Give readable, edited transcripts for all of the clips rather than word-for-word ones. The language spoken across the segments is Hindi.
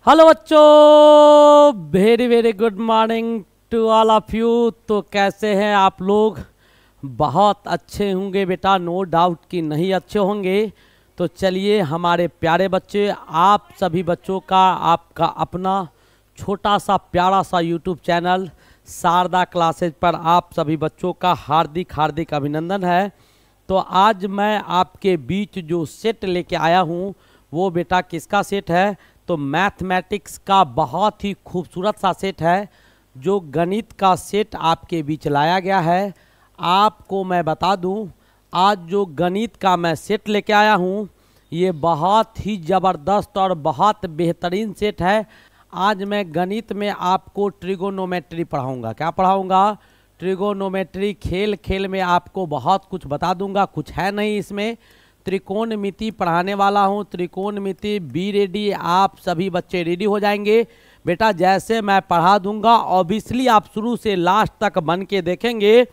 हेलो बच्चों, very very good morning to all of you. तो कैसे हैं आप लोग? बहुत अच्छे होंगे बेटा, नो डाउट कि नहीं अच्छे होंगे। तो चलिए हमारे प्यारे बच्चे, आप सभी बच्चों का आपका अपना छोटा सा प्यारा सा यूट्यूब चैनल शारदा क्लासेज पर आप सभी बच्चों का हार्दिक हार्दिक अभिनंदन है। तो आज मैं आपके बीच जो सेट लेके आया हूँ वो बेटा किसका सेट है? तो मैथमेटिक्स का बहुत ही खूबसूरत सा सेट है, जो गणित का सेट आपके बीच लाया गया है। आपको मैं बता दूं, आज जो गणित का मैं सेट लेके आया हूं ये बहुत ही ज़बरदस्त और बहुत बेहतरीन सेट है। आज मैं गणित में आपको ट्रिगोनोमेट्री पढ़ाऊंगा। क्या पढ़ाऊंगा? ट्रिगोनोमेट्री। खेल खेल में आपको बहुत कुछ बता दूंगा, कुछ है नहीं इसमें। त्रिकोणमिति पढ़ाने वाला हूँ। त्रिकोणमिति बी रेडी, आप सभी बच्चे रेडी हो जाएंगे बेटा। जैसे मैं पढ़ा दूंगा ऑब्वियसली आप शुरू से लास्ट तक बन के देखेंगे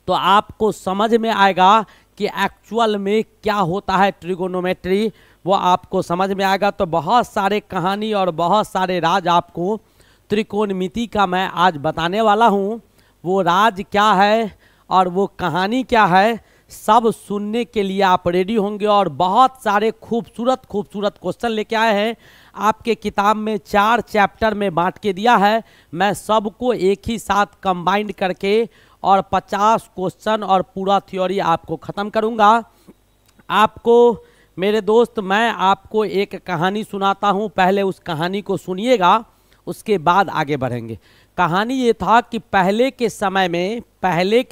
तो आपको समझ में आएगा कि एक्चुअल में क्या होता है ट्रिगोनोमेट्री, वो आपको समझ में आएगा। तो बहुत सारे कहानी और बहुत सारे राज आपको त्रिकोणमिति का मैं आज बताने वाला हूँ। वो राज क्या है और वो कहानी क्या है, सब सुनने के लिए आप रेडी होंगे। और बहुत सारे खूबसूरत खूबसूरत क्वेश्चन लेके आए हैं। आपके किताब में 4 चैप्टर में बांट के दिया है। मैं सबको एक ही साथ कंबाइंड करके और 50 क्वेश्चन और पूरा थ्योरी आपको ख़त्म करूंगा। आपको मेरे दोस्त, मैं आपको एक कहानी सुनाता हूं, पहले उस कहानी को सुनिएगा, उसके बाद आगे बढ़ेंगे। कहानी ये था कि पहले के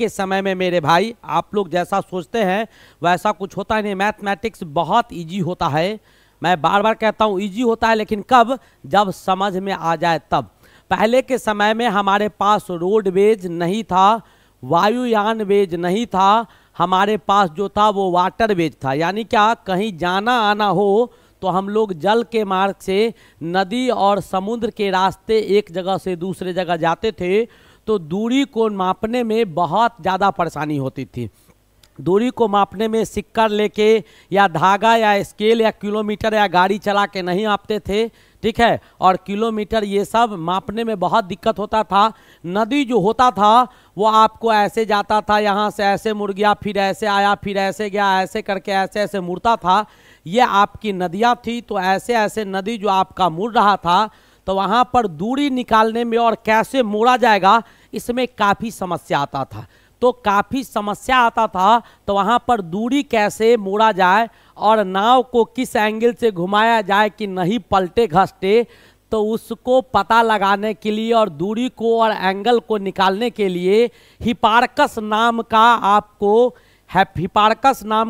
समय में मेरे भाई, आप लोग जैसा सोचते हैं वैसा कुछ होता नहीं। मैथमेटिक्स बहुत इजी होता है, मैं बार बार कहता हूँ इजी होता है, लेकिन कब? जब समझ में आ जाए तब। पहले के समय में हमारे पास रोडवेज नहीं था, वायुयान वेज नहीं था, हमारे पास जो था वो वाटर वेज था। यानी क्या, कहीं जाना आना हो तो हम लोग जल के मार्ग से नदी और समुद्र के रास्ते एक जगह से दूसरे जगह जाते थे, तो दूरी को मापने में बहुत ज़्यादा परेशानी होती थी। दूरी को मापने में सिक्कर लेके या धागा या स्केल या किलोमीटर या गाड़ी चला के नहीं मापते थे, ठीक है। और किलोमीटर ये सब मापने में बहुत दिक्कत होता था। नदी जो होता था वो आपको ऐसे जाता था, यहाँ से ऐसे मुड़ गया, फिर ऐसे आया, फिर ऐसे गया, ऐसे करके ऐसे ऐसे मुड़ता था। ये आपकी नदियाँ थी। तो ऐसे ऐसे नदी जो आपका मुड़ रहा था, तो वहाँ पर दूरी निकालने में और कैसे मोड़ा जाएगा इसमें काफ़ी समस्या आता था। तो वहाँ पर दूरी कैसे मोड़ा जाए और नाव को किस एंगल से घुमाया जाए कि नहीं पलटे घसटे, तो उसको पता लगाने के लिए और दूरी को और एंगल को निकालने के लिए हिपार्कस नाम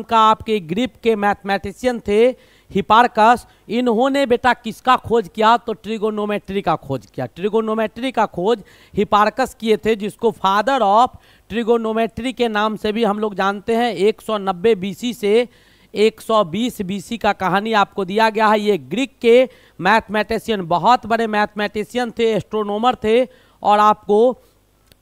का आपके ग्रीक के मैथमेटिशियन थे, हिपार्कस। इन्होंने बेटा किसका खोज किया? तो ट्रिगोनोमेट्री का खोज किया। ट्रिगोनोमेट्री का खोज हिपार्कस किए थे, जिसको फादर ऑफ ट्रिगोनोमेट्री के नाम से भी हम लोग जानते हैं। 190 बीसी से 120 बीसी का कहानी आपको दिया गया है। ये ग्रीक के मैथमेटिशियन, बहुत बड़े मैथमेटिशियन थे, एस्ट्रोनॉमर थे और आपको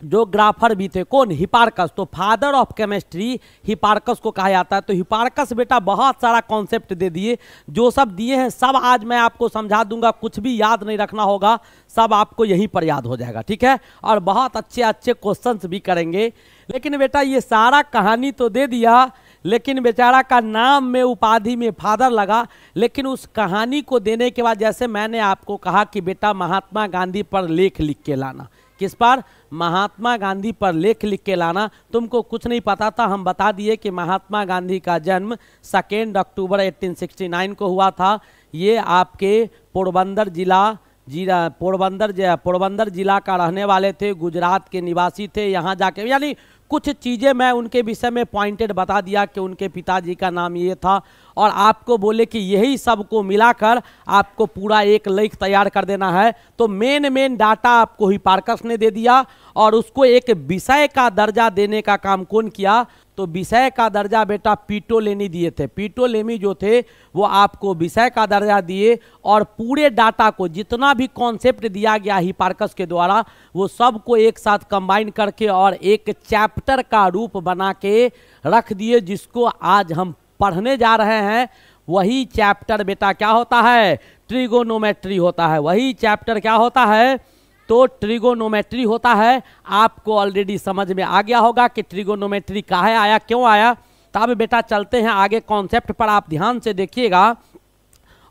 ज्योग्राफर भी थे। कौन? हिपार्कस। तो फादर ऑफ केमिस्ट्री हिपार्कस को कहा जाता है। तो हिपार्कस बेटा बहुत सारा कॉन्सेप्ट दे दिए, जो सब दिए हैं सब आज मैं आपको समझा दूंगा। कुछ भी याद नहीं रखना होगा, सब आपको यहीं पर याद हो जाएगा, ठीक है। और बहुत अच्छे अच्छे क्वेश्चंस भी करेंगे। लेकिन बेटा ये सारा कहानी तो दे दिया, लेकिन बेचारा का नाम में उपाधि में फादर लगा। लेकिन उस कहानी को देने के बाद, जैसे मैंने आपको कहा कि बेटा महात्मा गांधी पर लेख लिख के लाना। किस पर? महात्मा गांधी पर लेख लिख के लाना। तुमको कुछ नहीं पता था, हम बता दिए कि महात्मा गांधी का जन्म 2 अक्टूबर 1869 को हुआ था। ये आपके पोरबंदर जिला का रहने वाले थे, गुजरात के निवासी थे। यहाँ जाके यानी कुछ चीज़ें मैं उनके विषय में पॉइंटेड बता दिया कि उनके पिताजी का नाम ये था, और आपको बोले कि यही सब को मिलाकर आपको पूरा एक लेख तैयार कर देना है। तो मेन डाटा आपको हिपार्कस ने दे दिया और उसको एक विषय का दर्जा देने का काम कौन किया? तो विषय का दर्जा बेटा पीटोलेमी दिए थे। पीटोलेमी जो थे वो आपको विषय का दर्जा दिए और पूरे डाटा को, जितना भी कॉन्सेप्ट दिया गया हिपार्कस के द्वारा, वो सब को एक साथ कंबाइन करके और एक चैप्टर का रूप बना के रख दिए, जिसको आज हम पढ़ने जा रहे हैं। वही चैप्टर बेटा क्या होता है, ट्रिगोनोमेट्री होता है। वही चैप्टर क्या होता है, तो ट्रिगोनोमेट्री होता है। आपको ऑलरेडी समझ में आ गया होगा कि ट्रिगोनोमेट्री काहे आया, क्यों आया। तो अब बेटा चलते हैं आगे कॉन्सेप्ट पर, आप ध्यान से देखिएगा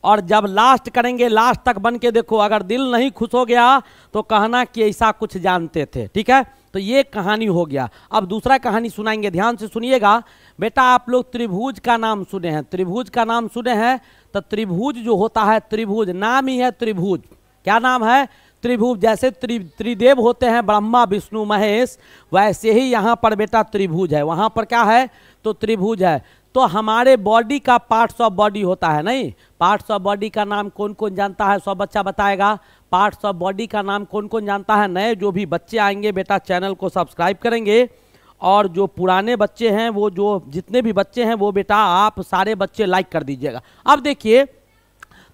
और जब लास्ट करेंगे लास्ट तक बन के देखो। अगर दिल नहीं खुश हो गया तो कहना कि ऐसा कुछ जानते थे, ठीक है। तो ये कहानी हो गया। अब दूसरा कहानी सुनाएंगे, ध्यान से सुनिएगा बेटा। आप लोग त्रिभुज का नाम सुने हैं, त्रिभुज का नाम सुने हैं। तो त्रिभुज जो होता है, त्रिभुज नाम ही है त्रिभुज। क्या नाम है, त्रिभुज। जैसे त्रिदेव होते हैं ब्रह्मा विष्णु महेश, वैसे ही यहाँ पर बेटा त्रिभुज है। वहाँ पर क्या है, तो त्रिभुज है। तो हमारे बॉडी का पार्ट्स ऑफ बॉडी होता है, नहीं, पार्ट्स ऑफ बॉडी का नाम कौन कौन जानता है, सब बच्चा बताएगा। पार्ट्स ऑफ बॉडी का नाम कौन कौन जानता है। नए जो भी बच्चे आएंगे बेटा चैनल को सब्सक्राइब करेंगे, और जो पुराने बच्चे हैं वो जो जितने भी बच्चे हैं वो बेटा आप सारे बच्चे लाइक कर दीजिएगा। अब देखिए,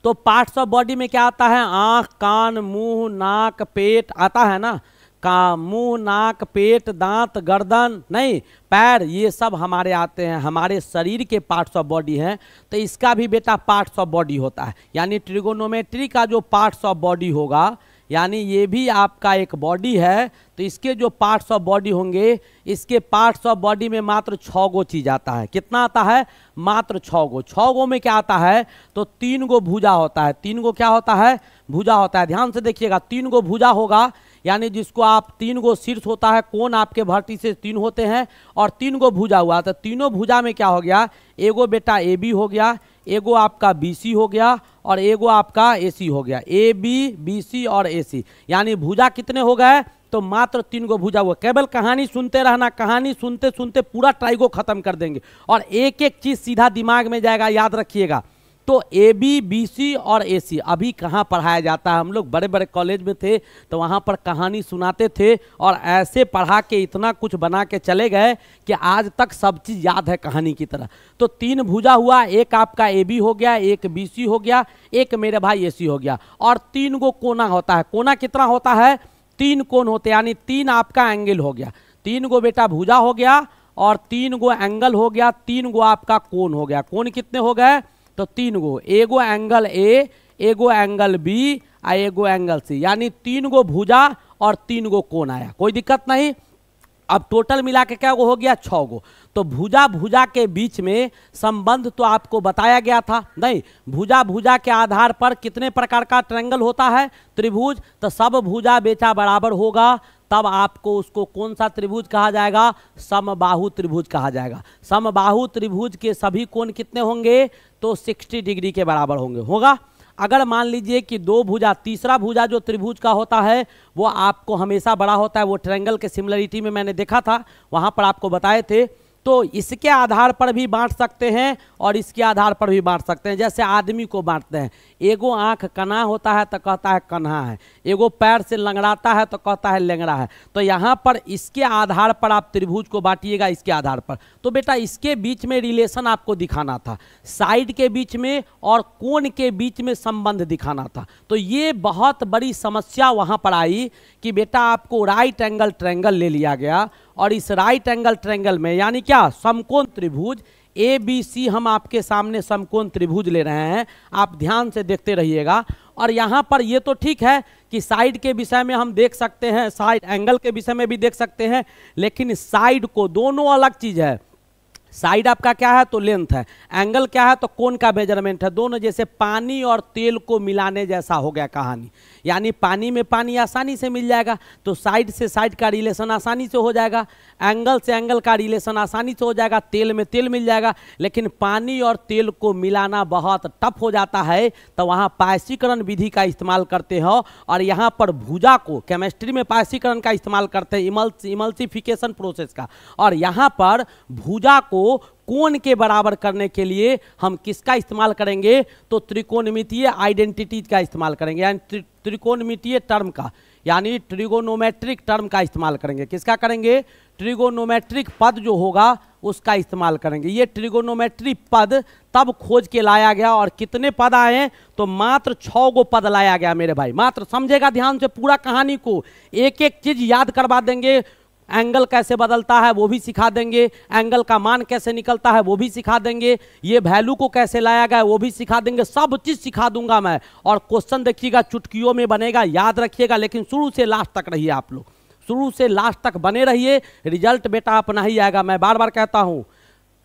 तो पार्ट्स ऑफ बॉडी में क्या आता है, आँख कान मुंह नाक पेट आता है ना, का मुंह नाक पेट दांत गर्दन नहीं पैर, ये सब हमारे आते हैं, हमारे शरीर के पार्ट्स ऑफ बॉडी हैं। तो इसका भी बेटा पार्ट्स ऑफ बॉडी होता है। यानी ट्रिगोनोमेट्री का जो पार्ट्स ऑफ बॉडी होगा, यानी ये भी आपका एक बॉडी है, तो इसके जो पार्ट्स ऑफ बॉडी होंगे, इसके पार्ट्स ऑफ बॉडी में मात्र 6 गो चीज आता है। कितना आता है, मात्र 6 गो। 6 गो में क्या आता है, तो 3 गो भुजा होता है। 3 गो क्या होता है, भुजा होता है। ध्यान से देखिएगा, 3 गो भुजा होगा, यानी जिसको आप 3 गो शीर्ष होता है, कोण आपके भर्ती से 3 होते हैं, और 3 गो भुजा हुआ। तो तीनों भुजा में क्या हो गया, एगो बेटा ए बी हो गया, एगो आपका बी सी हो गया, और एगो आपका ए सी हो गया। ए बी सी और ए सी, यानी भुजा कितने हो गए, तो मात्र 3 गो भुजा हुआ। केवल कहानी सुनते रहना, कहानी सुनते सुनते पूरा ट्राइगो खत्म कर देंगे, और एक एक चीज सीधा दिमाग में जाएगा, याद रखिएगा। तो ए बी सी और ए सी अभी कहाँ पढ़ाया जाता है। हम लोग बड़े बड़े कॉलेज में थे तो वहाँ पर कहानी सुनाते थे, और ऐसे पढ़ा के इतना कुछ बना के चले गए कि आज तक सब चीज़ याद है कहानी की तरह। तो 3 भुजा हुआ, एक आपका ए बी हो गया, एक बी सी हो गया, एक मेरे भाई ए सी हो गया, और 3 गो कोना होता है। कोना कितना होता है, 3 कोण होते हैं, यानी 3 आपका एंगल हो गया। 3 गो बेटा भुजा हो गया, और 3 गो एंगल हो गया, 3 गो आपका कोण हो गया। कोण कितने हो गए, तो 3 गो, एगो एंगल ए, एगो एंगल बी, और एगो एंगल सी, यानी 3 गो भुजा और 3 गो कोण आया। कोई दिक्कत नहीं। अब टोटल मिला के क्या हो गया, 6 गो। तो भुजा भुजा के बीच में संबंध तो आपको बताया गया था, नहीं, भुजा भुजा के आधार पर कितने प्रकार का ट्रायंगल होता है, त्रिभुज। तो सब भुजा बेटा बराबर होगा, तब आपको उसको कौन सा त्रिभुज कहा जाएगा, समबाहु त्रिभुज कहा जाएगा। समबाहु त्रिभुज के सभी कोण कितने होंगे, तो 60 डिग्री के बराबर होंगे, होगा। अगर मान लीजिए कि 2 भुजा, तीसरा भुजा जो त्रिभुज का होता है वो आपको हमेशा बड़ा होता है। वो ट्रायंगल के सिमिलरिटी में मैंने देखा था, वहाँ पर आपको बताए थे। तो इसके आधार पर भी बांट सकते हैं और इसके आधार पर भी बांट सकते हैं। जैसे आदमी को बांटते हैं, एगो आंख कना होता है तो कहता है कन्हा है, एगो पैर से लंगड़ाता है तो कहता है लेंगड़ा है। तो यहाँ पर इसके आधार पर आप त्रिभुज को बांटिएगा, इसके आधार पर। तो बेटा इसके बीच में रिलेशन आपको दिखाना था, साइड के बीच में और कोण के बीच में संबंध दिखाना था। तो ये बहुत बड़ी समस्या वहाँ पर आई कि बेटा आपको राइट एंगल ट्रायंगल ले लिया गया, और इस राइट एंगल ट्रायंगल में यानी क्या, समकोण त्रिभुज ए बी सी, हम आपके सामने समकोण त्रिभुज ले रहे हैं। आप ध्यान से देखते रहिएगा। और यहाँ पर ये तो ठीक है कि साइड के विषय में हम देख सकते हैं, साइड एंगल के विषय में भी देख सकते हैं, लेकिन साइड को, दोनों अलग चीज है। साइड आपका क्या है, तो लेंथ है, एंगल क्या है, तो कोण का मेजरमेंट है। दोनों जैसे पानी और तेल को मिलाने जैसा हो गया कहानी। यानी पानी में पानी आसानी से मिल जाएगा, तो साइड से साइड का रिलेशन आसानी से हो जाएगा, एंगल से एंगल का रिलेशन आसानी से हो जाएगा, तेल में तेल मिल जाएगा। लेकिन पानी और तेल को मिलाना बहुत टफ हो जाता है, तो वहाँ पायसीकरण विधि का इस्तेमाल करते हो। और यहाँ पर भुजा को केमिस्ट्री में पायसीकरण का इस्तेमाल करते हैं, इमल्सिफिकेशन प्रोसेस का। और यहाँ पर भुजा को कोण के बराबर करने के लिए हम किसका इस्तेमाल करेंगे, तो त्रिकोणमितीय आइडेंटिटीज का इस्तेमाल करेंगे, यानी त्रिकोणमितीय टर्म का, यानी ट्रिगोनोमेट्रिक टर्म का इस्तेमाल करेंगे। किसका करेंगे, ट्रिगोनोमेट्रिक पद जो होगा उसका इस्तेमाल करेंगे। ये ट्रिगोनोमेट्रिक पद तब खोज के लाया गया, और कितने पद आए, तो मात्र 6 गो पद लाया गया मेरे भाई। मात्र, समझेगा ध्यान से पूरा कहानी को, एक एक चीज याद करवा देंगे। एंगल कैसे बदलता है वो भी सिखा देंगे, एंगल का मान कैसे निकलता है वो भी सिखा देंगे, ये वैल्यू को कैसे लाया गया वो भी सिखा देंगे, सब चीज़ सिखा दूंगा मैं। और क्वेश्चन देखिएगा चुटकियों में बनेगा, याद रखिएगा, लेकिन शुरू से लास्ट तक रहिए आप लोग, शुरू से लास्ट तक बने रहिए, रिजल्ट बेटा अपना ही आएगा। मैं बार बार कहता हूँ,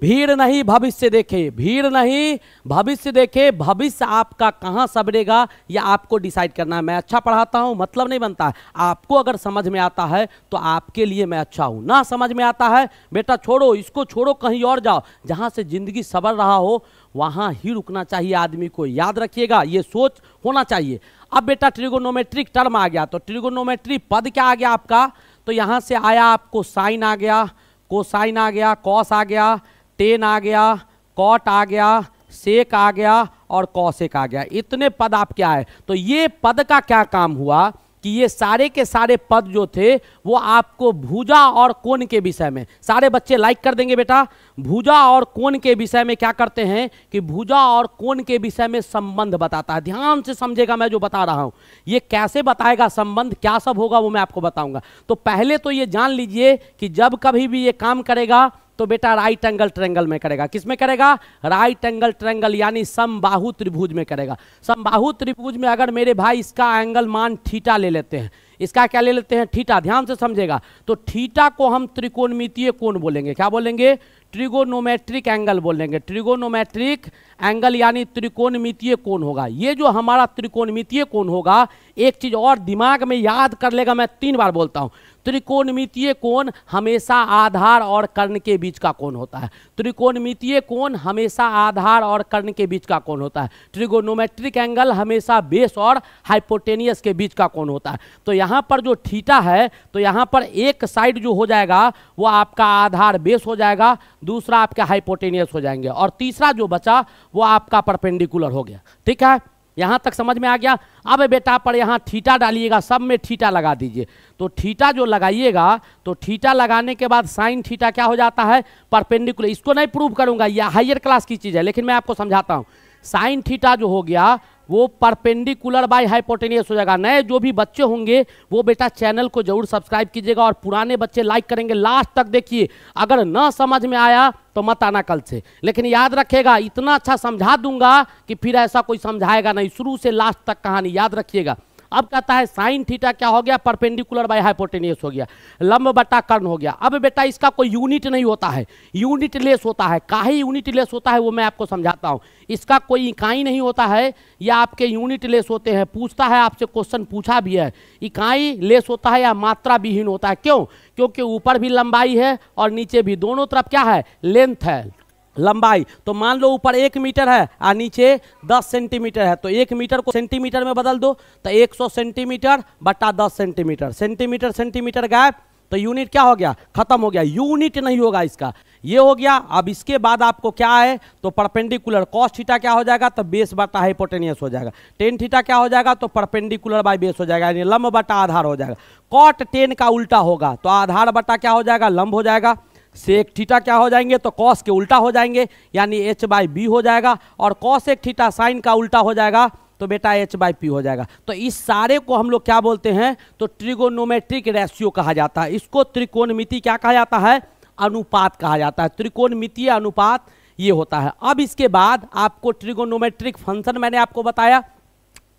भीड़ नहीं भविष्य देखे, भीड़ नहीं भविष्य देखे, भविष्य आपका कहाँ संवरेगा या आपको डिसाइड करना है। मैं अच्छा पढ़ाता हूँ मतलब नहीं बनता है, आपको अगर समझ में आता है तो आपके लिए मैं अच्छा हूँ, ना समझ में आता है बेटा छोड़ो, इसको छोड़ो, कहीं और जाओ, जहाँ से जिंदगी संवर रहा हो वहाँ ही रुकना चाहिए आदमी को, याद रखिएगा, ये सोच होना चाहिए। अब बेटा ट्रिगोनोमेट्रिक टर्म आ गया, तो ट्रिगोनोमेट्रिक पद क्या आ गया आपका, तो यहाँ से आया आपको साइन आ गया, कोसाइन आ गया, कॉस आ गया, टेन आ गया, कॉट आ गया, सेक आ गया और कॉसेक आ गया, इतने पद आपके आए। तो ये पद का क्या काम हुआ कि ये सारे के सारे पद जो थे वो आपको भुजा और कोण के विषय में, सारे बच्चे लाइक कर देंगे बेटा, भुजा और कोण के विषय में क्या करते हैं कि भुजा और कोण के विषय में संबंध बताता है। ध्यान से समझेगा मैं जो बता रहा हूं, ये कैसे बताएगा संबंध, क्या सब होगा वो मैं आपको बताऊंगा। तो पहले तो ये जान लीजिए कि जब कभी भी ये काम करेगा तो बेटा राइट एंगल ट्रायंगल में करेगा। किस में करेगा, राइट एंगल ट्रायंगल यानी समबाहु त्रिभुज में करेगा। समबाहु त्रिभुज में अगर मेरे भाई इसका एंगल मान थीटा ले लेते हैं, इसका क्या ले लेते हैं, थीटा, ध्यान से समझेगा, तो थीटा को हम त्रिकोणमितीय कोण बोलेंगे, क्या बोलेंगे, ट्रिगोनोमेट्रिक एंगल बोलेंगे, ट्रिगोनोमेट्रिक एंगल यानी त्रिकोणमितीय कोण होगा। ये जो हमारा त्रिकोणमितीय कोण होगा, एक चीज और दिमाग में याद कर लेगा, मैं 3 बार बोलता हूं, त्रिकोणमितीय कोण हमेशा आधार और कर्ण के बीच का कोण होता है, त्रिकोणमितीय कोण हमेशा आधार और कर्ण के बीच का कोण होता है, ट्रिगोनोमेट्रिक एंगल हमेशा बेस और हाइपोटेनियस के बीच का कोण होता है। तो यहाँ पर जो थीटा है, तो यहाँ पर एक साइड जो हो जाएगा वो आपका आधार बेस हो जाएगा, दूसरा आपका हाइपोटेनियस हो जाएंगे, और तीसरा जो बचा वो आपका परपेंडिकुलर हो गया। ठीक है, यहां तक समझ में आ गया। अब बेटा पर यहां थीटा डालिएगा, सब में थीटा लगा दीजिए। तो थीटा जो लगाइएगा, तो थीटा लगाने के बाद साइन थीटा क्या हो जाता है, परपेंडिकुलर। इसको नहीं प्रूव करूंगा, यह हायर क्लास की चीज है, लेकिन मैं आपको समझाता हूं। साइन थीटा जो हो गया वो परपेंडिकुलर बाय हाइपोटेनियस हो जाएगा। नए जो भी बच्चे होंगे वो बेटा चैनल को जरूर सब्सक्राइब कीजिएगा, और पुराने बच्चे लाइक करेंगे, लास्ट तक देखिए। अगर ना समझ में आया तो मत आना कल से, लेकिन याद रखिएगा इतना अच्छा समझा दूंगा कि फिर ऐसा कोई समझाएगा नहीं, शुरू से लास्ट तक कहानी याद रखिएगा। अब कहता है साइन थीटा क्या हो गया, परपेंडिकुलर बाय हाइपोटेनियस हो गया, लंब बटा कर्ण हो गया। अब बेटा इसका कोई यूनिट नहीं होता है, यूनिट लेस होता है। काहे यूनिट लेस होता है वो मैं आपको समझाता हूं। इसका कोई इकाई नहीं होता है, या आपके यूनिट लेस होते हैं। पूछता है आपसे, क्वेश्चन पूछा भी है, इकाई लेस होता है या मात्रा विहीन होता है। क्यों, क्योंकि ऊपर भी लंबाई है और नीचे भी, दोनों तरफ क्या है, लेंथ है, लंबाई। तो मान लो ऊपर 1 मीटर है और नीचे 10 सेंटीमीटर है, तो 1 मीटर को सेंटीमीटर में बदल दो, तो 100 सेंटीमीटर बटा 10 सेंटीमीटर, सेंटीमीटर सेंटीमीटर गैप, तो यूनिट क्या हो गया, खत्म हो गया, यूनिट नहीं होगा इसका, ये हो गया। अब इसके बाद आपको क्या है, तो परपेंडिकुलर कॉस थीटा क्या हो जाएगा, तो बेस बटा हाइपोटेनियस हो जाएगा। टेन थीटा क्या हो जाएगा, तो परपेंडिकुलर बाय बेस हो जाएगा, यानी लंब बटा आधार हो जाएगा। कॉट टेन का उल्टा होगा, तो आधार बटा क्या हो जाएगा, लंब हो जाएगा। सेक थीटा क्या हो जाएंगे, तो कॉस के उल्टा हो जाएंगे, यानी एच बाई बी हो जाएगा। और कॉसेक थीटा साइन का उल्टा हो जाएगा, तो बेटा एच बाई पी हो जाएगा। तो इस सारे को हम लोग क्या बोलते हैं, तो ट्रिगोनोमेट्रिक रेशियो कहा जाता है। इसको त्रिकोणमिति क्या कहा जाता है, अनुपात कहा जाता है। त्रिकोणमितीय अनुपात ये होता है। अब इसके बाद आपको ट्रिगोनोमेट्रिक फंक्शन मैंने आपको बताया,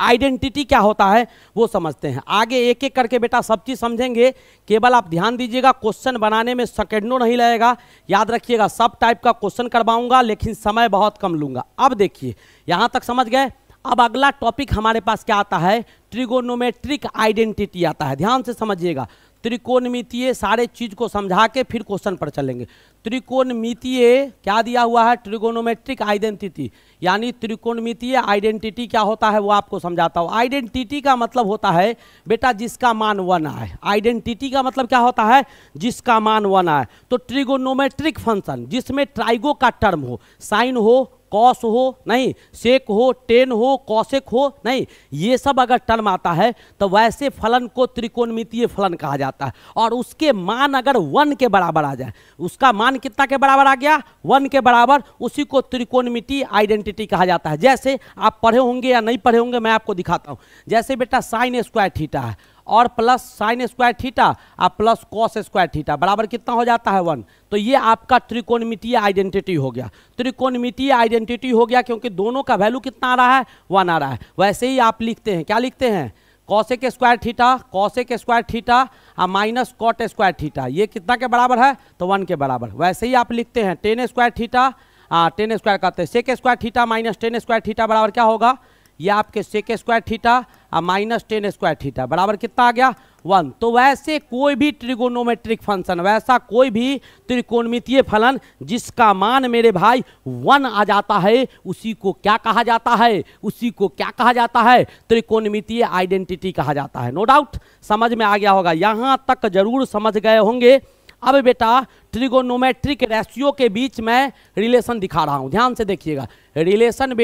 आइडेंटिटी क्या होता है वो समझते हैं। आगे एक एक करके बेटा सब चीज़ समझेंगे, केवल आप ध्यान दीजिएगा, क्वेश्चन बनाने में सेकंडों नहीं लगेगा, याद रखिएगा। सब टाइप का क्वेश्चन करवाऊंगा, लेकिन समय बहुत कम लूंगा। अब देखिए यहाँ तक समझ गए। अब अगला टॉपिक हमारे पास क्या आता है, ट्रिगोनोमेट्रिक आइडेंटिटी आता है। ध्यान से समझिएगा, त्रिकोणमितीय सारे चीज को समझा के फिर क्वेश्चन पर चलेंगे। त्रिकोणमितीय क्या दिया हुआ है, ट्रिगोनोमेट्रिक आइडेंटिटी, यानी त्रिकोणमितीय आइडेंटिटी क्या होता है वो आपको समझाता हूँ। आइडेंटिटी का मतलब होता है बेटा जिसका मान 1 आए। आइडेंटिटी का मतलब क्या होता है, जिसका मान 1 आए। तो ट्रिगोनोमेट्रिक फंक्शन जिसमें ट्राइगो का टर्म हो, साइन हो, कॉस हो नहीं, सेक हो, टेन हो, कॉसेक हो नहीं, ये सब अगर टर्म आता है तो वैसे फलन को त्रिकोणमितीय फलन कहा जाता है। और उसके मान अगर 1 के बराबर आ जाए, उसका मान कितना के बराबर आ गया, 1 के बराबर, उसी को त्रिकोणमितीय आइडेंटिटी कहा जाता है। जैसे आप पढ़े होंगे या नहीं पढ़े होंगे, मैं आपको दिखाता हूं। जैसे बेटा साइन स्क्वायर थीटा है, और प्लस साइन स्क्वायर थीटा और प्लस कॉस स्क्वायर थीटा बराबर कितना हो जाता है 1। तो ये आपका त्रिकोणमितीय आइडेंटिटी हो गया, त्रिकोणमितीय आइडेंटिटी हो गया, क्योंकि दोनों का वैल्यू कितना आ रहा है 1 आ रहा है। वैसे ही आप लिखते हैं, क्या लिखते हैं, cosec square theta, cosec square theta और माइनस कॉट स्क्वायर थीटा, ये कितना के बराबर है, तो 1 के बराबर। वैसे ही आप लिखते हैं tan square theta, tan square कहते हैं sec square theta minus tan square theta बराबर क्या होगा, ये आपके सेक स्क्वायर थीटा और माइनस टेन स्क्वायर थीटा बराबर कितना आ गया 1। तो वैसे कोई भी ट्रिगोनोमेट्रिक फंक्शन, वैसा कोई भी त्रिकोणमितीय फलन जिसका मान मेरे भाई 1 आ जाता है, उसी को क्या कहा जाता है, उसी को क्या कहा जाता है, त्रिकोणमितीय आइडेंटिटी कहा जाता है। नो डाउट समझ में आ गया होगा, यहां तक जरूर समझ गए होंगे। अब बेटा ट्रिगोनोमेट्रिक रेशियो के बीच में रिलेशन दिखा रहा हूं, ध्यान से देखिएगा। रिलेशन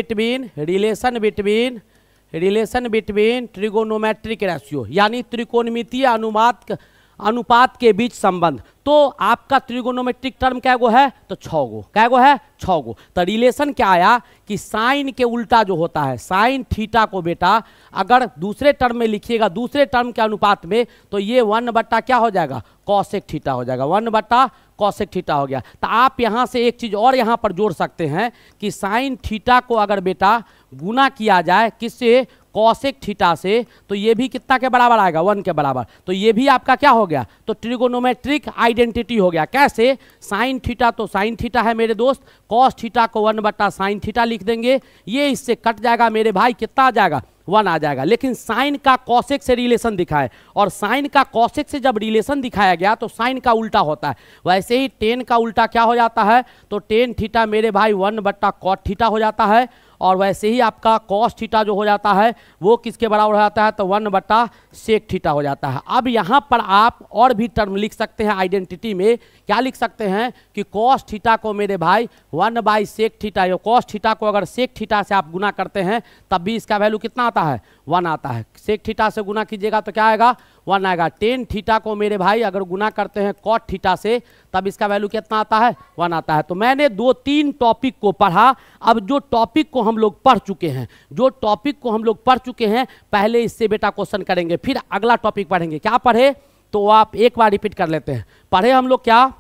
बिटवीन ट्रिगोनोमेट्रिक रेशियो यानी त्रिकोणमितीय अनुपात के बीच संबंध। तो आपका ट्रिगोनोमेट्रिक टर्म क्या गो है, तो 6 गो, क्या गो है 6 गो। तो रिलेशन क्या आया कि साइन के उल्टा जो होता है, साइन थीटा को बेटा अगर दूसरे टर्म में लिखिएगा, दूसरे टर्म के अनुपात में, तो ये 1 बट्टा क्या हो जाएगा, कॉसेक थीटा हो जाएगा, 1 बट्टा कॉसेक थीटा हो गया। तो आप यहां से एक चीज और यहां पर जोड़ सकते हैं कि साइन थीटा को अगर बेटा गुना किया जाए किससे, कॉसेक थीटा से, तो ये भी कितना के बराबर आएगा 1 के बराबर। तो ये भी आपका क्या हो गया, तो ट्रिगोनोमेट्रिक आइडेंटिटी हो गया। कैसे, साइन थीटा तो साइन थीटा है मेरे दोस्त, कॉस थीटा को 1 बट्टा साइन थीटा लिख देंगे, ये इससे कट जाएगा मेरे भाई, कितना आ जाएगा 1 आ जाएगा। लेकिन साइन का कॉसेक से रिलेशन दिखाए, और साइन का कॉसेक से जब रिलेशन दिखाया गया तो साइन का उल्टा होता है। वैसे ही टेन का उल्टा क्या हो जाता है, तो टेन थीटा मेरे भाई 1 बट्टा कॉट थीटा हो जाता है। और वैसे ही आपका कॉस थीटा जो हो जाता है वो किसके बराबर हो जाता है, तो 1 बट्टा सेक थीटा हो जाता है। अब यहाँ पर आप और भी टर्म लिख सकते हैं आइडेंटिटी में, क्या लिख सकते हैं कि कॉस थीटा को मेरे भाई 1 बाई सेक थीटा, या कॉस थीटा को अगर सेक थीटा से आप गुना करते हैं तब भी इसका वैल्यू कितना आता है 1 आता है। सेक थीटा से गुना कीजिएगा तो क्या आएगा 1 आएगा। टेन थीटा को मेरे भाई अगर गुना करते हैं कॉट थीटा से तब इसका वैल्यू कितना आता है 1 आता है। तो मैंने 2-3 टॉपिक को पढ़ा। अब जो टॉपिक को हम लोग पढ़ चुके हैं, पहले इससे बेटा क्वेश्चन करेंगे, फिर अगला टॉपिक पढ़ेंगे। क्या पढ़े, तो आप एक बार रिपीट कर लेते हैं। पढ़े हम लोग क्या,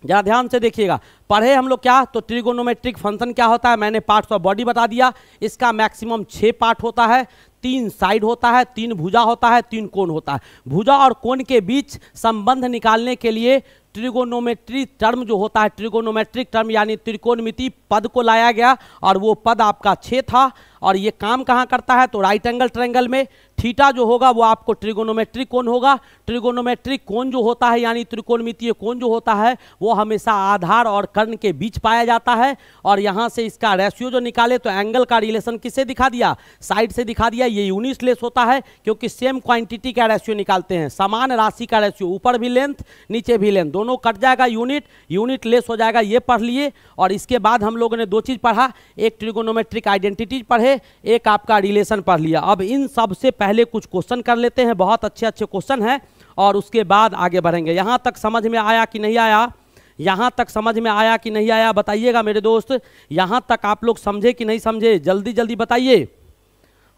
जरा ध्यान से देखिएगा, पढ़े हम लोग क्या, तो ट्रिगोनोमेट्रिक फंक्शन क्या होता है, मैंने पार्ट्स ऑफ बॉडी बता दिया। इसका मैक्सिमम 6 पार्ट होता है, 3 साइड होता है, 3 भुजा होता है, 3 कोण होता है। भुजा और कोण के बीच संबंध निकालने के लिए ट्रिगोनोमेट्री टर्म जो होता है, ट्रिगोनोमेट्रिक टर्म यानी त्रिकोणमिति पद को लाया गया, और वो पद आपका 6 था। और ये काम कहाँ करता है, तो राइट एंगल ट्रायंगल में। थीटा जो होगा वो आपको ट्रिगोनोमेट्रिक कोण होगा। ट्रिगोनोमेट्रिक कोण जो होता है यानी त्रिकोणमितीय कोण जो होता है वो हमेशा आधार और कर्ण के बीच पाया जाता है। और यहाँ से इसका रेशियो जो निकाले तो एंगल का रिलेशन किससे दिखा दिया, साइड से दिखा दिया। ये यूनिट लेस होता है क्योंकि सेम क्वांटिटी का रेशियो निकालते हैं, समान राशि का रेशियो, ऊपर भी लेंथ नीचे भी लेंथ, दोनों कट जाएगा, यूनिट लेस हो जाएगा। ये पढ़ लिए। और इसके बाद हम लोगों ने 2 चीज पढ़ा, एक ट्रिगोनोमेट्रिक आइडेंटिटी पढ़े, एक आपका रिलेशन पढ़ लिया। अब इन सब से पहले कुछ क्वेश्चन कर लेते हैं, बहुत अच्छे अच्छे क्वेश्चन हैं, और उसके बाद आगे बढ़ेंगे। यहां तक समझ में आया कि नहीं आया, यहां तक समझ में आया कि नहीं आया, बताइएगा मेरे दोस्त। यहां तक आप लोग समझे कि नहीं समझे, जल्दी जल्दी बताइए।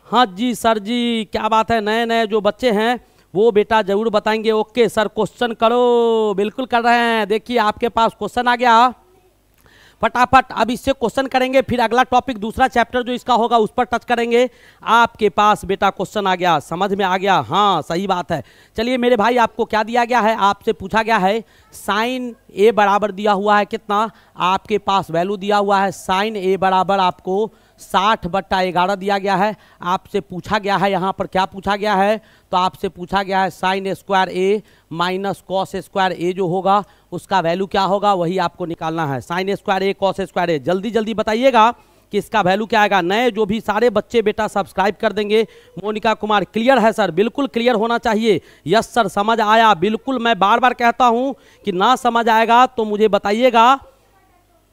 हाँ जी सर जी, क्या बात है, नए नए जो बच्चे हैं वो बेटा जरूर बताएंगे। ओके सर, क्वेश्चन करो, बिल्कुल कर रहे हैं। देखिए आपके पास क्वेश्चन आ गया फटाफट। अब इससे क्वेश्चन करेंगे, फिर अगला टॉपिक दूसरा चैप्टर जो इसका होगा उस पर टच करेंगे। आपके पास बेटा क्वेश्चन आ गया, समझ में आ गया, हाँ सही बात है। चलिए मेरे भाई, आपको क्या दिया गया है, आपसे पूछा गया है साइन ए बराबर दिया हुआ है कितना, आपके पास वैल्यू दिया हुआ है साइन ए बराबर आपको 60/11 दिया गया है। आपसे पूछा गया है, यहाँ पर क्या पूछा गया है, तो आपसे पूछा गया है साइन स्क्वायर ए माइनस कॉस स्क्वायर ए जो होगा उसका वैल्यू क्या होगा, वही आपको निकालना है। साइन स्क्वायर ए कॉस स्क्वायर ए, जल्दी जल्दी बताइएगा कि इसका वैल्यू क्या आएगा। नए जो भी सारे बच्चे बेटा सब्सक्राइब कर देंगे। मोनिका कुमार, क्लियर है सर, बिल्कुल क्लियर होना चाहिए। यस सर, समझ आया, बिल्कुल। मैं बार बार कहता हूं कि ना समझ आएगा तो मुझे बताइएगा,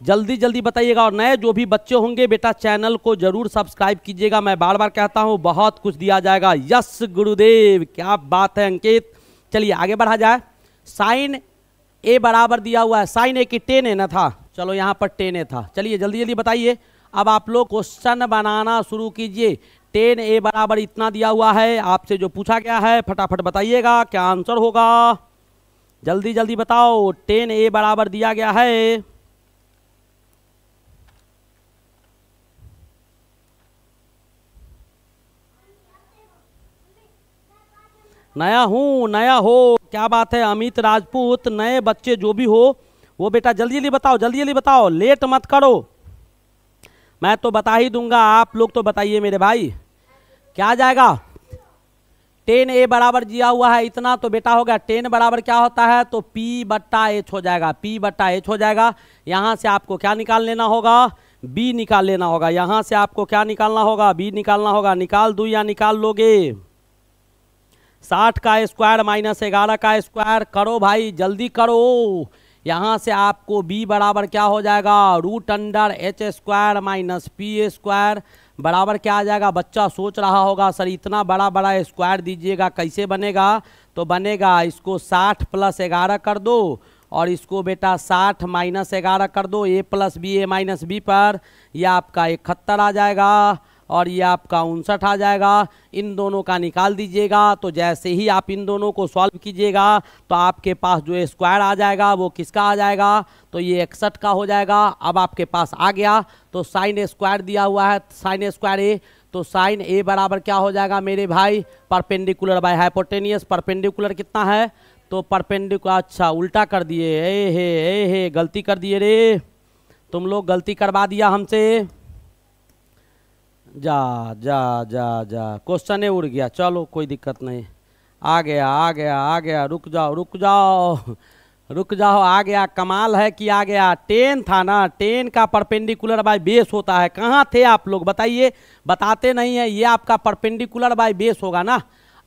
जल्दी जल्दी बताइएगा। और नए जो भी बच्चे होंगे बेटा चैनल को जरूर सब्सक्राइब कीजिएगा। मैं बार बार कहता हूं बहुत कुछ दिया जाएगा। यस गुरुदेव, क्या बात है अंकित। चलिए आगे बढ़ा जाए। साइन ए बराबर दिया हुआ है, साइन ए की टेन ए ना था, चलो यहाँ पर टेन ए था। चलिए जल्दी जल्दी बताइए। अब आप लोग क्वेश्चन बनाना शुरू कीजिए। 10a बराबर इतना दिया हुआ है, आपसे जो पूछा गया है फटाफट बताइएगा क्या आंसर होगा, जल्दी जल्दी बताओ। 10a बराबर दिया गया है, नया हूँ नया हो, क्या बात है अमित राजपूत, नए बच्चे जो भी हो वो बेटा जल्दी जल्दी बताओ, जल्दी जल्दी बताओ, लेट मत करो, मैं तो बता ही दूंगा, आप लोग तो बताइए मेरे भाई क्या आ जाएगा। 10a बराबर दिया हुआ है इतना, तो बेटा हो गया 10 बराबर क्या होता है, तो p बट्टा h हो जाएगा, p बट्टा h हो जाएगा। यहाँ से आपको क्या निकाल लेना होगा, b निकाल लेना होगा, यहाँ से आपको क्या निकालना होगा, b निकालना होगा, निकाल दूं या निकाल लोगे, 60 का स्क्वायर माइनस 11 का स्क्वायर, करो भाई जल्दी करो। यहाँ से आपको b बराबर क्या हो जाएगा, root under h square minus p square बराबर क्या आ जाएगा। बच्चा सोच रहा होगा सर इतना बड़ा बड़ा स्क्वायर दीजिएगा कैसे बनेगा, तो बनेगा इसको 60 प्लस 11 कर दो और इसको बेटा 60 माइनस 11 कर दो, a plus B A minus B पर, यह आपका 71 आ जाएगा और ये आपका 59 आ जाएगा। इन दोनों का निकाल दीजिएगा, तो जैसे ही आप इन दोनों को सॉल्व कीजिएगा तो आपके पास जो स्क्वायर आ जाएगा वो किसका आ जाएगा, तो ये 61 का हो जाएगा। अब आपके पास आ गया, तो साइन स्क्वायर दिया हुआ है, साइन स्क्वायर ए, तो साइन ए बराबर क्या हो जाएगा मेरे भाई, परपेंडिकुलर बाय हाइपोटेनियस, परपेंडिकुलर कितना है, तो परपेंडिकुलर, अच्छा उल्टा कर दिए, ए हे गलती कर दिए रे, तुम लोग गलती करवा दिया हमसे, जा जा जा जा क्वेश्चन उड़ गया, चलो कोई दिक्कत नहीं, आ गया आ गया आ गया, रुक जाओ रुक जाओ रुक जाओ, आ गया, कमाल है कि आ गया। 10 था ना, 10 का परपेंडिकुलर बाय बेस होता है, कहाँ थे आप लोग बताइए, बताते नहीं है, ये आपका परपेंडिकुलर बाय बेस होगा ना।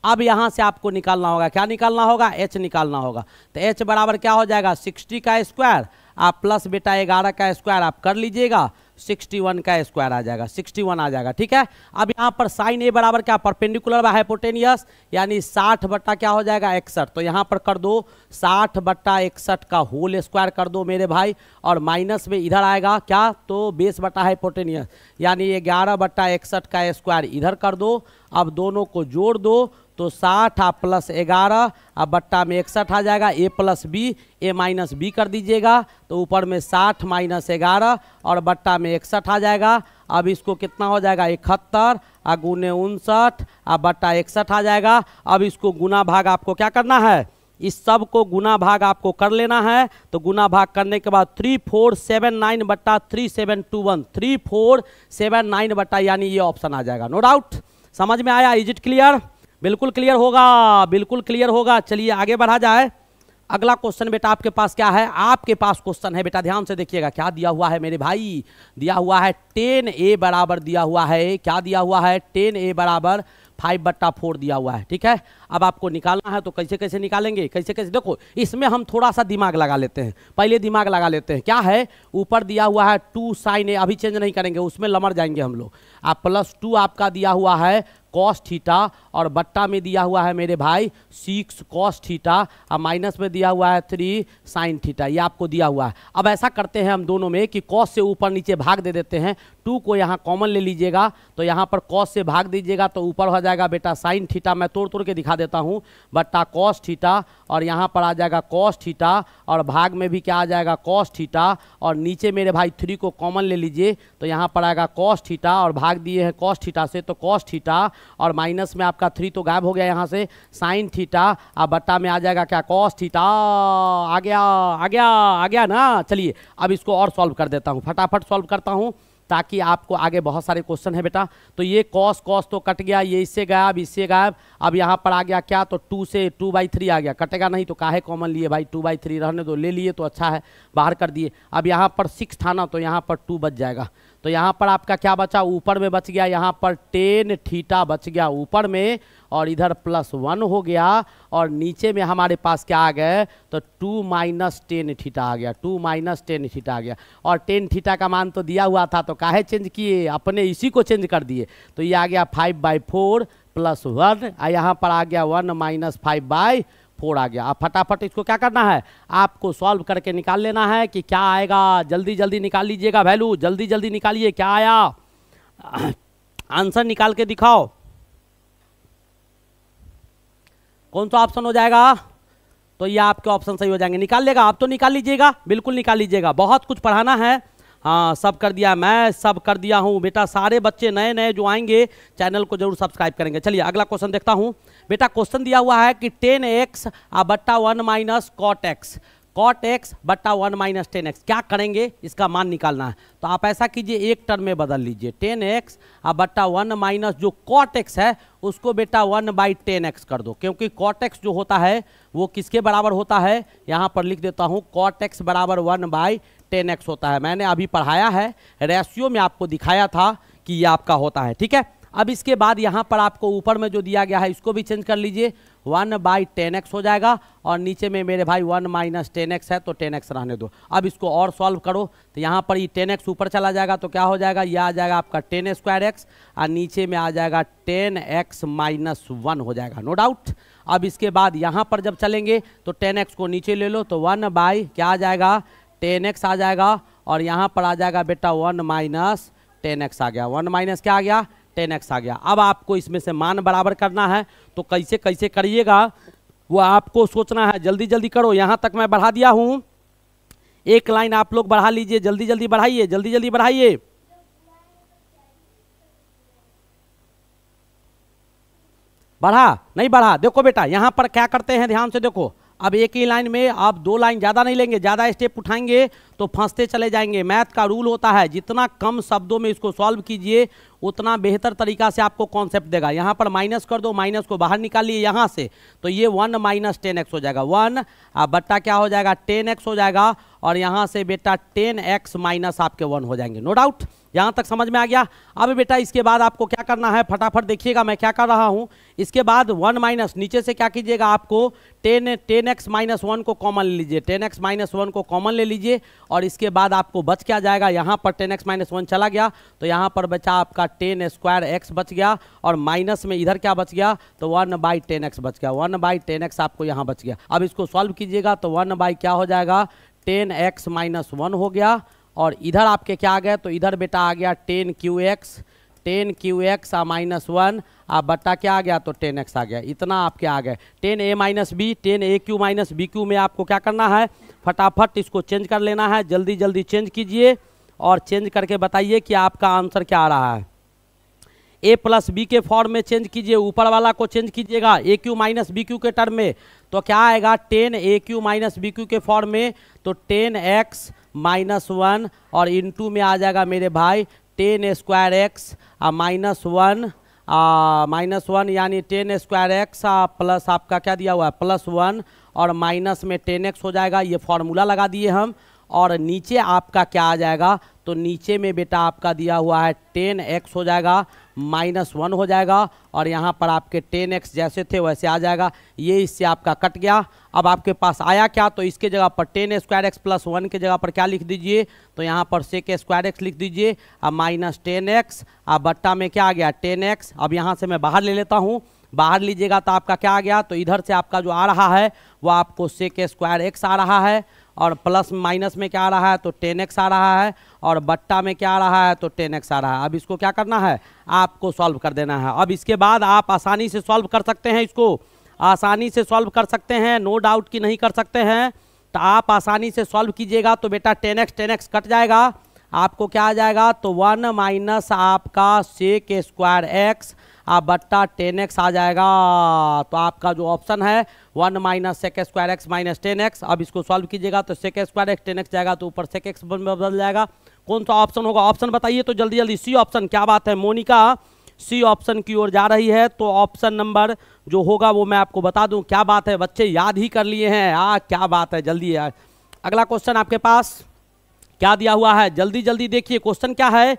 अब यहाँ से आपको निकालना होगा, क्या निकालना होगा, h निकालना होगा, तो h बराबर क्या हो जाएगा, 60 का स्क्वायर आप प्लस बेटा 11 का स्क्वायर आप कर लीजिएगा, 61 का स्क्वायर आ जाएगा, 61 आ जाएगा, ठीक है। अब यहाँ पर साइन ए बराबर क्या, परपेंडिकुलर बाय हाइपोटेनियस, यानी 60 बट्टा क्या हो जाएगा 61, तो यहाँ पर कर दो 60 बट्टा 61 का होल स्क्वायर कर दो मेरे भाई, और माइनस में इधर आएगा क्या, तो बेस बट्टा हाइपोटेनियस, यानी 11 बट्टा 61 का स्क्वायर इधर कर दो। अब दोनों को जोड़ दो, तो 60 आप प्लस 11 अब बट्टा में 61 आ जाएगा, ए plus B, A minus B कर दीजिएगा, तो ऊपर में 60 माइनस 11 और बट्टा में 61 आ जाएगा। अब इसको कितना हो जाएगा 71 और गुने 59 अब बट्टा 61 आ जाएगा। अब इसको गुना भाग आपको क्या करना है, इस सब को गुना भाग आपको कर लेना है, तो गुना भाग करने के बाद 3479 बट्टा 3721, 3479 बट्टा, यानी ये ऑप्शन आ जाएगा। नो डाउट, समझ में आया, इज इट क्लियर, बिल्कुल क्लियर होगा, बिल्कुल क्लियर होगा। चलिए आगे बढ़ा जाए, अगला क्वेश्चन बेटा आपके पास क्या है, आपके पास क्वेश्चन है बेटा, ध्यान से देखिएगा क्या दिया हुआ है मेरे भाई, दिया हुआ है 10a बराबर दिया हुआ है, क्या दिया हुआ है 10a बराबर 5/4 दिया हुआ है, ठीक है। अब आपको निकालना है, तो कैसे कैसे निकालेंगे, कैसे कैसे, देखो इसमें हम थोड़ा सा दिमाग लगा लेते हैं, पहले दिमाग लगा लेते हैं। क्या है, ऊपर दिया हुआ है 2 साइन ए, अभी चेंज नहीं करेंगे, उसमें लमर जाएंगे हम लोग। आप +2 आपका दिया हुआ है कॉस थीटा, और बट्टा में दिया हुआ है मेरे भाई 6 कॉस थीटा, और माइनस में दिया हुआ है 3 साइन थीटा, ये आपको दिया हुआ है। अब ऐसा करते हैं हम दोनों में कि कॉस से ऊपर नीचे भाग दे देते हैं, 2 को यहाँ कॉमन ले लीजिएगा, तो यहाँ पर कॉस से भाग दीजिएगा, तो ऊपर हो जाएगा बेटा साइन थीटा, मैं तोड़ तोड़ के दिखा देता हूँ, बट्टा कॉस थीटा, और यहाँ पर आ जाएगा कॉस थीटा, और भाग में भी क्या आ जाएगा कॉस थीटा, और नीचे मेरे भाई 3 को कॉमन ले लीजिए, तो यहाँ पर आएगा कॉस थीटा, और भाग दिए हैं कॉस थीटा से, तो कॉस थीटा, और माइनस में आपका 3 तो गायब हो गया यहाँ से, साइन थीटा, अब बट्टा में आ जाएगा क्या कॉस थीटा, आ गया आ गया आ गया ना। चलिए अब इसको और सॉल्व कर देता हूँ, फटाफट सॉल्व करता हूँ, ताकि आपको आगे बहुत सारे क्वेश्चन है बेटा। तो ये कॉस कॉस तो कट गया, ये इससे गायब इससे गायब, अब यहाँ पर आ गया क्या, तो 2 से 2/3 आ गया, कटेगा नहीं तो काहे कॉमन लिए भाई, 2/3 रहने दो, ले लिए तो अच्छा है, बाहर कर दिए। अब यहाँ पर 6 था ना, तो यहाँ पर 2 बच जाएगा, तो यहाँ पर आपका क्या बचा, ऊपर में बच गया यहाँ पर tan थीटा बच गया ऊपर में, और इधर +1 हो गया, और नीचे में हमारे पास क्या आ गए, तो 2 माइनस tan थीटा आ गया, 2 माइनस tan थीटा आ गया। और tan थीटा का मान तो दिया हुआ था, तो काहे चेंज किए, अपने इसी को चेंज कर दिए, तो ये आ गया 5/4 + 1, यहाँ पर आ गया 1 माइनस 5/4 आ गया। अब फटाफट इसको क्या करना है, आपको सॉल्व करके निकाल लेना है कि क्या आएगा, जल्दी जल्दी निकाल लीजिएगा वैल्यू, जल्दी जल्दी निकालिए क्या आया, आंसर निकाल के दिखाओ, कौन सा ऑप्शन हो जाएगा? तो ये आपके ऑप्शन सही हो जाएंगे। निकाल लेगा? आप तो निकाल लीजिएगा, बिल्कुल निकाल लीजिएगा। बहुत कुछ पढ़ाना है। हाँ, सब कर दिया, मैं सब कर दिया हूँ बेटा। सारे बच्चे नए नए जो आएंगे चैनल को जरूर सब्सक्राइब करेंगे। चलिए अगला क्वेश्चन देखता हूँ बेटा। क्वेश्चन दिया हुआ है कि 10x बट्टा 1 minus cot x, cot x बट्टा 1 माइनस 10x, क्या करेंगे? इसका मान निकालना है। तो आप ऐसा कीजिए, एक टर्म में बदल लीजिए। 10x बट्टा 1 माइनस जो कॉट एक्स है उसको बेटा 1/10x कर दो, क्योंकि कॉट एक्स जो होता है वो किसके बराबर होता है? यहाँ पर लिख देता हूँ, कॉट एक्स बराबर 1/10x होता है। मैंने अभी पढ़ाया है, रेशियो में आपको दिखाया था कि ये आपका होता है। ठीक है, अब इसके बाद यहाँ पर आपको ऊपर में जो दिया गया है इसको भी चेंज कर लीजिए, 1/10x हो जाएगा। और नीचे में मेरे भाई 1 माइनस 10x है तो 10x रहने दो। अब इसको और सॉल्व करो तो यहाँ पर ये 10x ऊपर चला जाएगा तो क्या हो जाएगा? ये आ जाएगा आपका 10² और नीचे में आ जाएगा 10x माइनस 1 हो जाएगा, नो डाउट। अब इसके बाद यहाँ पर जब चलेंगे तो 10x को नीचे ले लो तो 1 क्या आ जाएगा? 10x आ जाएगा। और यहाँ पर आ जाएगा बेटा 1 माइनस 10x आ गया। 1 माइनस क्या आ गया? 10x आ गया। अब आपको इसमें से मान बराबर करना है, तो कैसे कैसे करिएगा वो आपको सोचना है। जल्दी जल्दी करो, यहाँ तक मैं बढ़ा दिया हूँ। एक लाइन आप लोग बढ़ा लीजिए, जल्दी जल्दी बढ़ाइए, जल्दी जल्दी बढ़ाइए। बढ़ा नहीं बढ़ा? देखो बेटा यहाँ पर क्या करते हैं, ध्यान से देखो। अब एक ही लाइन में आप 2 लाइन ज़्यादा नहीं लेंगे, ज़्यादा स्टेप उठाएंगे तो फंसते चले जाएंगे। मैथ का रूल होता है, जितना कम शब्दों में इसको सॉल्व कीजिए उतना बेहतर तरीका से आपको कॉन्सेप्ट देगा। यहाँ पर माइनस कर दो, माइनस को बाहर निकालिए यहाँ से, तो ये 1 माइनस 10x हो जाएगा। 1 बट्टा क्या हो जाएगा? 10x हो जाएगा। और यहाँ से बेटा 10x माइनस आपके 1 हो जाएंगे, नो डाउट। यहाँ तक समझ में आ गया? अब बेटा इसके बाद आपको क्या करना है, फटाफट देखिएगा मैं क्या कर रहा हूँ। इसके बाद 1 माइनस नीचे से क्या कीजिएगा, आपको 10x माइनस 1 को कॉमन ले लीजिए, 10x माइनस 1 को कॉमन ले लीजिए। और इसके बाद आपको बच क्या जाएगा? यहाँ पर 10x माइनस 1 चला गया तो यहाँ पर बचा आपका 10² बच गया। और माइनस में इधर क्या बच गया? तो 1/10x बच गया। 1/10x आपको यहाँ बच गया। अब इसको सॉल्व कीजिएगा तो 1 क्या हो जाएगा? 10x माइनस 1 हो गया। और इधर आपके क्या आ गया? तो इधर बेटा आ गया 10qx माइनस 1 बट्टा क्या आ गया? तो 10x आ गया। इतना आपके आ गए 10a minus B, 10aq minus bq में आपको क्या करना है, फटाफट इसको चेंज कर लेना है। जल्दी जल्दी चेंज कीजिए और चेंज करके बताइए कि आपका आंसर क्या आ रहा है। a प्लस बी के फॉर्म में चेंज कीजिए, ऊपर वाला को चेंज कीजिएगा aq माइनस bq के टर्म में, तो क्या आएगा? 10aq माइनस bq के फॉर्म में तो 10x माइनस 1 और इनटू में आ जाएगा मेरे भाई 10² माइनस 1 यानी 10² प्लस आपका क्या दिया हुआ है? +1 और माइनस में 10x हो जाएगा। ये फॉर्मूला लगा दिए हम। और नीचे आपका क्या आ जाएगा? तो नीचे में बेटा आपका दिया हुआ है 10x हो जाएगा, -1 हो जाएगा। और यहाँ पर आपके 10x जैसे थे वैसे आ जाएगा। ये इससे आपका कट गया। अब आपके पास आया क्या? तो इसके जगह पर 10² + 1 के जगह पर क्या लिख दीजिए? तो यहाँ पर sec² लिख दीजिए। अब -10x बट्टा में क्या आ गया? 10x। अब यहाँ से मैं बाहर ले लेता हूँ, बाहर लीजिएगा तो आपका क्या आ गया? तो इधर से आपका जो आ रहा है वो आपको sec² आ रहा है। और प्लस माइनस में क्या आ रहा है? तो 10x आ रहा है। और बट्टा में क्या आ रहा है? तो 10x आ रहा है। अब इसको क्या करना है? आपको सॉल्व कर देना है। अब इसके बाद आप आसानी से सॉल्व कर सकते हैं, इसको आसानी से सॉल्व कर सकते हैं, नो डाउट कि नहीं कर सकते हैं। तो आप आसानी से सॉल्व कीजिएगा तो बेटा 10x कट जाएगा, आपको क्या आ जाएगा? तो 1 माइनस आपका sec² बट्टा 10x आ जाएगा। तो आपका जो ऑप्शन है 1 माइनस sec² माइनस 10x। अब इसको सॉल्व कीजिएगा तो sec² 10x जाएगा तो ऊपर sec x बदल जाएगा। कौन सा ऑप्शन होगा? ऑप्शन बताइए तो जल्दी जल्दी। C option. क्या बात है मोनिका, सी ऑप्शन की ओर जा रही है। तो ऑप्शन नंबर जो होगा वो मैं आपको बता दूं। क्या बात है बच्चे, याद ही कर लिए हैं। क्या बात है, जल्दी यार। अगला क्वेश्चन आपके पास क्या दिया हुआ है, जल्दी जल्दी देखिए। क्वेश्चन क्या है?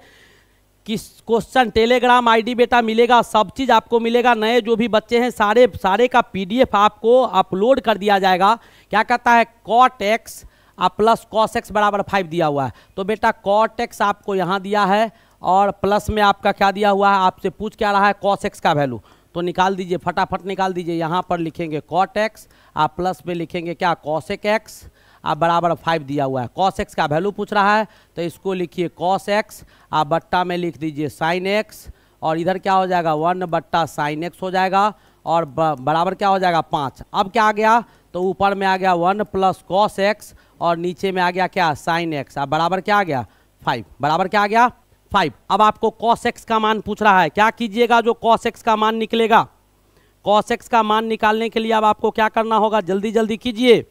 किस क्वेश्चन टेलीग्राम आईडी बेटा मिलेगा, सब चीज़ आपको मिलेगा। नए जो भी बच्चे हैं सारे का पीडीएफ आपको अपलोड कर दिया जाएगा। क्या कहता है? cot x plus cos x बराबर 5 दिया हुआ है। तो बेटा cot x आपको यहाँ दिया है और प्लस में आपका क्या दिया हुआ है? आपसे पूछ क्या रहा है? cos x का वैल्यू। तो निकाल दीजिए, फटाफट निकाल दीजिए। यहाँ पर लिखेंगे cot x, आप प्लस में लिखेंगे क्या? cosec x बराबर 5 दिया हुआ है। cos x का वैल्यू पूछ रहा है तो इसको लिखिए cos x, आप बट्टा में लिख दीजिए sin x। और इधर क्या हो जाएगा 1/sin x हो जाएगा और बराबर क्या हो जाएगा 5। अब क्या आ गया, तो ऊपर में आ गया 1 + cos x और नीचे में आ गया क्या sin x। अब बराबर क्या आ गया 5, बराबर क्या आ गया 5। अब आपको cos x का मान पूछ रहा है, क्या कीजिएगा जो cos x का मान निकलेगा। cos x का मान निकालने के लिए अब आपको क्या करना होगा, जल्दी जल्दी कीजिए,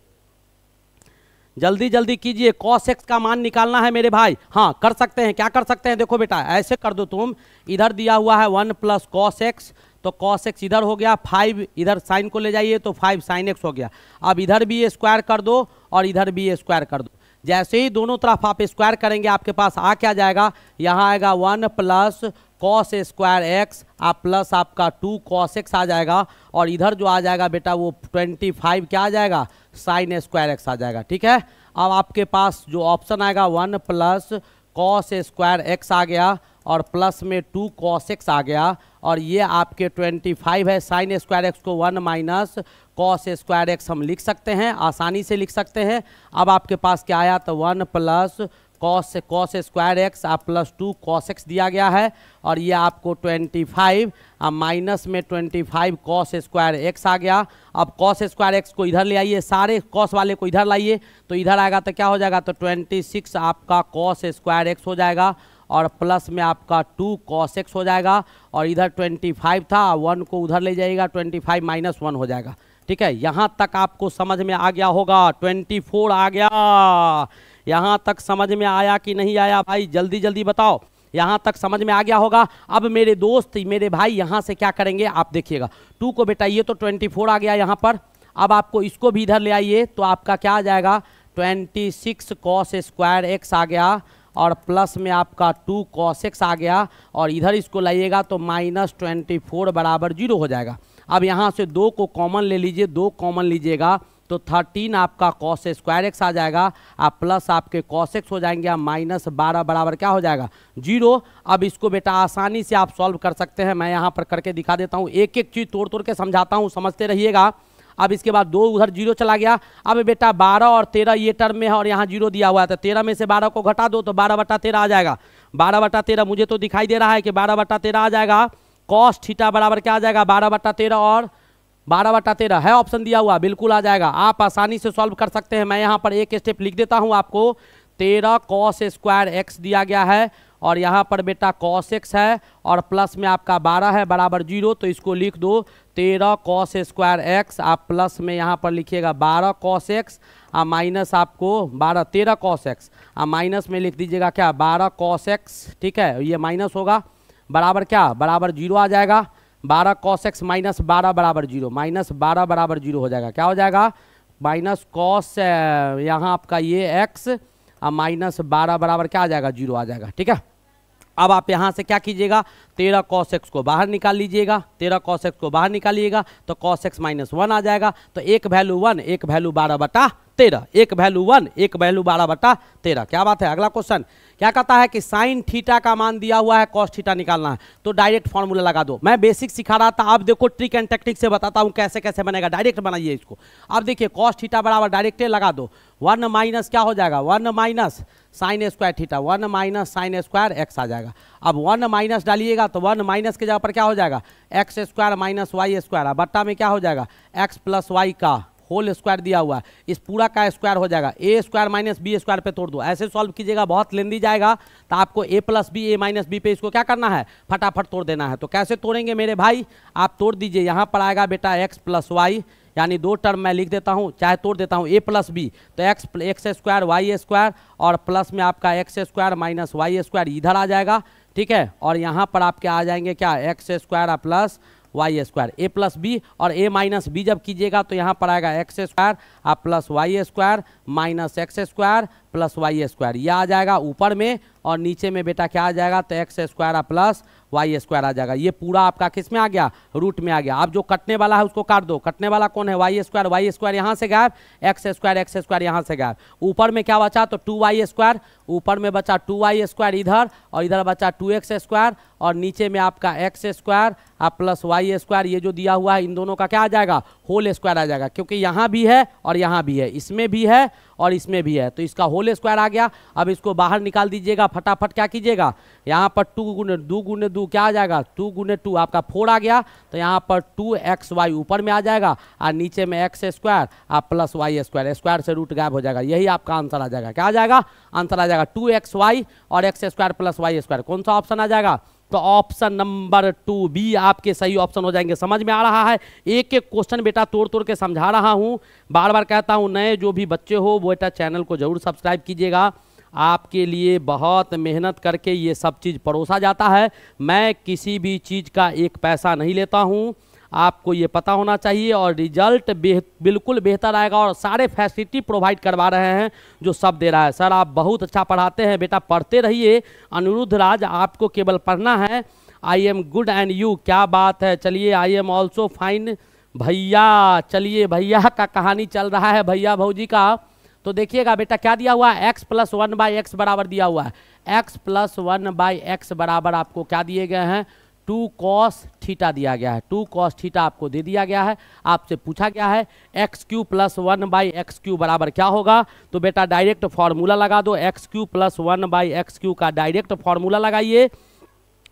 जल्दी जल्दी कीजिए। cos x का मान निकालना है मेरे भाई। हाँ कर सकते हैं, क्या कर सकते हैं, देखो बेटा ऐसे कर दो तुम, इधर दिया हुआ है 1 + cos x, तो cos x इधर हो गया 5, इधर साइन को ले जाइए तो 5 sin x हो गया। अब इधर भी स्क्वायर कर दो और इधर भी स्क्वायर कर दो। जैसे ही दोनों तरफ आप स्क्वायर करेंगे आपके पास आ क्या जाएगा, यहाँ आएगा 1 + cos स्क्वायर x आप प्लस आपका 2 cos x आ जाएगा और इधर जो आ जाएगा बेटा वो 25 क्या आ जाएगा sin स्क्वायर x आ जाएगा। ठीक है, अब आपके पास जो ऑप्शन आएगा 1 + cos स्क्वायर x आ गया और प्लस में 2 cos x आ गया और ये आपके 25 है। sin स्क्वायर x को 1 - cos स्क्वायर x हम लिख सकते हैं, आसानी से लिख सकते हैं। अब आपके पास क्या आया, तो 1 + cos स्क्वायर x आप प्लस 2 cos x दिया गया है और ये आपको 25 माइनस में 25 cos स्क्वायर x आ गया। अब cos स्क्वायर x को इधर ले आइए, सारे cos वाले को इधर लाइए तो इधर आएगा तो क्या हो जाएगा, तो 26 आपका cos स्क्वायर x हो जाएगा और प्लस में आपका 2 cos x हो जाएगा और इधर 25 था 1 को उधर ले जाइएगा 25 - 1 हो जाएगा। ठीक है, यहाँ तक आपको समझ में आ गया होगा, 24 आ गया। यहाँ तक समझ में आया कि नहीं आया भाई, जल्दी जल्दी बताओ, यहाँ तक समझ में आ गया होगा। अब मेरे दोस्त मेरे भाई यहाँ से क्या करेंगे आप देखिएगा, 2 को बेटा ये तो 24 आ गया यहाँ पर। अब आपको इसको भी इधर ले आइए तो आपका क्या आ जाएगा 26 cos स्क्वायर x आ गया और प्लस में आपका 2 cos x आ गया और इधर इसको लाइएगा तो -24 बराबर 0 हो जाएगा। अब यहाँ से 2 को कॉमन ले लीजिए, 2 कॉमन लीजिएगा तो 13 आपका cos स्क्वायर x आ जाएगा, आप प्लस आपके cos x हो जाएंगे, -12 बराबर क्या हो जाएगा 0। अब इसको बेटा आसानी से आप सॉल्व कर सकते हैं, मैं यहाँ पर करके दिखा देता हूँ, एक एक चीज़ तोड़ तोड़ के समझाता हूँ, समझते रहिएगा। अब इसके बाद 2 उधर 0 चला गया। अब बेटा 12 और 13 ये टर्म में है और यहाँ 0 दिया हुआ है तो 13 में से 12 को घटा दो तो 12/13 आ जाएगा। 12/13 मुझे तो दिखाई दे रहा है कि 12/13 आ जाएगा। cos थीटा बराबर क्या आ जाएगा 12/13 और 12/13 है ऑप्शन दिया हुआ, बिल्कुल आ जाएगा। आप आसानी से सॉल्व कर सकते हैं, मैं यहाँ पर एक स्टेप लिख देता हूँ आपको। 13 cos स्क्वायर x दिया गया है और यहाँ पर बेटा cos x है और प्लस में आपका 12 है बराबर 0, तो इसको लिख दो 13 cos स्क्वायर x आप प्लस में यहाँ पर लिखिएगा 12 cos x माइनस आपको 13 cos x माइनस में लिख दीजिएगा क्या 12 cos x। ठीक है, ये माइनस होगा बराबर क्या बराबर 0 आ जाएगा। 12 cos x - 12 बराबर 0, -12 बराबर 0 हो जाएगा। क्या हो जाएगा माइनस cos यहाँ आपका ये x -12 बराबर क्या आ जाएगा 0 आ जाएगा। ठीक है, अब आप यहाँ से क्या कीजिएगा 13 cos x को बाहर निकाल लीजिएगा, 13 cos x को बाहर निकालिएगा तो cos x - 1 आ जाएगा। तो एक वैल्यू 1 एक वैल्यू 12/13, एक वैल्यू 1 एक वैल्यू 12/13। क्या बात है। अगला क्वेश्चन क्या कहता है कि साइन थीटा का मान दिया हुआ है, cos थीटा निकालना है, तो डायरेक्ट फॉर्मूला लगा दो। मैं बेसिक सिखा रहा था, अब देखो ट्रिक एंड टेक्निक से बताता हूँ कैसे कैसे बनेगा, डायरेक्ट बनाइए इसको। अब देखिए cos थीटा बराबर डायरेक्ट लगा दो, 1 माइनस क्या हो जाएगा 1 minus sine square theta, 1 minus sine square x आ जाएगा। अब 1 माइनस डालिएगा तो 1 माइनस के जगह पर क्या हो जाएगा x स्क्वायर - y स्क्वायर, बट्टा में क्या हो जाएगा x + y का होल स्क्वायर दिया हुआ है, इस पूरा का स्क्वायर हो जाएगा। a स्क्वायर - b स्क्वायर पे तोड़ दो, ऐसे सॉल्व कीजिएगा, बहुत लेंदी जाएगा। तो आपको a + b a - b पे इसको क्या करना है फटाफट तोड़ देना है। तो कैसे तोड़ेंगे मेरे भाई, आप तोड़ दीजिए। यहाँ पर आएगा बेटा x + y, यानी 2 टर्म मैं लिख देता हूँ, चाहे तोड़ देता हूँ a + b, तो x स्क्वायर y स्क्वायर और प्लस में आपका x स्क्वायर - y स्क्वायर इधर आ जाएगा। ठीक है, और यहाँ पर आपके आ जाएंगे क्या x square plus Y square, a + b और a - b जब कीजिएगा तो यहाँ पर आएगा x square plus Y square - x square plus Y square, यह आ जाएगा ऊपर में और नीचे में बेटा क्या आ जाएगा तो x square plus Y square आ जाएगा। ये पूरा आपका किस में आ गया रूट में आ गया। अब जो कटने वाला है उसको काट दो, कटने वाला कौन है वाई स्क्वायर यहाँ से गायब, x स्क्वायर यहाँ से गायब। ऊपर में क्या बचा तो 2y स्क्वायर, ऊपर में बचा 2y स्क्वायर इधर और इधर बचा 2x स्क्वायर और नीचे में आपका x square plus Y square, ये जो दिया हुआ है इन दोनों का क्या आ जाएगा होल स्क्वायर आ जाएगा, क्योंकि यहाँ भी है और यहाँ भी है, इसमें भी है और इसमें भी है, तो इसका होल स्क्वायर आ गया। अब इसको बाहर निकाल दीजिएगा, फटाफट क्या कीजिएगा, यहाँ पर 2 गुने 2 क्या आ जाएगा, 2 गुने 2 आपका 4 आ गया। तो यहाँ पर 2xy ऊपर में आ जाएगा और नीचे में x स्क्वायर और प्लस वाई स्क्वायर, स्क्वायर से रूट गायब हो जाएगा, यही आपका आंसर आ जाएगा। क्या आ जाएगा, आंसर आ जाएगा 2xy और x square plus Y square. कौन सा ऑप्शन आ जाएगा, तो ऑप्शन नंबर 2 बी आपके सही ऑप्शन हो जाएंगे। समझ में आ रहा है, एक एक क्वेश्चन बेटा तोड़ तोड़ के समझा रहा हूं, बार बार कहता हूं नए जो भी बच्चे हो वो बेटा चैनल को जरूर सब्सक्राइब कीजिएगा। आपके लिए बहुत मेहनत करके ये सब चीज़ परोसा जाता है। मैं किसी भी चीज़ का एक पैसा नहीं लेता हूं, आपको ये पता होना चाहिए, और रिजल्ट बिल्कुल बेहतर आएगा और सारे फैसिलिटी प्रोवाइड करवा रहे हैं जो सब दे रहा है। सर आप बहुत अच्छा पढ़ाते हैं, बेटा पढ़ते रहिए। अनिरुद्ध राज, आपको केवल पढ़ना है। I am good and you, क्या बात है, चलिए आई एम ऑल्सो फाइन भैया। चलिए भैया का कहानी चल रहा है, भैया भौजी का। तो देखिएगा बेटा क्या दिया हुआ है, x प्लस 1/x बराबर दिया हुआ है। x प्लस 1/x बराबर आपको क्या दिए गए हैं, 2 cos थीटा दिया गया है। 2 cos थीटा आपको दे दिया गया है। आपसे पूछा गया है x³ प्लस 1/x³ बराबर क्या होगा, तो बेटा डायरेक्ट फार्मूला लगा दो। x³ प्लस 1/x³ का डायरेक्ट फार्मूला लगाइए,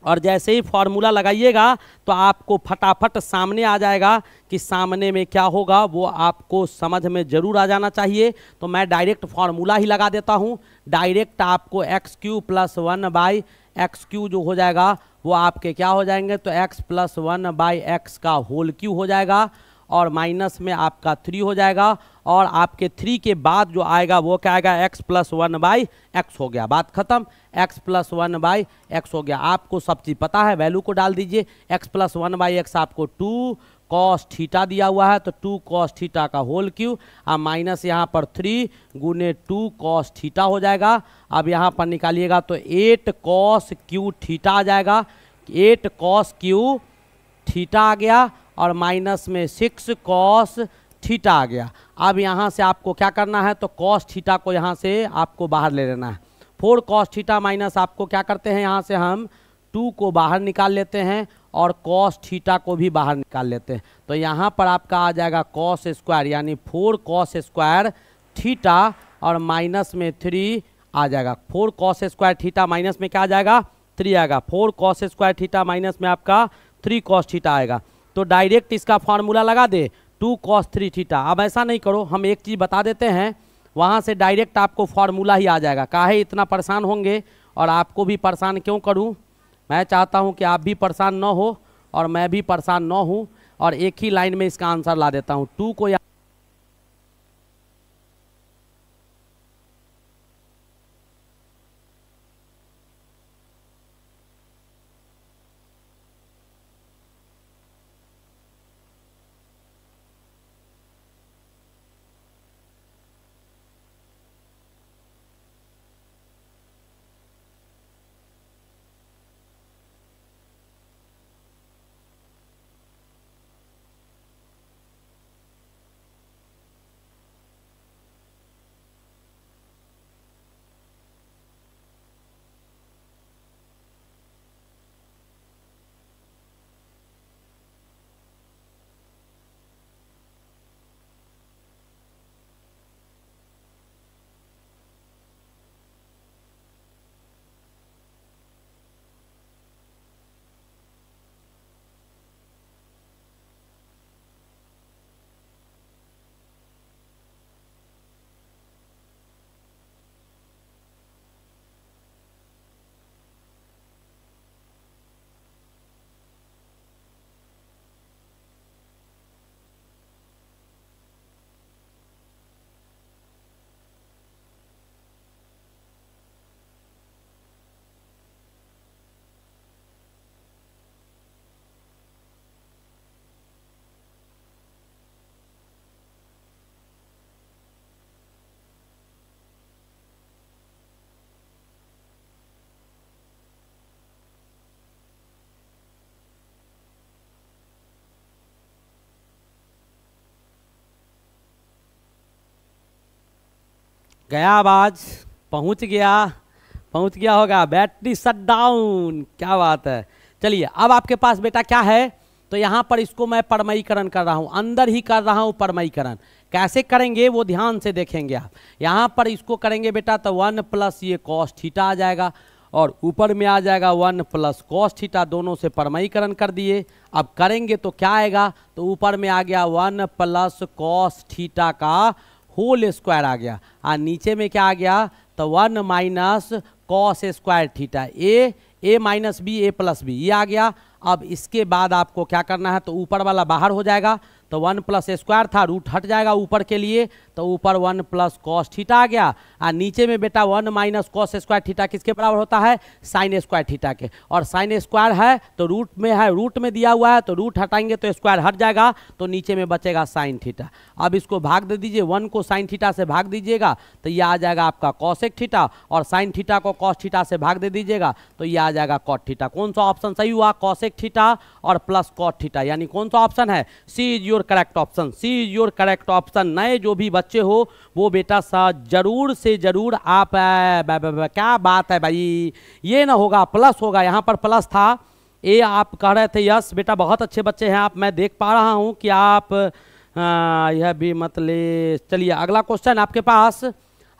और जैसे ही फार्मूला लगाइएगा तो आपको फटाफट सामने आ जाएगा कि सामने में क्या होगा, वो आपको समझ में जरूर आ जाना चाहिए। तो मैं डायरेक्ट फार्मूला ही लगा देता हूँ। डायरेक्ट आपको x³ प्लस 1/x³ जो हो जाएगा वो आपके क्या हो जाएंगे, तो x प्लस 1/x का होल क्यू हो जाएगा, और माइनस में आपका 3 हो जाएगा, और आपके 3 के बाद जो आएगा वो क्या आएगा, x प्लस 1/x हो गया, बात खत्म। x प्लस 1/x हो गया। आपको सब चीज़ पता है, वैल्यू को डाल दीजिए। x प्लस 1/x आपको 2 cos थीटा दिया हुआ है, तो 2 cos थीटा का होल क्यू, अब माइनस यहाँ पर 3 गुने 2 cos थीटा हो जाएगा। अब यहाँ पर निकालिएगा तो 8 cos क्यू थीटा आ जाएगा, 8 cos क्यू थीटा आ गया, और माइनस में 6 cos थीटा आ गया। अब यहाँ से आपको क्या करना है, तो cos थीटा को यहाँ से आपको बाहर ले लेना है। 4 cos थीटा माइनस आपको क्या करते हैं, यहाँ से हम 2 को बाहर निकाल लेते हैं और cos थीटा को भी बाहर निकाल लेते हैं। तो यहाँ पर आपका आ जाएगा cos स्क्वायर, यानी 4 cos स्क्वायर थीटा, और माइनस में 3 आ जाएगा। 4 cos स्क्वायर थीटा माइनस में क्या आ जाएगा, 3 आएगा। 4 cos स्क्वायर थीटा माइनस में आपका 3 cos थीटा आएगा। तो डायरेक्ट इसका फार्मूला लगा दे, 2 cos 3 थीटा। अब ऐसा नहीं करो, हम एक चीज़ बता देते हैं, वहाँ से डायरेक्ट आपको फार्मूला ही आ जाएगा। काहे इतना परेशान होंगे, और आपको भी परेशान क्यों करूँ, मैं चाहता हूँ कि आप भी परेशान न हो और मैं भी परेशान न हूँ, और एक ही लाइन में इसका आंसर ला देता हूँ। 2 को गया आवाज, पहुंच गया होगा। बैटरी शट डाउन, क्या बात है। चलिए अब आपके पास बेटा क्या है, तो यहाँ पर इसको मैं परमयीकरण कर रहा हूँ, अंदर ही कर रहा हूँ परमयीकरण। कैसे करेंगे वो ध्यान से देखेंगे आप। यहाँ पर इसको करेंगे बेटा तो 1 प्लस ये कॉस थीटा आ जाएगा और ऊपर में आ जाएगा 1 प्लस कॉस थीटा, दोनों से परमयीकरण कर दिए। अब करेंगे तो क्या आएगा, तो ऊपर में आ गया 1 प्लस कॉस थीटा का होल स्क्वायर आ गया, और नीचे में क्या आ गया, तो 1 माइनस कॉस स्क्वायर थीटा, ए माइनस बी ए प्लस बी, ये आ गया। अब इसके बाद आपको क्या करना है, तो ऊपर वाला बाहर हो जाएगा, तो 1 प्लस स्क्वायर था, रूट हट जाएगा ऊपर के लिए, तो ऊपर 1 प्लस कॉस थीटा आ गया, और नीचे में बेटा 1 माइनस कॉस स्क्वायर थीटा किसके बराबर होता है, साइन स्क्वायर थीटा के। और साइन स्क्वायर है तो रूट में है, रूट में दिया हुआ है तो रूट हटाएंगे तो स्क्वायर हट जाएगा, तो नीचे में बचेगा साइन थीटा। अब इसको भाग दे दीजिए, 1 को साइन थीटा से भाग दीजिएगा तो ये आ जाएगा आपका कॉसेक थीटा, और साइन थीटा को कॉस थीटा से भाग दे दीजिएगा तो ये आ जाएगा कॉट थीटा। कौन सा ऑप्शन सही हुआ, कॉसेक थीटा और प्लस कॉट थीटा, यानी कौन सा ऑप्शन है, C is your correct option, C is your correct option. नए जो भी बच्चे हो वो बेटा जरूर से जरूर आप क्या बात है भाई, ये ना होगा प्लस होगा, यहाँ पर प्लस था, ये आप कह रहे थे यस बेटा बहुत अच्छे बच्चे हैं आप, मैं देख पा रहा हूँ कि आप यह भी मतलब। चलिए अगला क्वेश्चन आपके पास,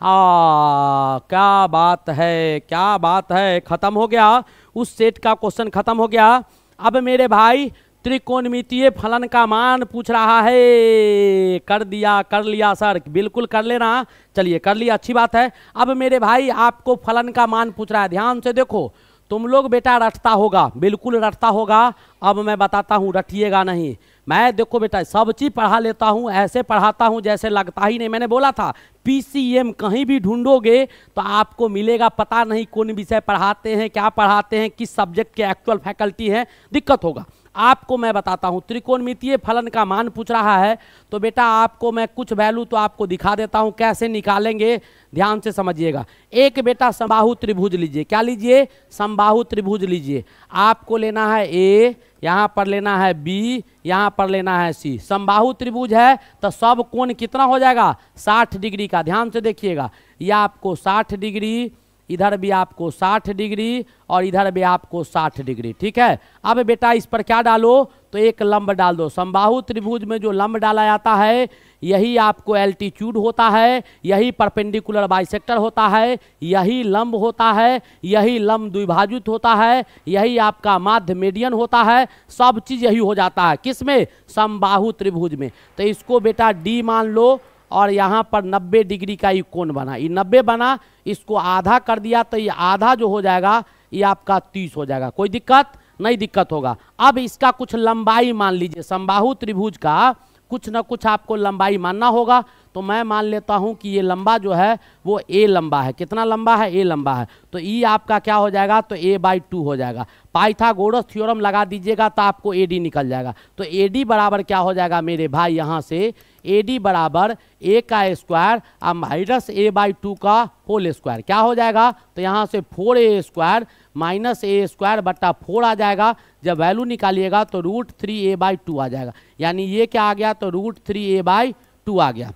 क्या बात है, क्या बात है, खत्म हो गया उस सेट का क्वेश्चन, खत्म हो गया। अब मेरे भाई त्रिकोणमितीय फलन का मान पूछ रहा है, कर दिया, कर लिया सर, बिल्कुल कर लेना, चलिए कर लिया, अच्छी बात है। अब मेरे भाई आपको फलन का मान पूछ रहा है, ध्यान से देखो, तुम लोग बेटा रटता होगा, बिल्कुल रटता होगा। अब मैं बताता हूँ, रटिएगा नहीं, मैं देखो बेटा सब चीज़ पढ़ा लेता हूँ, ऐसे पढ़ाता हूँ जैसे लगता ही नहीं। मैंने बोला था पीसीएम कहीं भी ढूंढोगे तो आपको मिलेगा, पता नहीं कौन विषय पढ़ाते हैं, क्या पढ़ाते हैं, किस सब्जेक्ट के एक्चुअल फैकल्टी है, दिक्कत होगा। आपको मैं बताता हूँ, त्रिकोणमितीय फलन का मान पूछ रहा है तो बेटा आपको मैं कुछ वैल्यू तो आपको दिखा देता हूँ, कैसे निकालेंगे ध्यान से समझिएगा। एक बेटा समबाहु त्रिभुज लीजिए, क्या लीजिए, समबाहु त्रिभुज लीजिए। आपको लेना है ए, यहाँ पर लेना है बी, यहाँ पर लेना है सी। समबाहु त्रिभुज है तो सब कोण कितना हो जाएगा, 60 डिग्री का। ध्यान से देखिएगा, यह आपको 60 डिग्री, इधर भी आपको 60 डिग्री और इधर भी आपको 60 डिग्री, ठीक है। अब बेटा इस पर क्या डालो, तो एक लंब डाल दो। समबाहु त्रिभुज में जो लंब डाला जाता है यही आपको एल्टीट्यूड होता है, यही परपेंडिकुलर बाइसेक्टर होता है, यही लंब होता है, यही लंब द्विभाजित होता है, यही आपका माध्य मीडियन होता है, सब चीज़ यही हो जाता है किसमें, समबाहु त्रिभुज में। तो इसको बेटा डी मान लो, और यहाँ पर 90 डिग्री का ये कोण बना, ये 90 बना, इसको आधा कर दिया तो ये आधा जो हो जाएगा ये आपका 30 हो जाएगा। कोई दिक्कत नहीं, दिक्कत होगा। अब इसका कुछ लंबाई मान लीजिए, समबाहु त्रिभुज का कुछ ना कुछ आपको लंबाई मानना होगा। तो मैं मान लेता हूं कि ये लंबा जो है वो ए लंबा है। कितना लंबा है, ए लंबा है, तो ई आपका क्या हो जाएगा, तो a/2 हो जाएगा। पाइथागोरस थ्योरम लगा दीजिएगा तो आपको AD निकल जाएगा। तो AD बराबर क्या हो जाएगा मेरे भाई, यहाँ से AD बराबर a का स्क्वायर और माइनस a/2 का होल स्क्वायर, क्या हो जाएगा, तो यहाँ से 4a square minus a square बट्टा 4 आ जाएगा। जब वैल्यू निकालिएगा तो √3a/2 आ जाएगा, यानी ये क्या आ गया, तो √3a/2 आ गया,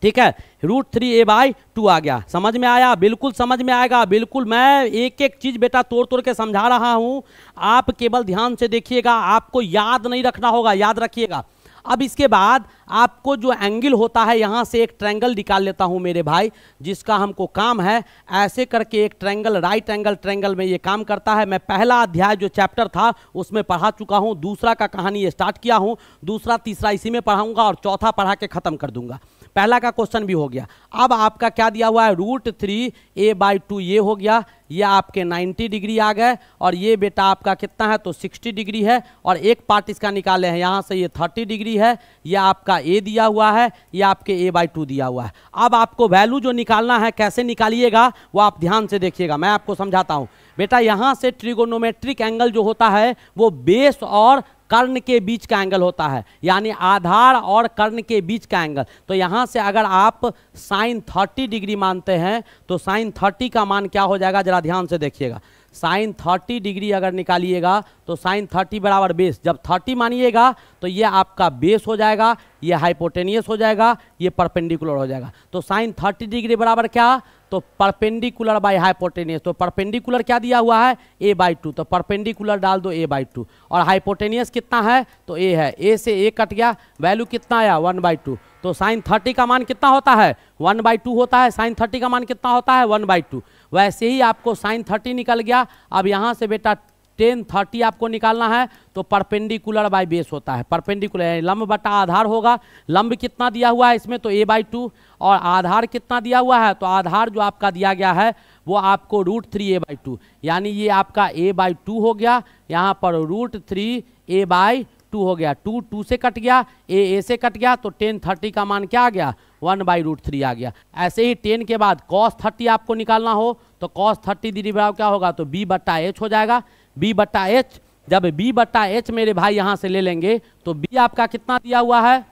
ठीक है। √3a/2 आ गया, समझ में आया, बिल्कुल समझ में आएगा, बिल्कुल। मैं एक एक चीज बेटा तोड़ तोड़ के समझा रहा हूं, आप केवल ध्यान से देखिएगा, आपको याद नहीं रखना होगा, याद रखिएगा। अब इसके बाद आपको जो एंगल होता है, यहाँ से एक ट्रायंगल निकाल लेता हूँ मेरे भाई, जिसका हमको काम है ऐसे करके एक ट्रायंगल, राइट एंगल ट्रायंगल में ये काम करता है। मैं पहला अध्याय जो चैप्टर था उसमें पढ़ा चुका हूँ, दूसरा का कहानी स्टार्ट किया हूँ, दूसरा तीसरा इसी में पढ़ाऊंगा और चौथा पढ़ा के खत्म कर दूंगा। पहला का क्वेश्चन भी हो गया। अब आपका क्या दिया हुआ है, √3a/2 ये हो गया, ये आपके 90 डिग्री आ गए, और ये बेटा आपका कितना है, तो 60 डिग्री है, और एक पार्ट इसका निकाले हैं, यहाँ से ये 30 डिग्री है, ये आपका a दिया हुआ है, ये आपके a/2 दिया हुआ है। अब आपको वैल्यू जो निकालना है, कैसे निकालिएगा वो आप ध्यान से देखिएगा, मैं आपको समझाता हूँ बेटा। यहाँ से ट्रिगोनोमेट्रिक एंगल जो होता है वो बेस और कर्ण के बीच का एंगल होता है, यानी आधार और कर्ण के बीच का एंगल। तो यहाँ से अगर आप साइन 30 डिग्री मानते हैं तो साइन 30 का मान क्या हो जाएगा, जरा ध्यान से देखिएगा। साइन 30 डिग्री अगर निकालिएगा तो साइन 30 बराबर बेस, जब 30 मानिएगा तो ये आपका बेस हो जाएगा, ये हाइपोटेनियस हो जाएगा, ये परपेंडिकुलर हो जाएगा। तो साइन 30 डिग्री बराबर क्या, तो परपेंडिकुलर बाय हाइपोटेनियस, तो परपेंडिकुलर क्या दिया हुआ है a/2, तो परपेंडिकुलर डाल दो a/2 और हाइपोटेनियस कितना है तो a है, a से a कट गया, वैल्यू कितना आया 1/2, तो साइन 30 का मान कितना होता है 1/2 होता है, साइन 30 का मान कितना होता है 1/2। वैसे ही आपको साइन 30 निकल गया। अब यहाँ से बेटा टेन 30 आपको निकालना है, तो परपेंडिकुलर बाय बेस होता है, परपेंडिकुलर लंब बटा आधार होगा। लंब कितना दिया हुआ है इसमें तो a/2 और आधार कितना दिया हुआ है, तो आधार जो आपका दिया गया है वो आपको √3a/2, यानी ये आपका a/2 हो गया, यहाँ पर √3a/2 हो गया, 2 से कट गया, a से कट गया, तो टेन 30 का मान क्या आ गया 1/√3 आ गया। ऐसे ही 10 के बाद cos 30 आपको निकालना हो तो cos 30 दीदी बराबर क्या होगा तो b/h हो जाएगा, b/h। जब b/h मेरे भाई यहाँ से ले लेंगे तो b आपका कितना दिया हुआ है,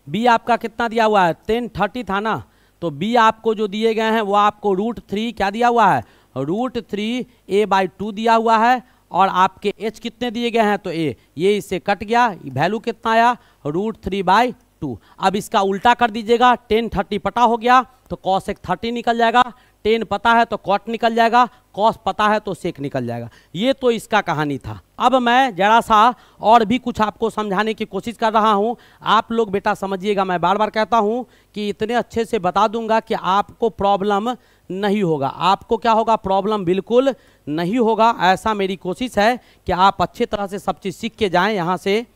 b आपका कितना दिया हुआ है 1030 था ना, तो b आपको जो दिए गए हैं वो आपको √3 क्या दिया हुआ है √3a/2 दिया हुआ है, और आपके h कितने दिए गए हैं तो a, ये इससे कट गया, वैल्यू कितना आया √3/2। अब इसका उल्टा कर दीजिएगा, 1030 पता हो गया तो cos 30 निकल जाएगा, 10 पता है तो cot निकल जाएगा, cos पता है तो sec निकल जाएगा। ये तो इसका कहानी था। अब मैं जरा सा और भी कुछ आपको समझाने की कोशिश कर रहा हूँ, आप लोग बेटा समझिएगा। मैं बार बार कहता हूँ कि इतने अच्छे से बता दूंगा कि आपको प्रॉब्लम नहीं होगा, आपको क्या होगा प्रॉब्लम बिल्कुल नहीं होगा। ऐसा मेरी कोशिश है कि आप अच्छे तरह से सब चीज़ सीख के जाएं यहाँ से,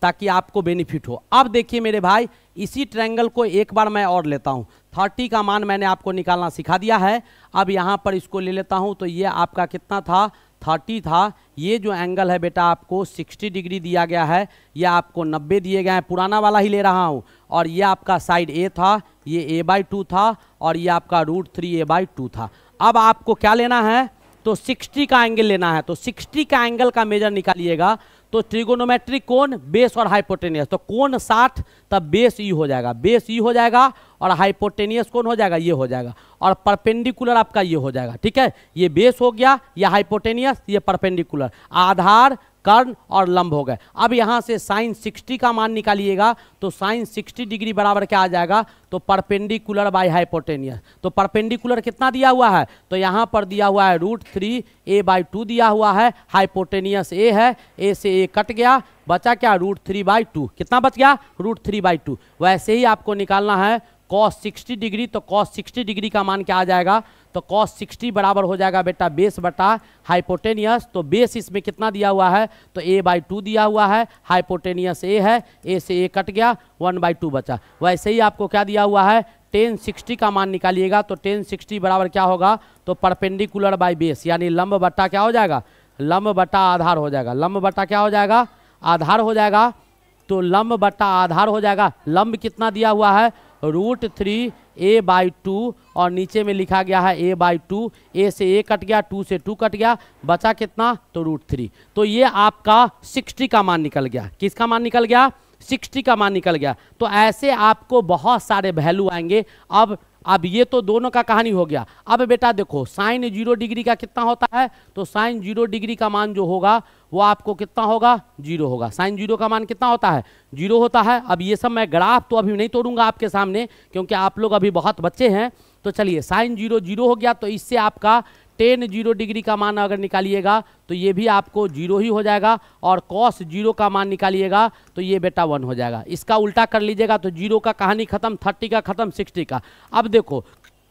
ताकि आपको बेनिफिट हो। अब देखिए मेरे भाई, इसी ट्रायंगल को एक बार मैं और लेता हूँ। 30 का मान मैंने आपको निकालना सिखा दिया है। अब यहाँ पर इसको ले लेता हूँ, तो ये आपका कितना था 30 था। ये जो एंगल है बेटा आपको 60 डिग्री दिया गया है, ये आपको 90 दिए गए हैं, पुराना वाला ही ले रहा हूँ। और ये आपका साइड A था, ये a/2 था, और ये आपका √3a/2 था। अब आपको क्या लेना है तो 60 का एंगल लेना है, तो 60 का एंगल का मेजर निकालिएगा। तो ट्रिगोनोमेट्रिक कोण, बेस और हाइपोटेनियस, तो कोण 60 तब बेस ई हो जाएगा, बेस ई हो जाएगा, और हाइपोटेनियस कोण हो जाएगा ये हो जाएगा, और परपेंडिकुलर आपका ये हो जाएगा। ठीक है, ये बेस हो गया, ये हाइपोटेनियस, ये परपेंडिकुलर, आधार कर्ण और लंब हो गए। अब यहाँ से साइन 60 का मान निकालिएगा, तो साइन 60 डिग्री बराबर क्या आ जाएगा तो परपेंडिकुलर बाय हाइपोटेनियस। तो परपेंडिकुलर कितना दिया हुआ है तो यहाँ पर दिया हुआ है √3a/2 दिया हुआ है, हाइपोटेनियस a है, a से a कट गया, बचा क्या √3/2, कितना बच गया √3/2। वैसे ही आपको निकालना है cos 60 डिग्री, तो cos 60 डिग्री का मान क्या आ जाएगा तो cos 60 बराबर हो जाएगा बेटा बेस बटा हाइपोटेनियस। तो बेस इसमें कितना दिया हुआ है तो a/2 दिया हुआ है, हाइपोटेनियस a है, a से a कट गया, 1/2 बचा। वैसे ही आपको क्या दिया हुआ है tan 60 का मान निकालिएगा, तो tan 60 बराबर क्या होगा तो परपेंडिकुलर बाय बेस, यानी लंब बटा क्या हो जाएगा लंब बटा आधार हो जाएगा, लंब बटा क्या हो जाएगा आधार हो जाएगा। तो लंब बटा आधार हो जाएगा, लंब कितना दिया हुआ है √3a/2, और नीचे में लिखा गया है a/2, a से a कट गया, 2 से 2 कट गया, बचा कितना तो √3। तो ये आपका 60 का मान निकल गया, किसका मान निकल गया 60 का मान निकल गया। तो ऐसे आपको बहुत सारे वैल्यू आएंगे। अब ये तो दोनों का कहानी हो गया। अब बेटा देखो साइन 0 डिग्री का कितना होता है तो साइन 0 डिग्री का मान जो होगा वो आपको कितना होगा 0 होगा। साइन 0 का मान कितना होता है 0 होता है। अब ये सब मैं ग्राफ तो अभी नहीं तोड़ूंगा आपके सामने, क्योंकि आप लोग अभी बहुत बच्चे हैं। तो चलिए साइन 0 0 हो गया, तो इससे आपका tan 0 डिग्री का मान अगर निकालिएगा तो ये भी आपको 0 ही हो जाएगा, और cos 0 का मान निकालिएगा तो ये बेटा 1 हो जाएगा। इसका उल्टा कर लीजिएगा तो 0 का कहानी खत्म, 30 का खत्म, 60 का। अब देखो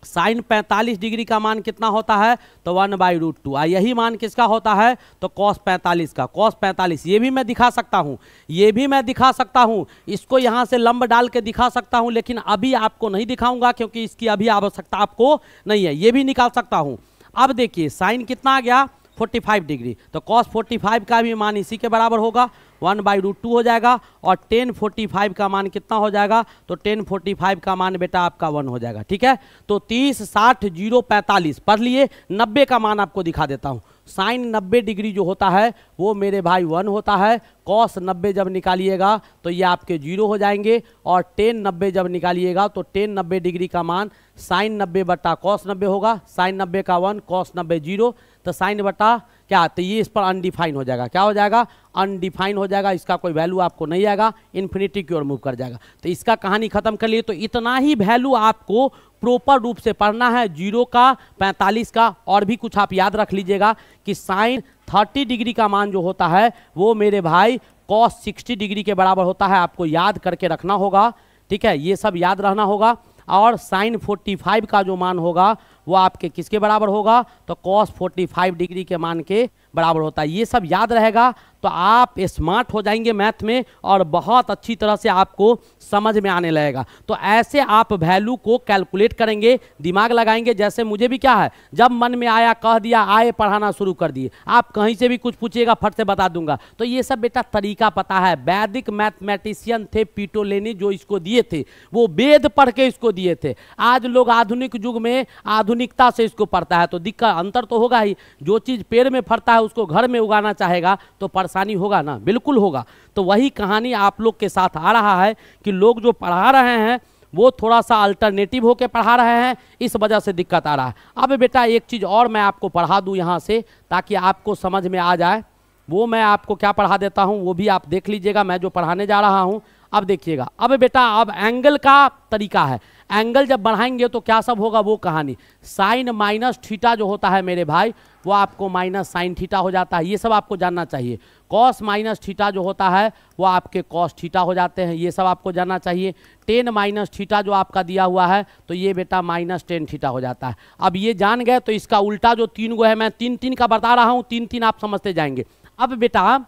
साइन 45 डिग्री का मान कितना होता है तो 1/√2, यही मान किसका होता है तो cos 45 का। cos 45 ये भी मैं दिखा सकता हूँ, ये भी मैं दिखा सकता हूँ, इसको यहाँ से लंब डाल के दिखा सकता हूँ, लेकिन अभी आपको नहीं दिखाऊंगा क्योंकि इसकी अभी आवश्यकता आपको नहीं है। ये भी निकाल सकता हूँ। अब देखिए साइन कितना आ गया 45 डिग्री, तो cos 45 का भी मान इसी के बराबर होगा, 1/√2 हो जाएगा। और tan 45 का मान कितना हो जाएगा तो tan 45 का मान बेटा आपका 1 हो जाएगा। ठीक है, तो 30 60 0 45 पढ़ लिए। 90 का मान आपको दिखा देता हूँ। साइन 90 डिग्री जो होता है वो मेरे भाई 1 होता है। cos 90 जब निकालिएगा तो ये आपके 0 हो जाएंगे, और tan 90 जब निकालिएगा तो tan 90 डिग्री का मान साइन 90 बटा cos 90 होगा। साइन 90 का 1 cos 90 0, तो साइन बटा क्या तो ये इस पर अनडिफाइन हो जाएगा। क्या हो जाएगा अनडिफाइन हो जाएगा, इसका कोई वैल्यू आपको नहीं आएगा, इन्फिनिटी की ओर मूव कर जाएगा। तो इसका कहानी खत्म कर लिए। तो इतना ही वैल्यू आपको प्रॉपर रूप से पढ़ना है, 0 का 45 का। और भी कुछ आप याद रख लीजिएगा कि साइन 30 डिग्री का मान जो होता है वो मेरे भाई कॉस 60 डिग्री के बराबर होता है। आपको याद करके रखना होगा, ठीक है, ये सब याद रहना होगा। और साइन 45 का जो मान होगा वो आपके किसके बराबर होगा, तो कॉस 45 डिग्री के मान के बराबर होता है। ये सब याद रहेगा तो आप स्मार्ट हो जाएंगे मैथ में और बहुत अच्छी तरह से आपको समझ में आने लगेगा। तो ऐसे आप वैल्यू को कैलकुलेट करेंगे, दिमाग लगाएंगे। जैसे मुझे भी क्या है, जब मन में आया कह दिया, आए पढ़ाना शुरू कर दिए। आप कहीं से भी कुछ पूछिएगा फट से बता दूंगा। तो ये सब बेटा तरीका पता है। वैदिक मैथमेटिशियन थे पीटोलेनी, जो इसको दिए थे वो वेद पढ़ के इसको दिए थे। आज लोग आधुनिक युग में आधुनिकता से इसको पढ़ता है, तो दिक्कत अंतर तो होगा ही। जो चीज़ पेड़ में फरता है उसको घर में उगाना चाहेगा तो परेशानी होगा ना, बिल्कुल होगा। तो वही कहानी आप लोग के साथ आ रहा है कि लोग जो पढ़ा रहे हैं वो थोड़ा सा अल्टरनेटिव होके पढ़ा रहे हैं, इस वजह से दिक्कत आ रहा है। अब बेटा एक चीज़ और मैं आपको पढ़ा दूं यहाँ से ताकि आपको समझ में आ जाए। वो मैं आपको क्या पढ़ा देता हूँ वो भी आप देख लीजिएगा, मैं जो पढ़ाने जा रहा हूँ। अब देखिएगा, अब बेटा अब एंगल का तरीका है। एंगल जब बढ़ाएंगे तो क्या सब होगा वो कहानी। साइन माइनस थीटा जो होता है मेरे भाई वो आपको माइनस साइन थीटा हो जाता है, ये सब आपको जानना चाहिए। कॉस माइनस थीटा जो होता है वो आपके कॉस थीटा हो जाते हैं, ये सब आपको जानना चाहिए। टेन माइनस थीटा जो आपका दिया हुआ है तो ये बेटा माइनस टेन थीटा हो जाता है। अब ये जान गए तो इसका उल्टा जो 3 गो है, मैं 3 का बता रहा हूँ, 3 आप समझते जाएंगे। अब बेटा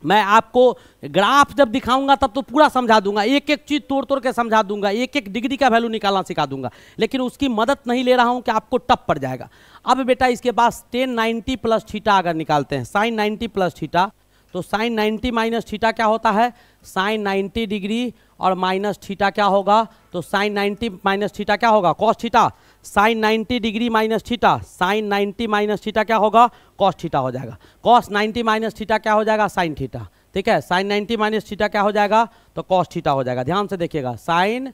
मैं आपको ग्राफ जब दिखाऊंगा तब तो पूरा समझा दूंगा, एक एक चीज तोड़ तोड़ के समझा दूंगा, एक एक डिग्री का वैल्यू निकालना सिखा दूंगा, लेकिन उसकी मदद नहीं ले रहा हूं कि आपको टफ पड़ जाएगा। अब बेटा इसके पास टेन 90 प्लस थीटा अगर निकालते हैं, साइन 90 प्लस थीटा, तो साइन 90 माइनस थीटा क्या होता है, साइन 90 डिग्री और माइनस थीटा क्या होगा, तो साइन 90 माइनस थीटा क्या होगा, cos theta. Sine 90 degree minus theta, sine 90 minus theta क्या होगा, कॉस थीटा हो जाएगा। कॉस 90 माइनस थीटा क्या हो जाएगा, साइन थीटा। ठीक है, साइन 90 माइनस थीटा क्या हो जाएगा, तो कॉस थीटा हो जाएगा। ध्यान से देखिएगा, sine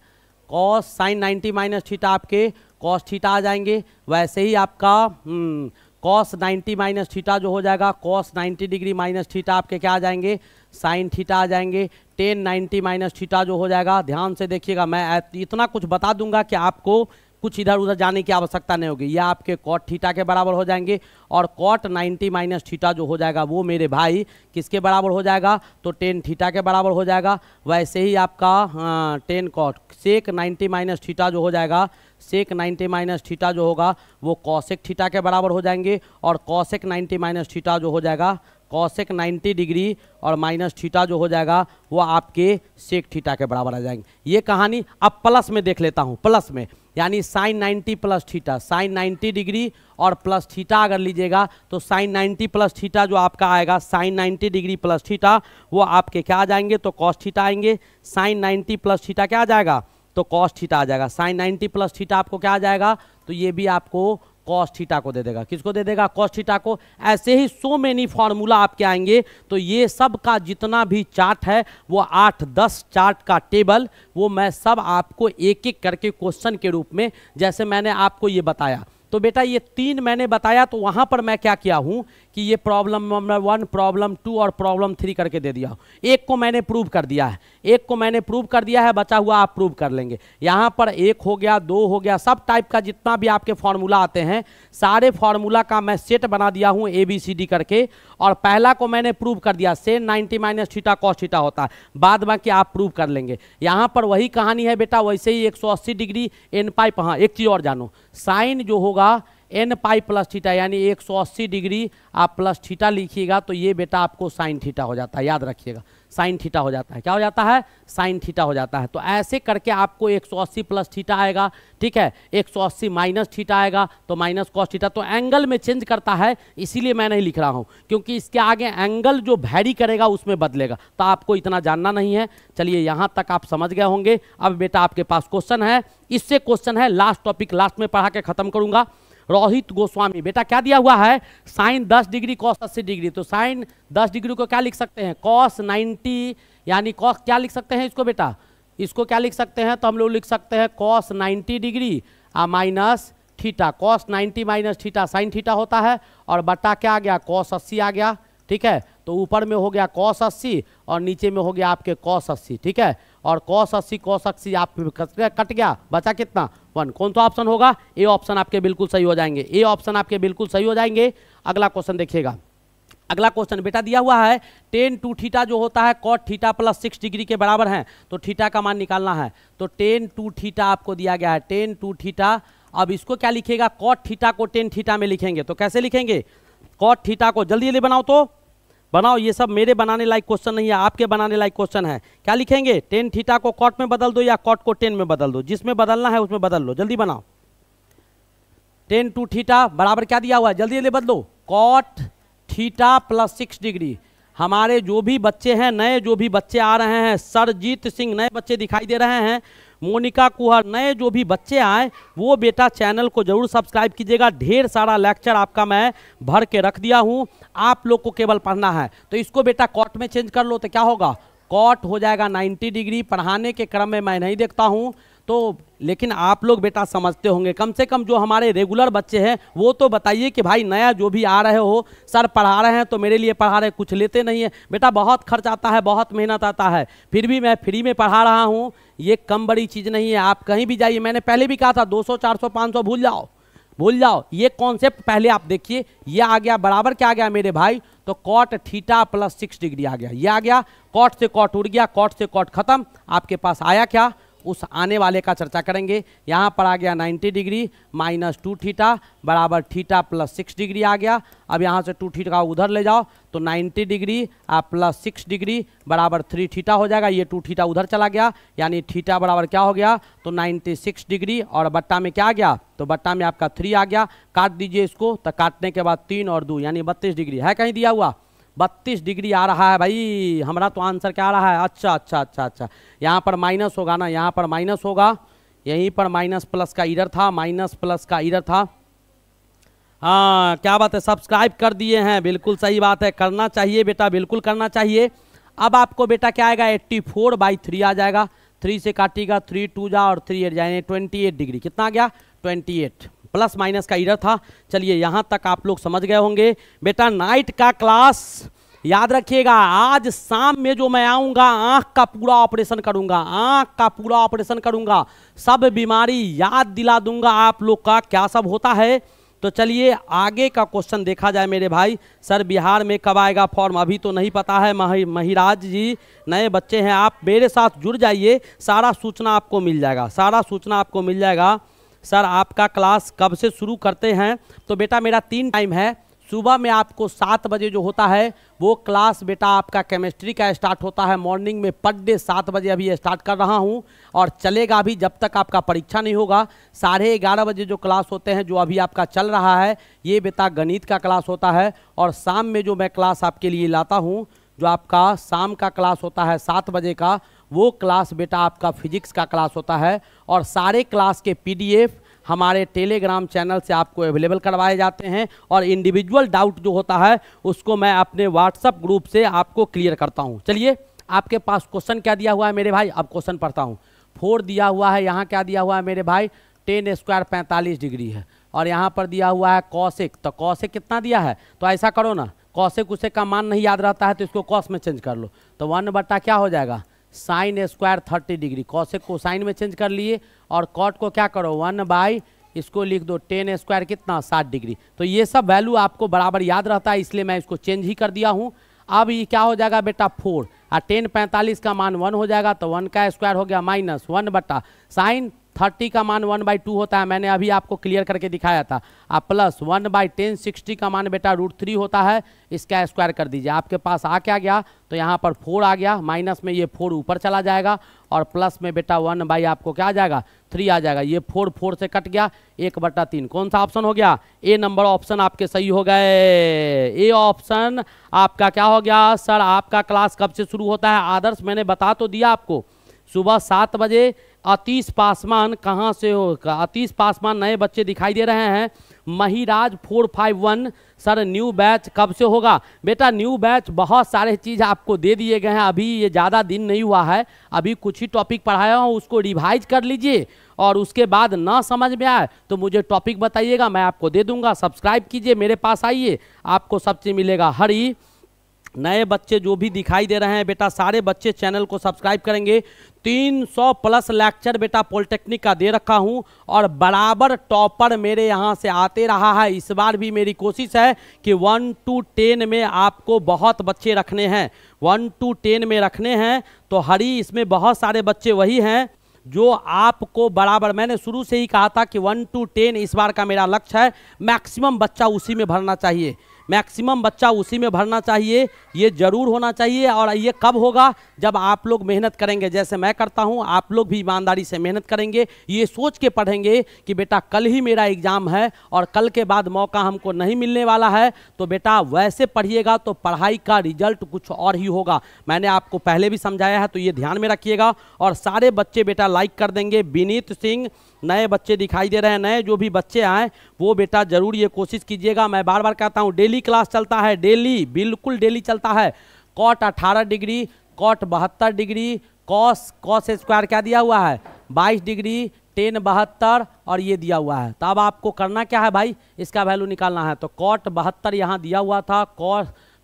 cos sine 90 minus theta आपके कॉस थीटा आ जाएंगे। वैसे ही आपका कॉस 90 माइनस थीटा जो हो जाएगा, कॉस 90 डिग्री माइनस थीटा आपके क्या आ जाएंगे, साइन थीटा आ जाएंगे। टेन 90 माइनस थीटा जो हो जाएगा, ध्यान से देखिएगा, मैं इतना कुछ बता दूंगा कि आपको कुछ इधर उधर जाने की आवश्यकता नहीं होगी। यह आपके कॉट थीटा के बराबर हो जाएंगे। और कॉट 90 माइनस थीटा जो हो जाएगा वो मेरे भाई किसके बराबर हो जाएगा, तो टेन थीटा के बराबर हो जाएगा। वैसे ही आपका tan cot sec 90 minus theta जो हो जाएगा, सेक 90 माइनस थीटा जो होगा वो कॉसेक थीटा के बराबर हो जाएंगे। और कॉसेक 90 माइनस थीटा जो हो जाएगा, कॉसेक 90 डिग्री और माइनस थीटा जो हो जाएगा वो आपके सेक थीटा के बराबर आ जाएंगे। ये कहानी अब प्लस में देख लेता हूँ, प्लस में यानी sine 90 plus theta, sine 90 degree और प्लस थीटा अगर लीजिएगा तो साइन 90 प्लस थीटा जो आपका आएगा, साइन 90 डिग्री प्लस थीटा वो आपके क्या आ जाएंगे, तो कॉस थीटा आएंगे। साइन 90 प्लस थीटा क्या आ जाएगा, तो कॉस थीटा आ जाएगा। साइन 90 प्लस थीटा आपको क्या आ जाएगा, तो ये भी आपको कॉस थीटा को दे देगा। किसको दे देगा, कॉस थीटा को। ऐसे ही सो मेनी फार्मूला आपके आएंगे। तो ये सब का जितना भी चार्ट है वो 8-10 चार्ट का टेबल, वो मैं सब आपको एक एक करके क्वेश्चन के रूप में, जैसे मैंने आपको ये बताया, तो बेटा ये 3 मैंने बताया, तो वहाँ पर मैं क्या किया हूँ कि ये प्रॉब्लम नंबर 1, प्रॉब्लम 2 और प्रॉब्लम 3 करके दे दिया हूँ। एक को मैंने प्रूव कर दिया है, एक को मैंने प्रूव कर दिया है, बचा हुआ आप प्रूव कर लेंगे। यहाँ पर 1 हो गया, 2 हो गया, सब टाइप का जितना भी आपके फार्मूला आते हैं सारे फार्मूला का मैं सेट बना दिया हूँ ABCD करके। और पहला को मैंने प्रूव कर दिया, Sen 90 minus theta cos theta होता है, बाद बाकी आप प्रूव कर लेंगे। यहाँ पर वही कहानी है बेटा, वैसे ही 180 डिग्री एन पाई। हाँ, एक चीज़ और जानो, साइन जो होगा एन पाई प्लस थीटा यानी 180 डिग्री आप प्लस थीटा लिखिएगा तो ये बेटा आपको साइन थीटा हो जाता है। याद रखिएगा, साइन थीटा हो जाता है। क्या हो जाता है, साइन थीटा हो जाता है। तो ऐसे करके आपको 180 प्लस थीटा आएगा, ठीक है, 180 माइनस थीटा आएगा तो माइनस कॉस थीटा। तो एंगल में चेंज करता है, इसीलिए मैं नहीं लिख रहा हूँ, क्योंकि इसके आगे एंगल जो वैरी करेगा उसमें बदलेगा, तो आपको इतना जानना नहीं है। चलिए यहाँ तक आप समझ गए होंगे। अब बेटा आपके पास क्वेश्चन है, इससे क्वेश्चन है, लास्ट टॉपिक लास्ट में पढ़ा के खत्म करूंगा। रोहित गोस्वामी, बेटा क्या दिया हुआ है, साइन 10 डिग्री कॉस 80 डिग्री। तो साइन 10 डिग्री को क्या लिख सकते हैं, कॉस 90 यानी कॉस क्या लिख सकते हैं इसको बेटा, इसको क्या लिख सकते हैं, तो हम लोग लिख सकते हैं cos 90 degree minus theta. Cos 90 minus theta sine theta होता है, और बटा क्या आ गया, कॉस 80 आ गया। ठीक है, तो ऊपर में हो गया कॉस 80 और नीचे में हो गया आपके कॉस 80। ठीक है, और cos 80 आप कट गया, बचा कितना 1। कौन सा ऑप्शन होगा? ए ऑप्शन आपके बिल्कुल सही हो जाएंगे, ए ऑप्शन आपके बिल्कुल सही हो जाएंगे। अगला क्वेश्चन देखिएगा, अगला क्वेश्चन बेटा दिया हुआ है tan 2 थीटा जो होता है cot थीटा प्लस 6 डिग्री के बराबर है, तो थीटा का मान निकालना है। तो tan 2 थीटा आपको दिया गया है, tan 2 थीटा। अब इसको क्या लिखेगा? cot थीटा को tan थीटा में लिखेंगे, तो कैसे लिखेंगे? cot थीटा को जल्दी जल्दी बनाओ, तो बनाओ, ये सब मेरे बनाने लायक क्वेश्चन नहीं है, आपके बनाने लायक क्वेश्चन है। क्या लिखेंगे? tan थीटा को cot में बदल दो या cot को tan में बदल दो, जिसमें बदलना है उसमें बदल लो, जल्दी बनाओ। tan 2 थीटा बराबर क्या दिया हुआ है? जल्दी जल्दी बदलो, cot थीटा प्लस 6 डिग्री। हमारे जो भी बच्चे हैं नए, जो भी बच्चे आ रहे हैं, सरजीत सिंह नए बच्चे दिखाई दे रहे हैं, मोनिका कुहर, नए जो भी बच्चे आए वो बेटा चैनल को जरूर सब्सक्राइब कीजिएगा। ढेर सारा लेक्चर आपका मैं भर के रख दिया हूं, आप लोग को केवल पढ़ना है। तो इसको बेटा कॉट में चेंज कर लो, तो क्या होगा? कॉट हो जाएगा 90 डिग्री। पढ़ाने के क्रम में मैं नहीं देखता हूं, तो लेकिन आप लोग बेटा समझते होंगे, कम से कम जो हमारे रेगुलर बच्चे हैं वो तो बताइए कि भाई नया जो भी आ रहे हो, सर पढ़ा रहे हैं तो मेरे लिए पढ़ा रहे हैं, कुछ लेते नहीं है बेटा। बहुत खर्च आता है, बहुत मेहनत आता है, फिर भी मैं फ्री में पढ़ा रहा हूँ, ये कम बड़ी चीज़ नहीं है। आप कहीं भी जाइए, मैंने पहले भी कहा था 200 400 500 भूल जाओ, भूल जाओ। ये कॉन्सेप्ट पहले आप देखिए, ये आ गया बराबर क्या आ गया मेरे भाई? तो कॉट थीटा प्लस 6 डिग्री आ गया, ये आ गया। कॉट से कॉट उड़ गया, कॉट से कॉट खत्म, आपके पास आया क्या? उस आने वाले का चर्चा करेंगे। यहाँ पर आ गया 90 डिग्री माइनस 2 थीटा बराबर थीटा प्लस 6 डिग्री आ गया। अब यहाँ से 2 थीटा उधर ले जाओ, तो 90 डिग्री प्लस 6 डिग्री बराबर 3 थीटा हो जाएगा। ये 2 थीटा उधर चला गया, यानी थीटा बराबर क्या हो गया? तो 96 डिग्री, और बट्टा में क्या आ गया? तो बट्टा में आपका 3 आ गया। काट दीजिए इसको, तो काटने के बाद 3 और 2 यानी 32 डिग्री है, कहीं दिया हुआ 32 डिग्री आ रहा है भाई। हमारा तो आंसर क्या आ रहा है? अच्छा अच्छा अच्छा अच्छा, यहाँ पर माइनस होगा ना, यहाँ पर माइनस होगा, यहीं पर माइनस प्लस का इरर था, माइनस प्लस का इरर था। हाँ क्या बात है, सब्सक्राइब कर दिए हैं, बिल्कुल सही बात है, करना चाहिए बेटा, बिल्कुल करना चाहिए। अब आपको बेटा क्या आएगा? 84/3 आ जाएगा। 3 से काटिएगा, 3 2 जा और 3 8 जाए, 28 डिग्री। कितना आ गया? 28। प्लस माइनस का इरर था। चलिए यहाँ तक आप लोग समझ गए होंगे। बेटा नाइट का क्लास याद रखिएगा, आज शाम में जो मैं आऊँगा आँख का पूरा ऑपरेशन करूँगा, आँख का पूरा ऑपरेशन करूँगा, सब बीमारी याद दिला दूंगा आप लोग का क्या सब होता है। तो चलिए आगे का क्वेश्चन देखा जाए मेरे भाई। सर बिहार में कब आएगा फॉर्म? अभी तो नहीं पता है महिराज जी, नए बच्चे हैं आप, मेरे साथ जुड़ जाइए, सारा सूचना आपको मिल जाएगा, सारा सूचना आपको मिल जाएगा। सर आपका क्लास कब से शुरू करते हैं? तो बेटा मेरा 3 टाइम है। सुबह में आपको 7 बजे जो होता है वो क्लास बेटा आपका केमिस्ट्री का स्टार्ट होता है मॉर्निंग में, पर डे 7 बजे अभी स्टार्ट कर रहा हूं, और चलेगा अभी जब तक आपका परीक्षा नहीं होगा। 11:30 बजे जो क्लास होते हैं, जो अभी आपका चल रहा है, ये बेटा गणित का क्लास होता है। और शाम में जो मैं क्लास आपके लिए लाता हूँ, जो आपका शाम का क्लास होता है 7 बजे का, वो क्लास बेटा आपका फिजिक्स का क्लास होता है। और सारे क्लास के PDF हमारे टेलीग्राम चैनल से आपको अवेलेबल करवाए जाते हैं, और इंडिविजुअल डाउट जो होता है उसको मैं अपने व्हाट्सएप ग्रुप से आपको क्लियर करता हूं। चलिए आपके पास क्वेश्चन क्या दिया हुआ है मेरे भाई? अब क्वेश्चन पढ़ता हूं। 4 दिया हुआ है, यहाँ क्या दिया हुआ है मेरे भाई? tan स्क्वायर 45 डिग्री है, और यहाँ पर दिया हुआ है कॉसेक। तो कॉसेक कितना दिया है? तो ऐसा करो ना, कॉसेक उसे का मान नहीं याद रहता है तो इसको कॉस में चेंज कर लो, तो 1 क्या हो जाएगा? Sine square 30 degree. कॉसेक को साइन में चेंज कर लिए, और कॉट को क्या करो? 1 इसको लिख दो tan स्क्वायर कितना? 60 डिग्री। तो ये सब वैल्यू आपको बराबर याद रहता है, इसलिए मैं इसको चेंज ही कर दिया हूँ। अब ये क्या हो जाएगा बेटा? 4, और tan 45 का मान 1 हो जाएगा, तो 1 का स्क्वायर हो गया माइनस 1 साइन 30 का मान 1/2 होता है, मैंने अभी आपको क्लियर करके दिखाया था। अब प्लस 1/10 60 का मान बेटा √3 होता है, इसका स्क्वायर कर दीजिए, आपके पास आ क्या गया? तो यहाँ पर 4 आ गया, माइनस में ये 4 ऊपर चला जाएगा, और प्लस में बेटा 1 आपको क्या आ जाएगा? 3 आ जाएगा। ये 4 से कट गया, 1/3। कौन सा ऑप्शन हो गया? ए नंबर ऑप्शन आपके सही हो गए। ए ऑप्शन आपका क्या हो गया? सर आपका क्लास कब से शुरू होता है? आदर्श मैंने बता तो दिया आपको, सुबह 7 बजे। अतीश पासवान कहाँ से हो? अतीश पासवान नए बच्चे दिखाई दे रहे हैं। महिराज 451 सर न्यू बैच कब से होगा? बेटा न्यू बैच बहुत सारे चीज़ आपको दे दिए गए हैं, अभी ये ज़्यादा दिन नहीं हुआ है, अभी कुछ ही टॉपिक पढ़ाया हूँ, उसको रिवाइज कर लीजिए, और उसके बाद ना समझ में आए तो मुझे टॉपिक बताइएगा, मैं आपको दे दूंगा। सब्सक्राइब कीजिए, मेरे पास आइए, आपको सब चीज़ मिलेगा। हरी नए बच्चे जो भी दिखाई दे रहे हैं बेटा, सारे बच्चे चैनल को सब्सक्राइब करेंगे। 300 प्लस लेक्चर बेटा पॉलिटेक्निक का दे रखा हूं और बराबर टॉपर मेरे यहां से आते रहा है। इस बार भी मेरी कोशिश है कि 1 to 10 में आपको बहुत बच्चे रखने हैं, 1 to 10 में रखने हैं। तो हरी इसमें बहुत सारे बच्चे वही हैं जो आपको बराबर, मैंने शुरू से ही कहा था कि 1 to 10 इस बार का मेरा लक्ष्य है। मैक्सिमम बच्चा उसी में भरना चाहिए, मैक्सिमम बच्चा उसी में भरना चाहिए, ये जरूर होना चाहिए। और ये कब होगा? जब आप लोग मेहनत करेंगे, जैसे मैं करता हूं, आप लोग भी ईमानदारी से मेहनत करेंगे, ये सोच के पढ़ेंगे कि बेटा कल ही मेरा एग्जाम है और कल के बाद मौका हमको नहीं मिलने वाला है। तो बेटा वैसे पढ़िएगा तो पढ़ाई का रिजल्ट कुछ और ही होगा। मैंने आपको पहले भी समझाया है, तो ये ध्यान में रखिएगा। और सारे बच्चे बेटा लाइक कर देंगे। विनीत सिंह, नए बच्चे दिखाई दे रहे हैं, नए जो भी बच्चे आए वो बेटा जरूर ये कोशिश कीजिएगा। मैं बार बार कहता हूँ डेली क्लास चलता है, डेली, बिल्कुल डेली चलता है। Cot 18 degree, cot 72 degree, cos square क्या दिया हुआ है 22 डिग्री, टेन 72 और ये दिया हुआ है। तो अब आपको करना क्या है भाई, इसका वैल्यू निकालना है। तो कॉट 72 यहाँ दिया हुआ था,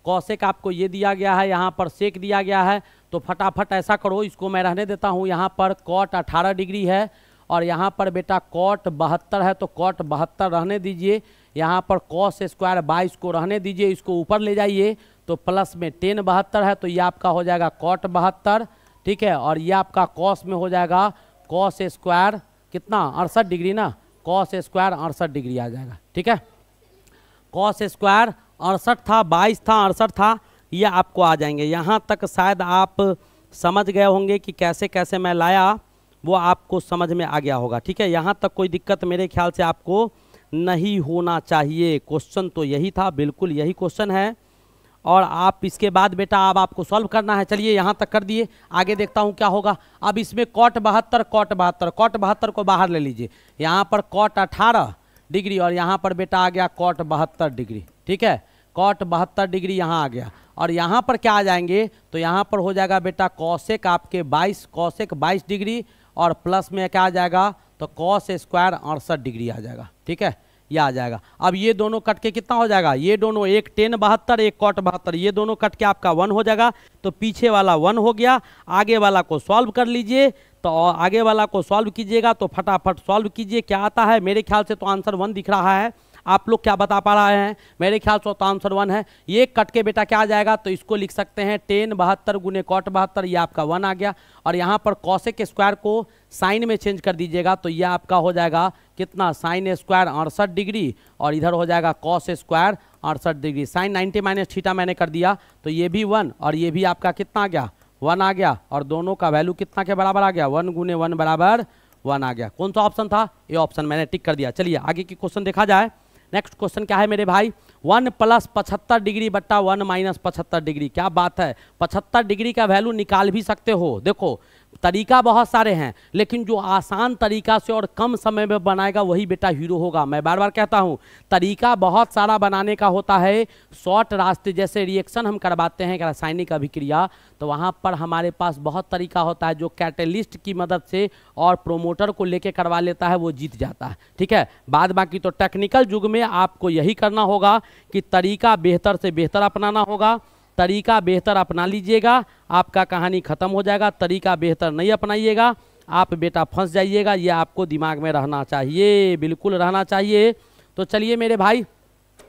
कॉसेक आपको ये दिया गया है, यहाँ पर सेक दिया गया है। तो फटाफट ऐसा करो, इसको मैं रहने देता हूँ। यहाँ पर कॉट 18 डिग्री है और यहाँ पर बेटा कॉट 72 है, तो कॉट 72 रहने दीजिए। यहाँ पर कॉस स्क्वायर 22 को रहने दीजिए, इसको ऊपर ले जाइए। तो प्लस में टेन 72 है, तो ये आपका हो जाएगा कॉट 72, ठीक है। और ये आपका कॉस में हो जाएगा कॉस स्क्वायर कितना 68 डिग्री ना, कॉस स्क्वायर 68 डिग्री आ जाएगा, ठीक है। कॉस स्क्वायर 68 था, 22 था, 68 था, ये आपको आ जाएंगे। यहाँ तक शायद आप समझ गए होंगे कि कैसे कैसे मैं लाया, वो आपको समझ में आ गया होगा, ठीक है। यहाँ तक कोई दिक्कत मेरे ख्याल से आपको नहीं होना चाहिए। क्वेश्चन तो यही था, बिल्कुल यही क्वेश्चन है। और आप इसके बाद बेटा अब आपको सॉल्व करना है। चलिए यहाँ तक कर दिए, आगे देखता हूँ क्या होगा। अब इसमें कॉट 72, कॉट 72, कॉट 72 को बाहर ले लीजिए। यहाँ पर कॉट 18 डिग्री और यहाँ पर बेटा आ गया कॉट 72 डिग्री, ठीक है। कॉट 72 डिग्री यहाँ आ गया और यहाँ पर क्या आ जाएंगे, तो यहाँ पर हो जाएगा बेटा कॉसेक आपके 22, कॉसेक 22 डिग्री और प्लस में क्या आ जाएगा, तो कॉस स्क्वायर 68 डिग्री आ जाएगा, ठीक है। ये आ जाएगा। अब ये दोनों कट के कितना हो जाएगा, ये दोनों, एक टेन 72, एक कॉट 72, ये दोनों कट के आपका 1 हो जाएगा। तो पीछे वाला 1 हो गया, आगे वाला को सॉल्व कर लीजिए। तो आगे वाला को सॉल्व कीजिएगा तो फटाफट सॉल्व कीजिए, क्या आता है। मेरे ख्याल से तो आंसर 1 दिख रहा है, आप लोग क्या बता पा रहे हैं, मेरे ख्याल से तो आंसर 1 है। ये कट के बेटा क्या आ जाएगा, तो इसको लिख सकते हैं टेन 72 गुने कॉट 72, ये आपका 1 आ गया। और यहाँ पर कॉसेक स्क्वायर को साइन में चेंज कर दीजिएगा, तो ये आपका हो जाएगा कितना, साइन स्क्वायर 68 डिग्री और इधर हो जाएगा cos square 68 degree. Sine 90 minus theta मैंने कर दिया, तो ये भी 1 और ये भी आपका कितना आ गया, 1 आ गया। और दोनों का वैल्यू कितना के बराबर आ गया, 1 गुने 1 बराबर 1 आ गया। कौन सा ऑप्शन था, ये ऑप्शन मैंने टिक कर दिया। चलिए आगे की क्वेश्चन देखा जाए। नेक्स्ट क्वेश्चन क्या है मेरे भाई, 1 + 75 डिग्री बट्टा 1 - 75 डिग्री। क्या बात है, 75 डिग्री का वैल्यू निकाल भी सकते हो। देखो तरीका बहुत सारे हैं, लेकिन जो आसान तरीका से और कम समय में बनाएगा वही बेटा हीरो होगा। मैं बार बार कहता हूँ, तरीका बहुत सारा बनाने का होता है, शॉर्ट रास्ते, जैसे रिएक्शन हम करवाते हैं रासायनिक अभिक्रिया, तो वहाँ पर हमारे पास बहुत तरीका होता है। जो कैटलिस्ट की मदद से और प्रोमोटर को लेके करवा लेता है वो जीत जाता है, ठीक है। बाद बाकी तो टेक्निकल युग में आपको यही करना होगा कि तरीका बेहतर से बेहतर अपनाना होगा। तरीका बेहतर अपना लीजिएगा, आपका कहानी खत्म हो जाएगा। तरीका बेहतर नहीं अपनाइएगा, आप बेटा फंस जाइएगा। ये आपको दिमाग में रहना चाहिए, बिल्कुल रहना चाहिए। तो चलिए मेरे भाई,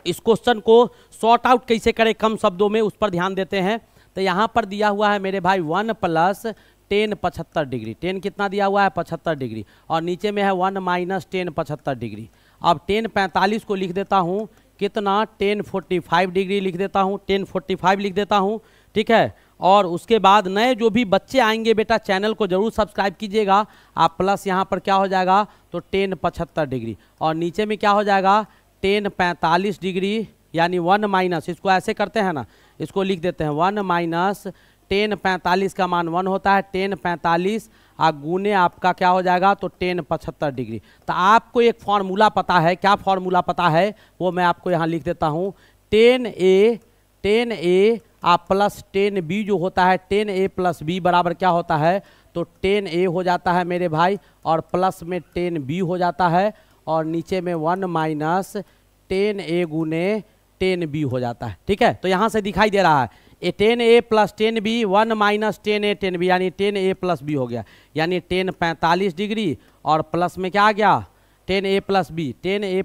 इस क्वेश्चन को सॉर्ट आउट कैसे करें कम शब्दों में, उस पर ध्यान देते हैं। तो यहाँ पर दिया हुआ है मेरे भाई 1 + 10 75 डिग्री। 10 कितना दिया हुआ है, 75 डिग्री, और नीचे में है 1 - 10 75 डिग्री। अब 10 45 को लिख देता हूँ कितना, 10 45 डिग्री लिख देता हूँ, 10 45 लिख देता हूँ, ठीक है। और उसके बाद नए जो भी बच्चे आएंगे बेटा चैनल को जरूर सब्सक्राइब कीजिएगा आप। प्लस यहाँ पर क्या हो जाएगा, तो 10 75 डिग्री और नीचे में क्या हो जाएगा, 10 45 डिग्री, यानी 1 माइनस, इसको ऐसे करते हैं ना, इसको लिख देते हैं 1 - 10 45 का मान 1 होता है, 10 45 गुने आपका क्या हो जाएगा, तो 10 75 डिग्री। तो आपको एक फार्मूला पता है, क्या फार्मूला पता है वो मैं आपको यहाँ लिख देता हूँ। 10A प्लस 10B जो होता है, 10A + B बराबर क्या होता है, तो 10A हो जाता है मेरे भाई, और प्लस में 10B हो जाता है, और नीचे में 1 - 10A गुने 10B हो जाता है, ठीक है। तो यहाँ से दिखाई दे रहा है ए 10a plus 10b 1 minus 10a 10b यानी 10a प्लस b हो गया, यानी 10 45 डिग्री और प्लस में क्या आ गया 10a plus b, 10a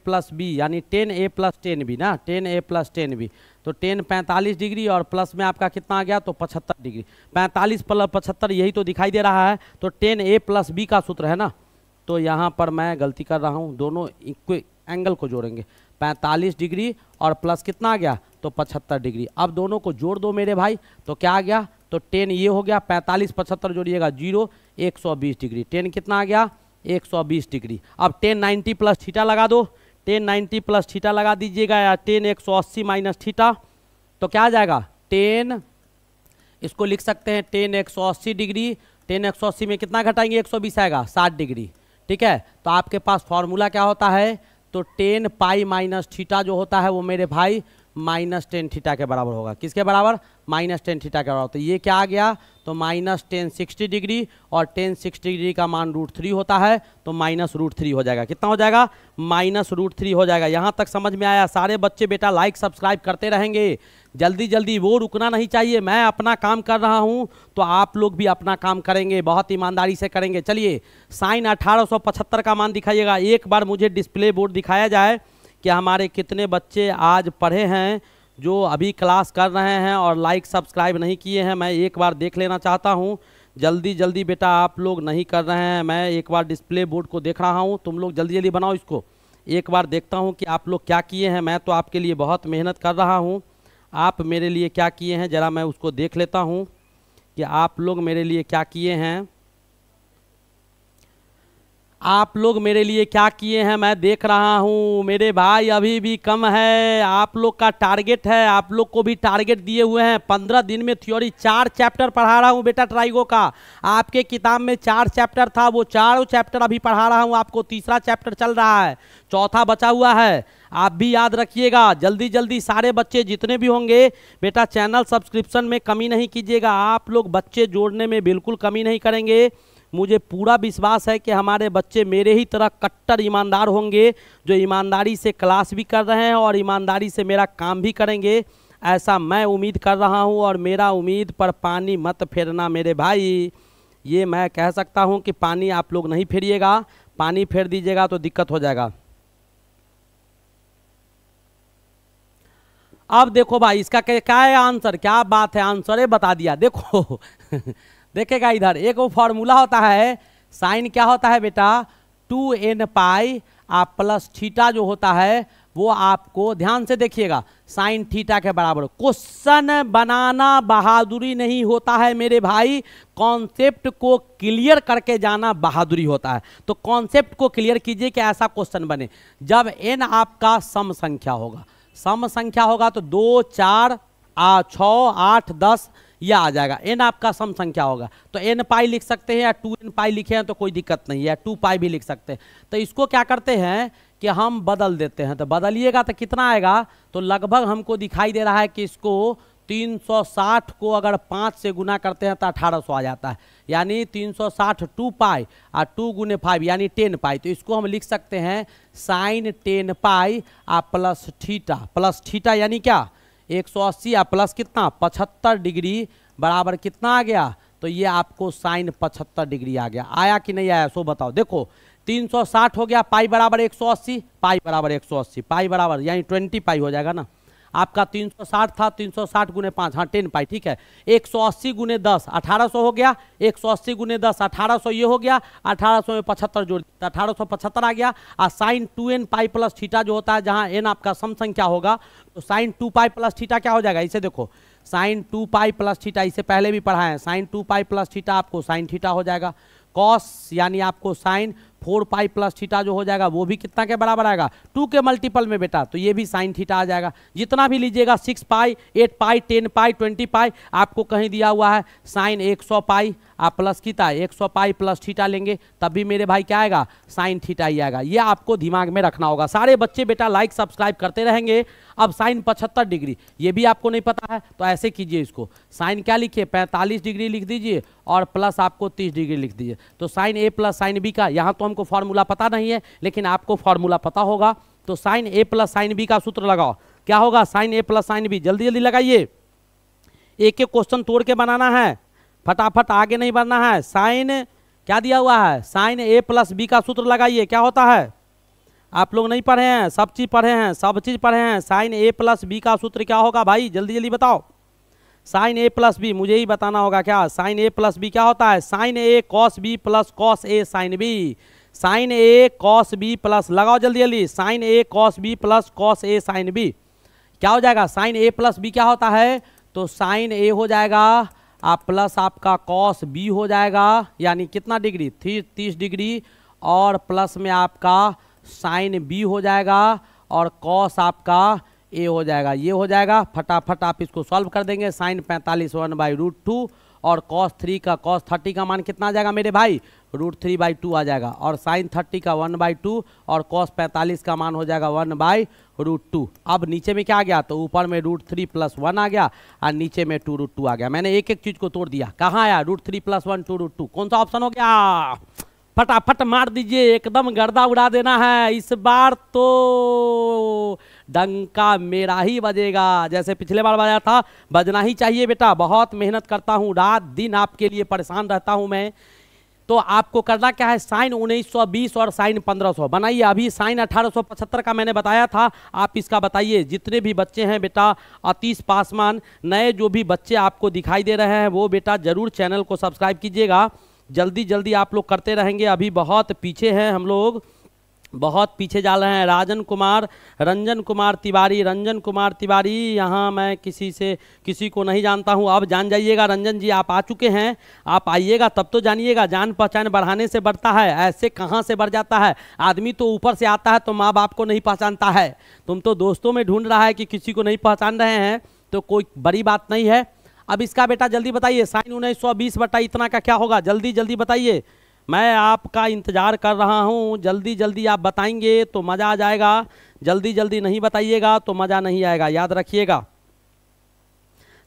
plus b यानी 10a प्लस 10b ना, 10a प्लस 10b तो 10 45 डिग्री और प्लस में आपका कितना आ गया तो 75 डिग्री, 45 प्लस 75 यही तो दिखाई दे रहा है, तो 10a प्लस b का सूत्र है ना। तो यहाँ पर मैं गलती कर रहा हूँ, दोनों एंगल को जोड़ेंगे, 45 डिग्री और प्लस कितना आ गया तो 75 डिग्री। अब दोनों को जोड़ दो मेरे भाई, तो क्या आ गया तो 10 ये हो गया, 45 75 जोड़िएगा 0 120 डिग्री, 10 कितना आ गया 120 डिग्री। अब 10 90 प्लस थीटा लगा दो, 10 90 प्लस थीटा लगा दीजिएगा, या 10 180 माइनस थीटा, तो क्या आ जाएगा 10, इसको लिख सकते हैं 10 180 डिग्री, 10 180 में कितना घटाएंगे 120 आएगा 60 डिग्री, ठीक है। तो आपके पास फॉर्मूला क्या होता है तो 10 पाई माइनस थीटा जो होता है वो मेरे भाई माइनस 10 थीटा के बराबर होगा, किसके बराबर माइनस 10 थीटा के बराबर। तो ये क्या आ गया तो माइनस 10 60 डिग्री और 10 60 डिग्री का मान √3 होता है, तो माइनस √3 हो जाएगा, कितना हो जाएगा माइनस √3 हो जाएगा। यहाँ तक समझ में आया? सारे बच्चे बेटा लाइक सब्सक्राइब करते रहेंगे, जल्दी जल्दी, वो रुकना नहीं चाहिए। मैं अपना काम कर रहा हूँ तो आप लोग भी अपना काम करेंगे, बहुत ईमानदारी से करेंगे। चलिए साइन 1875 का मान दिखाइएगा, एक बार मुझे डिस्प्ले बोर्ड दिखाया जाए कि हमारे कितने बच्चे आज पढ़े हैं जो अभी क्लास कर रहे हैं और लाइक सब्सक्राइब नहीं किए हैं। मैं एक बार देख लेना चाहता हूं, जल्दी जल्दी बेटा आप लोग नहीं कर रहे हैं। मैं एक बार डिस्प्ले बोर्ड को देख रहा हूं, तुम लोग जल्दी जल्दी बनाओ इसको, एक बार देखता हूं कि आप लोग क्या किए हैं। मैं तो आपके लिए बहुत मेहनत कर रहा हूं, आप मेरे लिए क्या किए हैं ज़रा मैं उसको देख लेता हूं कि आप लोग मेरे लिए क्या किए हैं। आप लोग मेरे लिए क्या किए हैं मैं देख रहा हूं मेरे भाई, अभी भी कम है। आप लोग का टारगेट है, आप लोग को भी टारगेट दिए हुए हैं। 15 दिन में थ्योरी 4 चैप्टर पढ़ा रहा हूं बेटा ट्राइगो का। आपके किताब में 4 चैप्टर था, वो 4 चैप्टर अभी पढ़ा रहा हूं आपको। तीसरा चैप्टर चल रहा है, चौथा बचा हुआ है। आप भी याद रखिएगा, जल्दी जल्दी सारे बच्चे जितने भी होंगे बेटा चैनल सब्सक्रिप्शन में कमी नहीं कीजिएगा। आप लोग बच्चे जोड़ने में बिल्कुल कमी नहीं करेंगे। मुझे पूरा विश्वास है कि हमारे बच्चे मेरे ही तरह कट्टर ईमानदार होंगे, जो ईमानदारी से क्लास भी कर रहे हैं और ईमानदारी से मेरा काम भी करेंगे, ऐसा मैं उम्मीद कर रहा हूं। और मेरा उम्मीद पर पानी मत फेरना मेरे भाई, ये मैं कह सकता हूं कि पानी आप लोग नहीं फेरिएगा, पानी फेर दीजिएगा तो दिक्कत हो जाएगा। अब देखो भाई इसका क्या है आंसर, क्या बात है, आंसर है बता दिया। देखो देखेगा इधर एक वो फॉर्मूला होता है, साइन क्या होता है बेटा 2n पाई आप प्लस थीटा जो होता है वो आपको ध्यान से देखिएगा साइन थीटा के बराबर। क्वेश्चन बनाना बहादुरी नहीं होता है मेरे भाई, कॉन्सेप्ट को क्लियर करके जाना बहादुरी होता है। तो कॉन्सेप्ट को क्लियर कीजिए कि ऐसा क्वेश्चन बने जब n आपका सम संख्या होगा, सम संख्या होगा तो 2 4 6 8 10 यह आ जाएगा। n आपका सम संख्या होगा तो n पाई लिख सकते हैं, या 2n पाई लिखे हैं तो कोई दिक्कत नहीं है, 2 पाई भी लिख सकते हैं। तो इसको क्या करते हैं कि हम बदल देते हैं, तो बदलिएगा तो कितना आएगा तो लगभग हमको दिखाई दे रहा है कि इसको 360 को अगर 5 से गुना करते हैं तो 1800 आ जाता है, यानी 360 2 पाई और 2 गुने 5 यानी 10 पाई। तो इसको हम लिख सकते हैं साइन 10 पाई प्लस थीटा यानी क्या 180 या प्लस कितना 75 डिग्री बराबर कितना आ गया तो ये आपको साइन 75 डिग्री आ गया। आया कि नहीं आया सो बताओ। देखो 360 हो गया, पाई बराबर 180, पाई बराबर 180, पाई बराबर यानी 20 पाई हो जाएगा ना। आपका 360 था, 360 गुने 5 हाँ 10 पाई ठीक है। 180 गुने 10 1800 हो गया, 180 गुने 10 1800 ये हो गया, 1800 में 75 जोड़ 1875 आ गया। और साइन 2n पाई प्लस थीटा जो होता है जहां n आपका सम संख्या होगा तो साइन 2 पाई प्लस थीटा क्या हो जाएगा, इसे देखो साइन 2 पाई प्लस थीटा, इसे पहले भी पढ़ा है, साइन 2 पाई प्लस थीटा आपको साइन थीटा हो जाएगा। कॉस यानी आपको साइन 4 पाई प्लस थीटा जो हो जाएगा वो भी कितना के बराबर आएगा 2 के मल्टीपल में बेटा, तो ये भी साइन थीटा आ जाएगा। जितना भी लीजिएगा 6 पाई 8 पाई 10 पाई 20 पाई आपको कहीं दिया हुआ है साइन 100 पाई आप प्लस कितना 100 पाई प्लस थीटा लेंगे तब भी मेरे भाई क्या आएगा साइन थीटा ही आएगा। ये आपको दिमाग में रखना होगा। सारे बच्चे बेटा लाइक सब्सक्राइब करते रहेंगे। अब साइन 75 डिग्री ये भी आपको नहीं पता है तो ऐसे कीजिए, इसको साइन क्या लिखिए 45 डिग्री लिख दीजिए और प्लस आपको 30 डिग्री लिख दीजिए। तो साइन ए प्लस साइन बी का यहाँ तो हमको फॉर्मूला पता नहीं है लेकिन आपको फॉर्मूला पता होगा। तो साइन ए प्लस साइन बी का सूत्र लगाओ, क्या होगा, साइन ए प्लस साइन बी। जल्दी जल्दी लगाइए, एक एक क्वेश्चन तोड़ के बनाना है, फटाफट आगे नहीं बढ़ना है। साइन क्या दिया हुआ है, साइन ए प्लस बी का सूत्र लगाइए, क्या होता है, आप लोग नहीं पढ़े हैं, सब चीज पढ़े हैं, सब चीज पढ़े हैं। साइन ए प्लस बी का सूत्र क्या होगा भाई, जल्दी जल्दी बताओ। साइन ए प्लस बी मुझे ही बताना होगा क्या, साइन ए प्लस बी क्या होता है, sign A cos B plus cos A sine B. Sign A cos B plus, लगाओ जल्दी जल्दी, sign A cos B plus cos A sine B क्या हो जाएगा, साइन ए प्लस बी क्या होता है, तो साइन ए हो जाएगा आप प्लस आपका कॉस बी हो जाएगा, यानी कितना डिग्री, 30 डिग्री, और प्लस में आपका साइन बी हो जाएगा, और कॉस आपका ए हो जाएगा। ये हो जाएगा, फटाफट आप इसको सॉल्व कर देंगे। साइन 45 1/√2 और कॉस 3 का कॉस 30 का मान कितना आ जाएगा मेरे भाई, √3/2 आ जाएगा, और साइन 30 का 1/2 और कॉस 45 का मान हो जाएगा 1/√2। अब नीचे में क्या आ गया, तो ऊपर में √3 + 1 आ गया, और नीचे में 2√2 आ गया। मैंने एक एक चीज को तोड़ दिया, कहाँ आया, √3 + 1 2√2, कौन सा ऑप्शन हो गया, फटाफट मार दीजिए, एकदम गर्दा उड़ा देना है इस बार, तो डंका मेरा ही बजेगा, जैसे पिछले बार बजाया था, बजना ही चाहिए बेटा। बहुत मेहनत करता हूँ, रात दिन आपके लिए परेशान रहता हूँ मैं। तो आपको करना क्या है, साइन 1920 और साइन 1500 बनाइए। अभी साइन 1875 का मैंने बताया था, आप इसका बताइए। जितने भी बच्चे हैं बेटा अतीश पासवान, नए जो भी बच्चे आपको दिखाई दे रहे हैं वो बेटा जरूर चैनल को सब्सक्राइब कीजिएगा। जल्दी जल्दी आप लोग करते रहेंगे, अभी बहुत पीछे हैं हम लोग, बहुत पीछे जा रहे हैं। रंजन कुमार तिवारी, यहाँ मैं किसी को नहीं जानता हूँ, अब जान जाइएगा। रंजन जी आप आ चुके हैं, आप आइएगा तब तो जानिएगा, जान पहचान बढ़ाने से बढ़ता है, ऐसे कहाँ से बढ़ जाता है आदमी, तो ऊपर से आता है तो माँ बाप को नहीं पहचानता है। तुम तो दोस्तों में ढूंढ रहा है कि किसी को नहीं पहचान रहे हैं, तो कोई बड़ी बात नहीं है। अब इसका बेटा जल्दी बताइए, साइन 1920 बटा इतना का क्या होगा, जल्दी जल्दी बताइए, मैं आपका इंतजार कर रहा हूँ। जल्दी जल्दी आप बताएंगे तो मज़ा आ जाएगा, जल्दी जल्दी नहीं बताइएगा तो मज़ा नहीं आएगा, याद रखिएगा।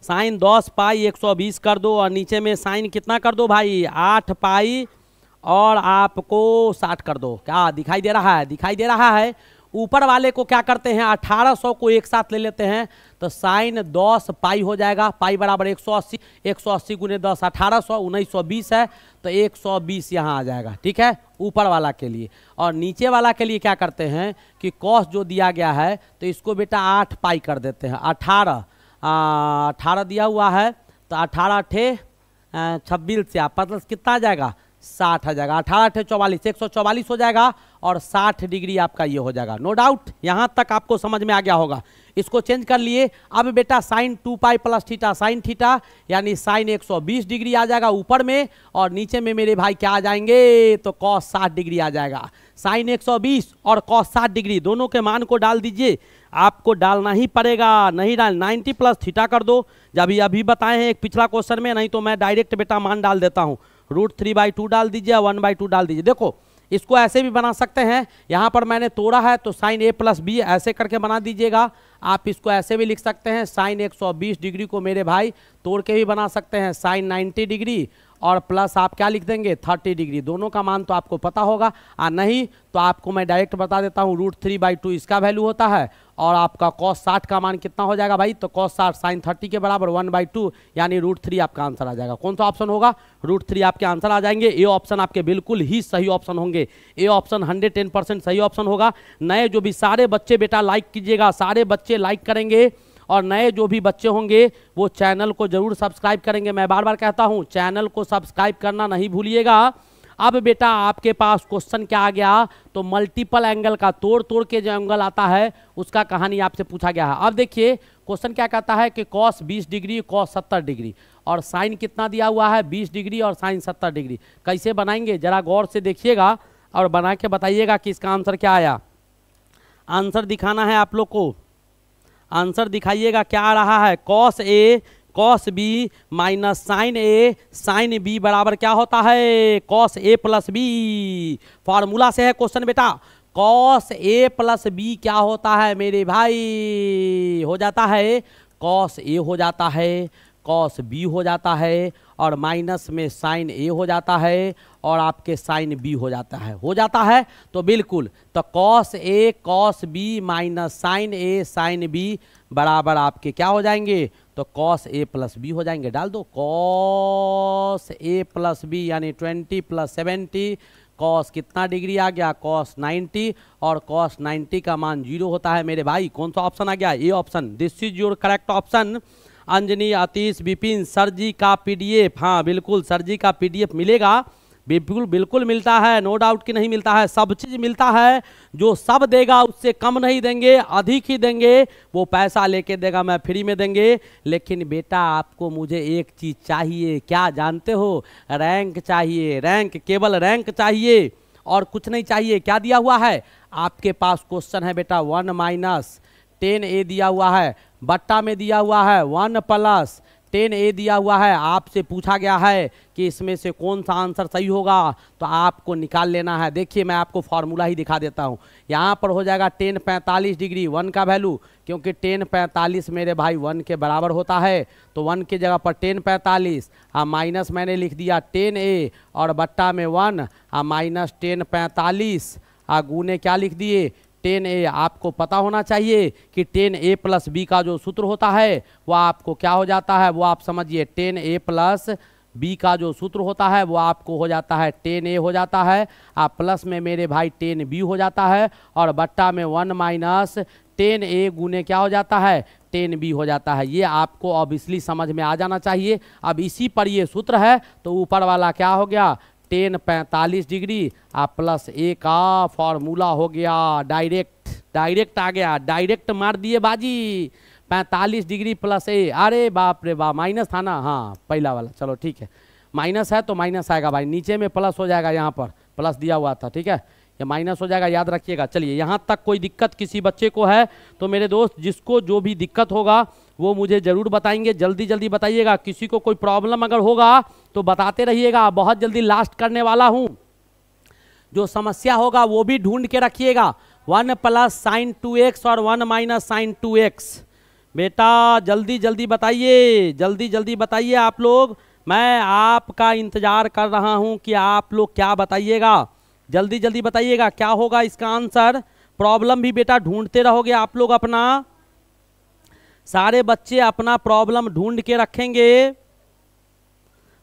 साइन 10 पाई 120 कर दो, और नीचे में साइन कितना कर दो भाई, 8 पाई, और आपको 60 कर दो। क्या दिखाई दे रहा है, दिखाई दे रहा है। ऊपर वाले को क्या करते हैं, 1800 को एक साथ ले लेते हैं, तो साइन 10 पाई हो जाएगा, पाई बराबर 180, 180 गुने 10 1800, 1920 है तो 120 यहाँ आ जाएगा, ठीक है, ऊपर वाला के लिए। और नीचे वाला के लिए क्या करते हैं कि कॉस जो दिया गया है तो इसको बेटा 8 पाई कर देते हैं, 18 दिया हुआ है, तो 18 × 26 से आप मतलब कितना आ जाएगा, 60 आ जाएगा, 18 × 44 144 हो जाएगा, और 60 डिग्री आपका ये हो जाएगा। नो डाउट यहाँ तक आपको समझ में आ गया होगा। इसको चेंज कर लिए, अब बेटा sine 2 pi plus theta sine theta, यानी साइन 120 डिग्री आ जाएगा ऊपर में, और नीचे में मेरे भाई क्या आ जाएंगे, तो कॉस 60 डिग्री आ जाएगा। साइन 120 और कॉस 60 डिग्री दोनों के मान को डाल दीजिए, आपको डालना ही पड़ेगा, नहीं डाल 90 + थीटा कर दो, जब अभी बताए हैं एक पिछला क्वेश्चन में, नहीं तो मैं डायरेक्ट बेटा मान डाल देता हूँ। √3/2 डाल दीजिए, 1/2 डाल दीजिए। देखो इसको ऐसे भी बना सकते हैं, यहाँ पर मैंने तोड़ा है तो साइन A + B ऐसे करके बना दीजिएगा। आप इसको ऐसे भी लिख सकते हैं, साइन 120 डिग्री को मेरे भाई तोड़ के भी बना सकते हैं, साइन 90 डिग्री, और प्लस आप क्या लिख देंगे 30 डिग्री। दोनों का मान तो आपको पता होगा, और नहीं तो आपको मैं डायरेक्ट बता देता हूँ, √3/2 इसका वैल्यू होता है, और आपका cos 60 का मान कितना हो जाएगा भाई, तो cos 60 साइन 30 के बराबर 1/2, यानी √3 आपका आंसर आ जाएगा। कौन सा ऑप्शन होगा, √3 आपके आंसर आ जाएंगे। ए ऑप्शन आपके बिल्कुल ही सही ऑप्शन होंगे, ए ऑप्शन 110% सही ऑप्शन होगा। नए जो भी सारे बच्चे बेटा लाइक कीजिएगा, सारे बच्चे लाइक करेंगे, और नए जो भी बच्चे होंगे वो चैनल को जरूर सब्सक्राइब करेंगे। मैं बार बार कहता हूं चैनल को सब्सक्राइब करना नहीं भूलिएगा। अब बेटा आपके पास क्वेश्चन क्या आ गया, तो मल्टीपल एंगल का तोड़ के जो एंगल आता है उसका कहानी आपसे पूछा गया है। अब देखिए क्वेश्चन क्या कहता है कि कॉस 20 डिग्री कॉस 70 डिग्री, और साइन कितना दिया हुआ है 20 डिग्री और साइन 70 डिग्री। कैसे बनाएंगे जरा गौर से देखिएगा और बना के बताइएगा कि इसका आंसर क्या आया। आंसर दिखाना है आप लोग को, आंसर दिखाइएगा क्या आ रहा है। Cos A cos B minus sine A sine B बराबर क्या होता है, कॉस A + B। फॉर्मूला से है क्वेश्चन बेटा, कॉस A + B क्या होता है मेरे भाई, हो जाता है कॉस A हो जाता है, कॉस B हो जाता है, और माइनस में साइन ए हो जाता है और आपके साइन बी हो जाता है तो बिल्कुल, तो cos A cos B minus sign A sine B बराबर आपके क्या हो जाएंगे, तो कॉस ए प्लस बी हो जाएंगे। डाल दो कॉस ए प्लस बी यानी 20 + 70 कॉस कितना डिग्री आ गया, कॉस 90 और कॉस 90 का मान 0 होता है मेरे भाई। कौन सा ऑप्शन आ गया, A option, this is your correct option. Anjani, Atish, Vipin, sir ji का पीडीएफ, हाँ बिल्कुल सर जी का पीडीएफ मिलेगा, बिल्कुल मिलता है, नो डाउट कि नहीं मिलता है, सब चीज़ मिलता है। जो सब देगा उससे कम नहीं देंगे, अधिक ही देंगे, वो पैसा लेके देगा, मैं फ्री में देंगे। लेकिन बेटा आपको मुझे एक चीज़ चाहिए, क्या जानते हो, रैंक चाहिए, रैंक, केवल रैंक चाहिए और कुछ नहीं चाहिए। क्या दिया हुआ है आपके पास, क्वेश्चन है बेटा 1 - 10a दिया हुआ है, बट्टा में दिया हुआ है 1 + 10a दिया हुआ है। आपसे पूछा गया है कि इसमें से कौन सा आंसर सही होगा, तो आपको निकाल लेना है। देखिए मैं आपको फॉर्मूला ही दिखा देता हूँ। यहाँ पर हो जाएगा 10 45 डिग्री 1 का वैल्यू, क्योंकि 10 45 मेरे भाई 1 के बराबर होता है, तो 1 की जगह पर 10 45 माइनस मैंने लिख दिया 10a और बट्टा में 1 माइनस 10 45 गुने क्या लिख दिए 10a। आपको पता होना चाहिए कि 10a + b का जो सूत्र होता है वो आपको क्या हो जाता है, वो आप समझिए 10a + b का जो सूत्र होता है वो आपको हो जाता है 10a हो जाता है, आप प्लस में मेरे भाई 10b हो जाता है और बट्टा में 1 - 10a गुने क्या हो जाता है 10b हो जाता है। ये आपको ऑब्वियसली समझ में आ जाना चाहिए। अब इसी पर ये सूत्र है तो ऊपर वाला क्या हो गया 10 45 डिग्री प्लस a का फॉर्मूला हो गया, डायरेक्ट आ गया, डायरेक्ट मार दिए बाजी। 45 डिग्री + a, अरे बाप रे बाप, माइनस था ना, हाँ पहला वाला, चलो ठीक है, माइनस है तो माइनस आएगा भाई, नीचे में प्लस हो जाएगा, यहाँ पर प्लस दिया हुआ था, ठीक है, ये माइनस हो जाएगा, याद रखिएगा। चलिए यहाँ तक कोई दिक्कत किसी बच्चे को है तो मेरे दोस्त जिसको जो भी दिक्कत होगा वो मुझे ज़रूर बताएंगे, जल्दी जल्दी बताइएगा। किसी को कोई प्रॉब्लम अगर होगा तो बताते रहिएगा, बहुत जल्दी लास्ट करने वाला हूँ। जो समस्या होगा वो भी ढूंढ के रखिएगा, 1 + sin 2x और 1 - sin 2x। बेटा जल्दी जल्दी बताइए, जल्दी जल्दी बताइए आप लोग, मैं आपका इंतजार कर रहा हूँ कि आप लोग क्या बताइएगा, जल्दी जल्दी बताइएगा क्या होगा इसका आंसर। प्रॉब्लम भी बेटा ढूंढते रहोगे आप लोग, अपना सारे बच्चे अपना प्रॉब्लम ढूंढ के रखेंगे,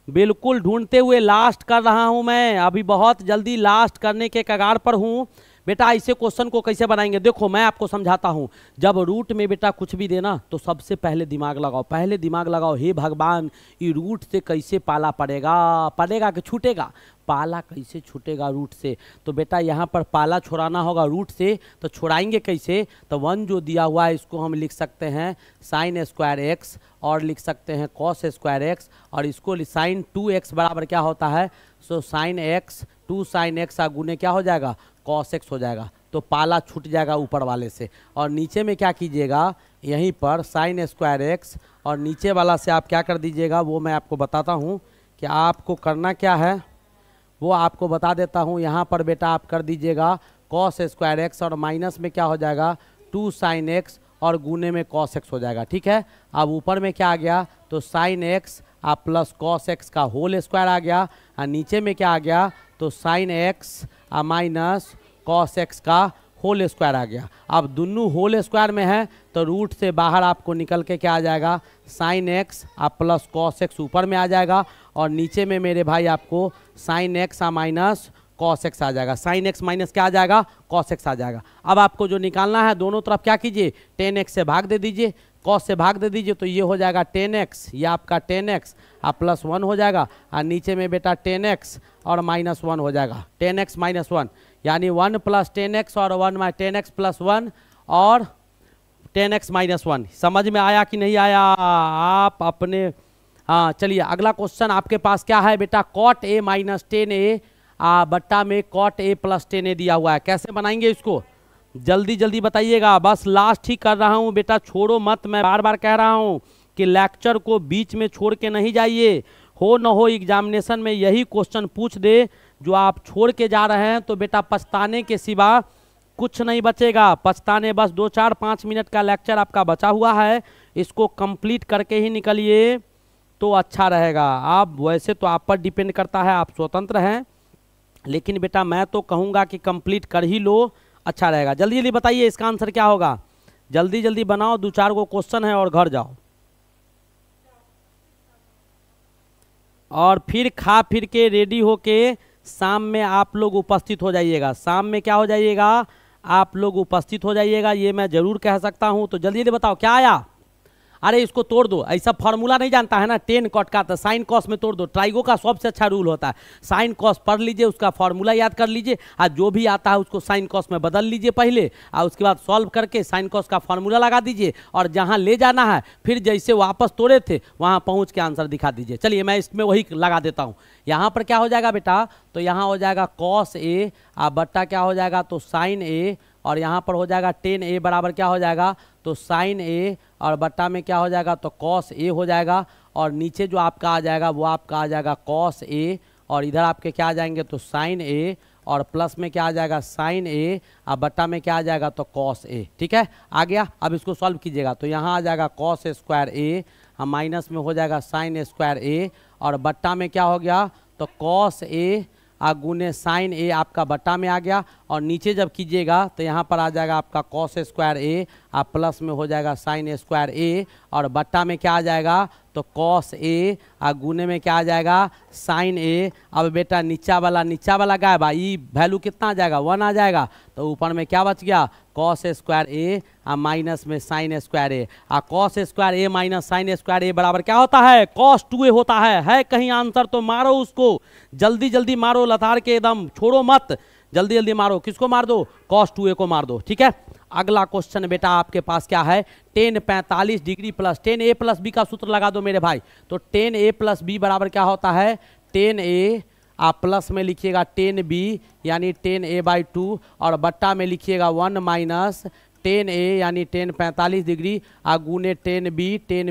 बिल्कुल ढूंढते हुए लास्ट कर रहा हूं मैं, अभी बहुत जल्दी लास्ट करने के कगार पर हूं। बेटा ऐसे क्वेश्चन को कैसे बनाएंगे, देखो मैं आपको समझाता हूं। जब रूट में बेटा कुछ भी देना तो सबसे पहले दिमाग लगाओ, पहले दिमाग लगाओ, हे भगवान ये रूट से कैसे पाला पड़ेगा कि छूटेगा, पाला कैसे छूटेगा रूट से। तो बेटा यहाँ पर पाला छुड़ाना होगा रूट से, तो छुड़ाएंगे कैसे, तो 1 जो दिया हुआ है इसको हम लिख सकते हैं sin² x और लिख सकते हैं cos² x और इसको sin 2x बराबर क्या होता है, सो sin x 2 sin x गुने क्या हो जाएगा cos x हो जाएगा, तो पाला छूट जाएगा ऊपर वाले से। और नीचे में क्या कीजिएगा, यहीं पर sin² x और नीचे वाला से आप क्या कर दीजिएगा वो मैं आपको बताता हूँ कि आपको करना क्या है, वो आपको बता देता हूँ। यहाँ पर बेटा आप कर दीजिएगा cos² x और माइनस में क्या हो जाएगा 2 sin x और गुने में cos x हो जाएगा, ठीक है। अब ऊपर में क्या आ गया, तो sin x plus cos x का होल स्क्वायर आ गया, और नीचे में क्या आ गया, तो sin x minus cos x का होल स्क्वायर आ गया। अब दोनों होल स्क्वायर में है तो रूट से बाहर आपको निकल के क्या आ जाएगा sin x plus cos x ऊपर में आ जाएगा और नीचे में मेरे भाई आपको sin x minus cos x आ जाएगा, sin x माइनस क्या आ जाएगा cos x आ जाएगा। अब आपको जो निकालना है दोनों तरफ क्या कीजिए 10x से भाग दे दीजिए, cos से भाग दे दीजिए, तो ये हो जाएगा 10x, ये आपका 10x प्लस 1 हो जाएगा और नीचे में बेटा 10x और माइनस 1 हो जाएगा, 10x माइनस 1 यानी 1 + 10x और 1 - 10x + 1 और 10x माइनस 1। समझ में आया कि नहीं आया आप अपने, हाँ चलिए अगला क्वेश्चन आपके पास क्या है बेटा, cot a - 10a बट्टा में cot a + 10a दिया हुआ है, कैसे बनाएंगे इसको जल्दी जल्दी बताइएगा, बस लास्ट ही कर रहा हूँ बेटा, छोड़ो मत, मैं बार बार कह रहा हूँ कि लेक्चर को बीच में छोड़ के नहीं जाइए, हो न हो एग्जामिनेशन में यही क्वेश्चन पूछ दे जो आप छोड़ के जा रहे हैं, तो बेटा पछताने के सिवा कुछ नहीं बचेगा, पछताने बस 2 4 5 मिनट का लेक्चर आपका बचा हुआ है, इसको कंप्लीट करके ही निकलिए तो अच्छा रहेगा। आप वैसे तो आप पर डिपेंड करता है, आप स्वतंत्र हैं, लेकिन बेटा मैं तो कहूँगा कि कंप्लीट कर ही लो, अच्छा रहेगा। जल्दी जल्दी बताइए इसका आंसर क्या होगा, जल्दी जल्दी बनाओ, 2-4 गो क्वेश्चन है और घर जाओ। और फिर खा फिर के रेडी होके शाम में आप लोग उपस्थित हो जाइएगा। शाम में क्या हो जाइएगा, आप लोग उपस्थित हो जाइएगा, ये मैं जरूर कह सकता हूँ। तो जल्दी जल्दी बताओ क्या आया। अरे इसको तोड़ दो, ऐसा फार्मूला नहीं जानता है ना, टेन कॉट का, तो साइन कॉस में तोड़ दो। ट्राइगो का सबसे अच्छा रूल होता है, साइन कॉस पढ़ लीजिए, उसका फार्मूला याद कर लीजिए, और जो भी आता है उसको साइन कॉस में बदल लीजिए पहले, और उसके बाद सॉल्व करके साइन कॉस का फार्मूला लगा दीजिए, और जहां ले जाना है फिर जैसे वापस तोड़े थे वहां पहुंच के आंसर दिखा दीजिए। चलिए मैं इसमें वही लगा देता हूं। यहाँ पर क्या हो जाएगा बेटा, तो यहाँ हो जाएगा कॉस ए, और बट्टा क्या हो जाएगा, तो साइन ए, और यहाँ पर हो जाएगा टेन ए बराबर क्या हो जाएगा, तो साइन ए, और बट्टा में क्या हो जाएगा, तो कॉस ए हो जाएगा, और नीचे जो आपका आ जाएगा वो आपका आ जाएगा कॉस ए, और इधर आपके क्या आ जाएंगे, तो साइन ए, और प्लस में क्या आ जाएगा, साइन ए, और बट्टा में क्या आ जाएगा, तो कॉस ए। ठीक है, आ गया। अब इसको सॉल्व कीजिएगा, तो यहाँ आ जाएगा कॉस स्क्वायर ए, माइनस में हो जाएगा साइन स्क्वायर ए, और बट्टा में क्या हो गया, तो कॉस ए गुने साइन ए आपका बट्टा में आ गया, और नीचे जब कीजिएगा तो यहाँ पर आ जाएगा आपका कॉस स्क्वायर ए, आप प्लस में हो जाएगा साइन स्क्वायर ए, और बट्टा में क्या आ जाएगा, तो कॉस ए, गुने में क्या आ जाएगा, साइन ए। अब बेटा नीचा वाला गायब, ये वैल्यू कितना आ जाएगा, 1 आ जाएगा, तो ऊपर में क्या बच गया, कॉस स्क्वायर ए, माइनस में साइन स्क्वायर ए। कॉस स्क्वायर ए माइनस साइन स्क्वायर ए बराबर क्या होता है, कॉस 2a होता है कहीं आंसर तो मारो उसको, जल्दी जल्दी मारो, लतार के एकदम छोड़ो मत, जल्दी जल्दी मारो। किसको मार दो, कॉस 2a को मार दो। ठीक है, अगला क्वेश्चन बेटा आपके पास क्या है, टेन 45 डिग्री प्लस टेन ए प्लस बी का सूत्र लगा दो मेरे भाई। तो टेन ए प्लस बी बराबर क्या होता है, टेन ए, आप प्लस में लिखिएगा टेन बी यानी टेन ए बाई 2, और बट्टा में लिखिएगा 1 माइनस टेन ए यानी टेन 45 डिग्री, गुने टेन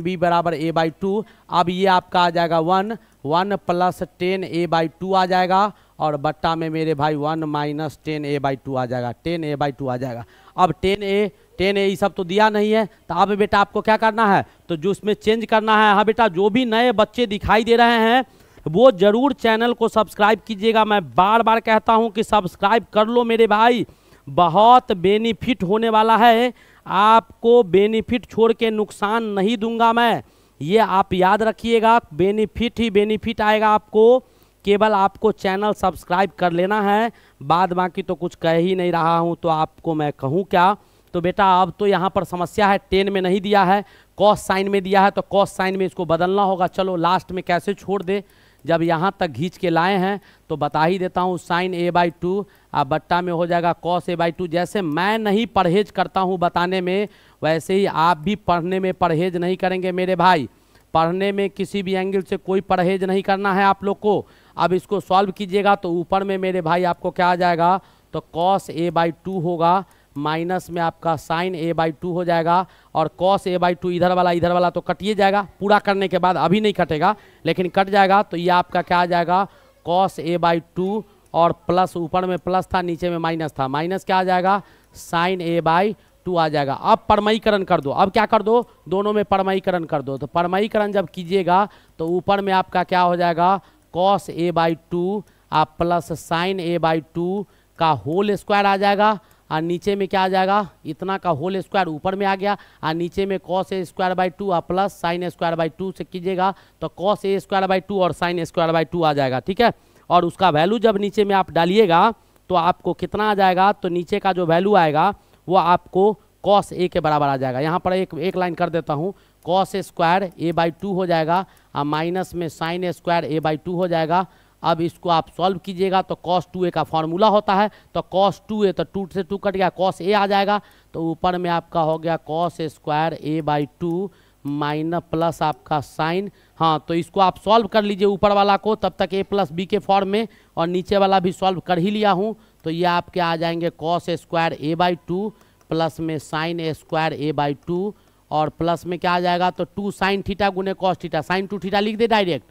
बी बराबर ए बाई 2। अब ये आपका आ जाएगा 1 प्लस टेन ए बाई 2 आ जाएगा, और बट्टा में मेरे भाई 1 माइनस टेन ए बाई 2 आ जाएगा, टेन ए बाई 2 आ जाएगा। अब टेन ए ये सब तो दिया नहीं है, तो अब बेटा आपको क्या करना है, तो जो उसमें चेंज करना है। हाँ बेटा, जो भी नए बच्चे दिखाई दे रहे हैं वो जरूर चैनल को सब्सक्राइब कीजिएगा। मैं बार बार कहता हूं कि सब्सक्राइब कर लो मेरे भाई, बहुत बेनिफिट होने वाला है आपको, बेनिफिट छोड़ के नुकसान नहीं दूंगा मैं, ये आप याद रखिएगा, बेनिफिट ही बेनिफिट आएगा आपको, केवल आपको चैनल सब्सक्राइब कर लेना है, बाद बाकी तो कुछ कह ही नहीं रहा हूं, तो आपको मैं कहूं क्या। तो बेटा अब तो यहाँ पर समस्या है, टेन में नहीं दिया है, कॉस साइन में दिया है, तो कॉस साइन में इसको बदलना होगा। चलो लास्ट में कैसे छोड़ दे, जब यहाँ तक खींच के लाए हैं तो बता ही देता हूँ, साइन ए बाई 2 बट्टा में हो जाएगा कॉस ए बाई 2। जैसे मैं नहीं परहेज करता हूँ बताने में, वैसे ही आप भी पढ़ने में परहेज नहीं करेंगे मेरे भाई, पढ़ने में किसी भी एंगल से कोई परहेज नहीं करना है आप लोग को। अब इसको सॉल्व कीजिएगा तो ऊपर में मेरे भाई आपको क्या आ जाएगा, तो कॉस ए बाई 2 होगा, माइनस में आपका साइन ए बाई 2 हो जाएगा, और कॉस ए बाई 2 इधर वाला तो कटिए जाएगा, पूरा करने के बाद, अभी नहीं कटेगा लेकिन कट जाएगा, तो ये आपका क्या आ जाएगा, कॉस ए बाई 2, और प्लस ऊपर में प्लस था नीचे में माइनस था, माइनस क्या आ जाएगा, साइन ए बाई 2 आ जाएगा। अब परमयीकरण कर दो, अब क्या कर दो, दोनों में परमयीकरण कर दो। तो परमयीकरण जब कीजिएगा तो ऊपर में आपका क्या हो जाएगा, कॉस ए बाई 2 आप प्लस साइन ए बाई 2 का होल स्क्वायर आ जाएगा, और नीचे में क्या आ जाएगा, इतना का होल स्क्वायर ऊपर में आ गया, और नीचे में कॉस ए स्क्वायर बाई 2 और प्लस साइन स्क्वायर बाई 2 से कीजिएगा तो कॉस ए स्क्वायर बाई 2 और साइन स्क्वायर बाई 2 आ जाएगा। ठीक है, और उसका वैल्यू जब नीचे में आप डालिएगा तो आपको कितना आ जाएगा, तो नीचे का जो वैल्यू आएगा वो आपको कॉस ए के बराबर आ जाएगा। यहाँ पर एक लाइन कर देता हूँ, कॉस स्क्वायर ए बाई 2 हो जाएगा, और माइनस में साइन स्क्वायर ए बाई 2 हो जाएगा। अब इसको आप सॉल्व कीजिएगा तो cos 2a का फॉर्मूला होता है, तो cos 2a तो 2 से 2 कट गया, cos a आ जाएगा, तो ऊपर में आपका हो गया cos square a by 2 minus plus आपका साइन। हाँ, तो इसको आप सॉल्व कर लीजिए ऊपर वाला को, तब तक a प्लस बी के फॉर्म में, और नीचे वाला भी सॉल्व कर ही लिया हूँ, तो ये आपके आ जाएंगे cos square a by 2 plus में साइन स्क्वायर a बाई 2, और प्लस में क्या आ जाएगा, तो 2 साइन थीटा गुने cos थीटा, साइन 2 थीटा लिख दे डायरेक्ट,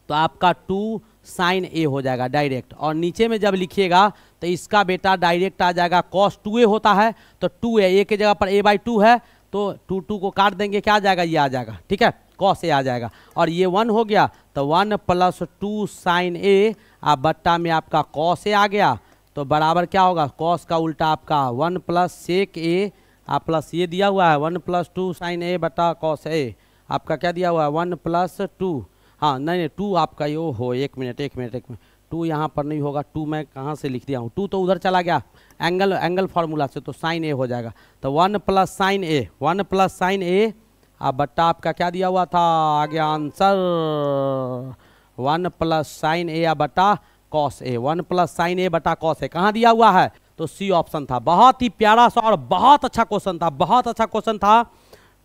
तो आपका 2 साइन ए हो जाएगा डायरेक्ट। और नीचे में जब लिखिएगा तो इसका बेटा डायरेक्ट आ जाएगा, cos 2a होता है तो 2a, ए के जगह पर a बाई 2 है, तो 2 को काट देंगे, क्या आ जाएगा, ये आ जाएगा। ठीक है, कॉस ए आ जाएगा। और ये 1 हो गया तो 1 + 2 साइन ए आप बट्टा में आपका कॉस ए आ गया, तो बराबर क्या होगा, कॉस का उल्टा आपका 1 + सेक ए आप प्लस ये दिया हुआ है 1 + 2 साइन ए बटा कॉस ए, आपका क्या दिया हुआ है 1 + 2, हाँ नहीं 2 आपका यो हो, एक मिनट 2 यहाँ पर नहीं होगा, 2 मैं कहाँ से लिख दिया हूँ, 2 तो उधर चला गया एंगल फार्मूला से, तो साइन ए हो जाएगा। तो 1 + साइन ए, 1 + साइन ए अब बट्टा आपका क्या दिया हुआ था, आ गया आंसर 1 + साइन ए बटा कॉस ए, 1 + साइन ए बटा कॉस ए कहाँ दिया हुआ है, तो सी ऑप्शन था। बहुत ही प्यारा सा और बहुत अच्छा क्वेश्चन था, बहुत अच्छा क्वेश्चन था,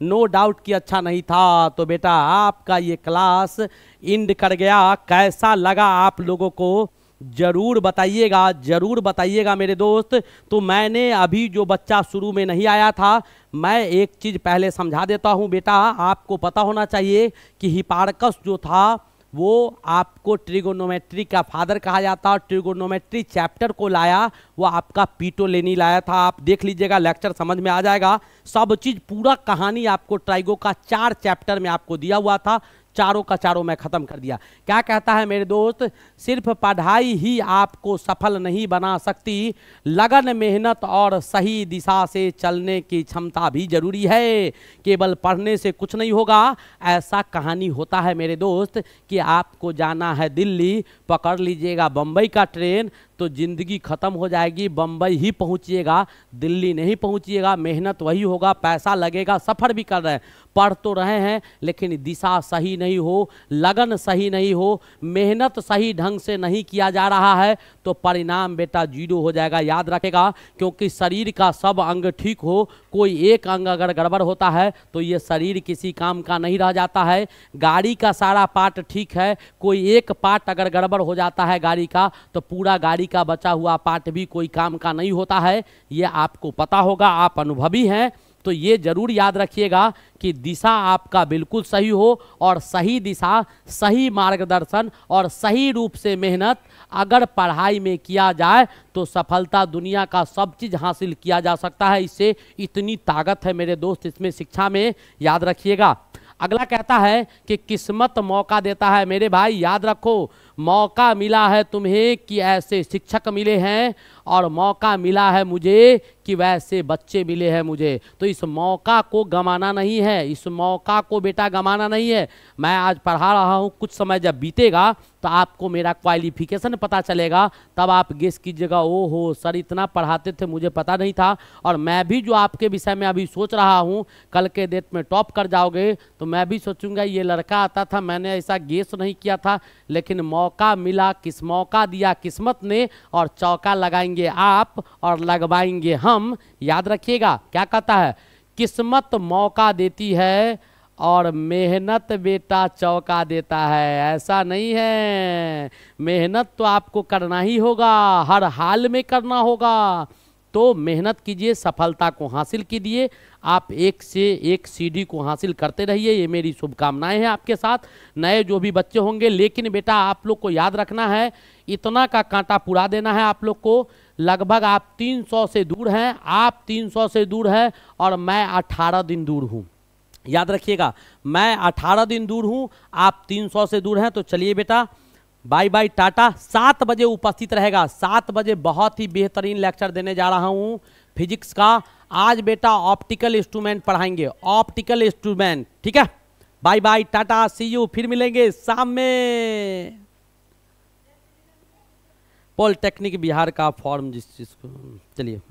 नो डाउट कि अच्छा नहीं था। तो बेटा आपका ये क्लास एंड कर गया, कैसा लगा आप लोगों को जरूर बताइएगा, जरूर बताइएगा मेरे दोस्त। तो मैंने अभी जो बच्चा शुरू में नहीं आया था, मैं एक चीज़ पहले समझा देता हूँ बेटा, आपको पता होना चाहिए कि हिपार्कस जो था वो आपको ट्रिगोनोमेट्री का फादर कहा जाता है, और ट्रिगोनोमेट्री चैप्टर को लाया वो आपका पीटो लेनी लाया था। आप देख लीजिएगा, लेक्चर समझ में आ जाएगा, सब चीज़ पूरा कहानी आपको ट्राइगो का 4 चैप्टर में आपको दिया हुआ था, चारों का चारों मैं ख़त्म कर दिया। क्या कहता है मेरे दोस्त, सिर्फ पढ़ाई ही आपको सफल नहीं बना सकती, लगन मेहनत और सही दिशा से चलने की क्षमता भी जरूरी है। केवल पढ़ने से कुछ नहीं होगा, ऐसा कहानी होता है मेरे दोस्त कि आपको जाना है दिल्ली, पकड़ लीजिएगा बम्बई का ट्रेन तो ज़िंदगी ख़त्म हो जाएगी, बम्बई ही पहुंचिएगा, दिल्ली नहीं पहुंचिएगा, मेहनत वही होगा, पैसा लगेगा, सफ़र भी कर रहे हैं, पढ़ तो रहे हैं, लेकिन दिशा सही नहीं हो, लगन सही नहीं हो, मेहनत सही ढंग से नहीं किया जा रहा है, तो परिणाम बेटा 0 हो जाएगा। याद रखेगा, क्योंकि शरीर का सब अंग ठीक हो, कोई एक अंग अगर गड़बड़ होता है तो ये शरीर किसी काम का नहीं रह जाता है। गाड़ी का सारा पार्ट ठीक है, कोई एक पार्ट अगर गड़बड़ हो जाता है गाड़ी का, तो पूरा गाड़ी का बचा हुआ पार्ट भी कोई काम का नहीं होता है। ये आपको पता होगा, आप अनुभवी हैं, तो ये जरूर याद रखिएगा कि दिशा आपका बिल्कुल सही हो, और सही दिशा, सही मार्गदर्शन और सही रूप से मेहनत अगर पढ़ाई में किया जाए तो सफलता दुनिया का सब चीज़ हासिल किया जा सकता है। इससे इतनी ताकत है मेरे दोस्त इसमें, शिक्षा में, याद रखिएगा। अगला कहता है कि किस्मत मौका देता है। मेरे भाई याद रखो, मौका मिला है तुम्हें कि ऐसे शिक्षक मिले हैं, और मौका मिला है मुझे कि वैसे बच्चे मिले हैं मुझे। तो इस मौका को गंवाना नहीं है, इस मौका को बेटा गंवाना नहीं है। मैं आज पढ़ा रहा हूँ, कुछ समय जब बीतेगा तो आपको मेरा क्वालिफिकेशन पता चलेगा, तब आप गेस कीजिएगा, ओ हो सर इतना पढ़ाते थे मुझे पता नहीं था। और मैं भी जो आपके विषय में अभी सोच रहा हूँ, कल के डेट में टॉप कर जाओगे तो मैं भी सोचूंगा ये लड़का आता था, मैंने ऐसा गेस नहीं किया था, लेकिन मौका मिला, किस मौका दिया किस्मत ने, और चौका लगाएंगे आप और लगवाएंगे हम। याद रखिएगा, क्या कहता है, किस्मत मौका देती है और मेहनत बेटा चौका देता है। ऐसा नहीं है, मेहनत तो आपको करना ही होगा, हर हाल में करना होगा। तो मेहनत कीजिए, सफलता को हासिल कीजिए, आप एक से एक सीढ़ी को हासिल करते रहिए। ये मेरी शुभकामनाएं हैं आपके साथ, नए जो भी बच्चे होंगे। लेकिन बेटा आप लोग को याद रखना है, इतना का कांटा पुरा देना है आप लोग को। लगभग आप 300 से दूर हैं, आप 300 से दूर हैं, और मैं 18 दिन दूर हूँ। याद रखिएगा, मैं 18 दिन दूर हूँ, आप 300 से दूर हैं। तो चलिए बेटा, बाय बाय, टाटा। 7 बजे उपस्थित रहेगा, 7 बजे बहुत ही बेहतरीन लेक्चर देने जा रहा हूँ फिजिक्स का। आज बेटा ऑप्टिकल इंस्ट्रूमेंट पढ़ाएंगे, ऑप्टिकल इंस्ट्रूमेंट, ठीक है। Bye bye, tata, see you, फिर मिलेंगे शाम में। पॉलिटेक्निक बिहार का फॉर्म जिस चीज़ को, चलिए।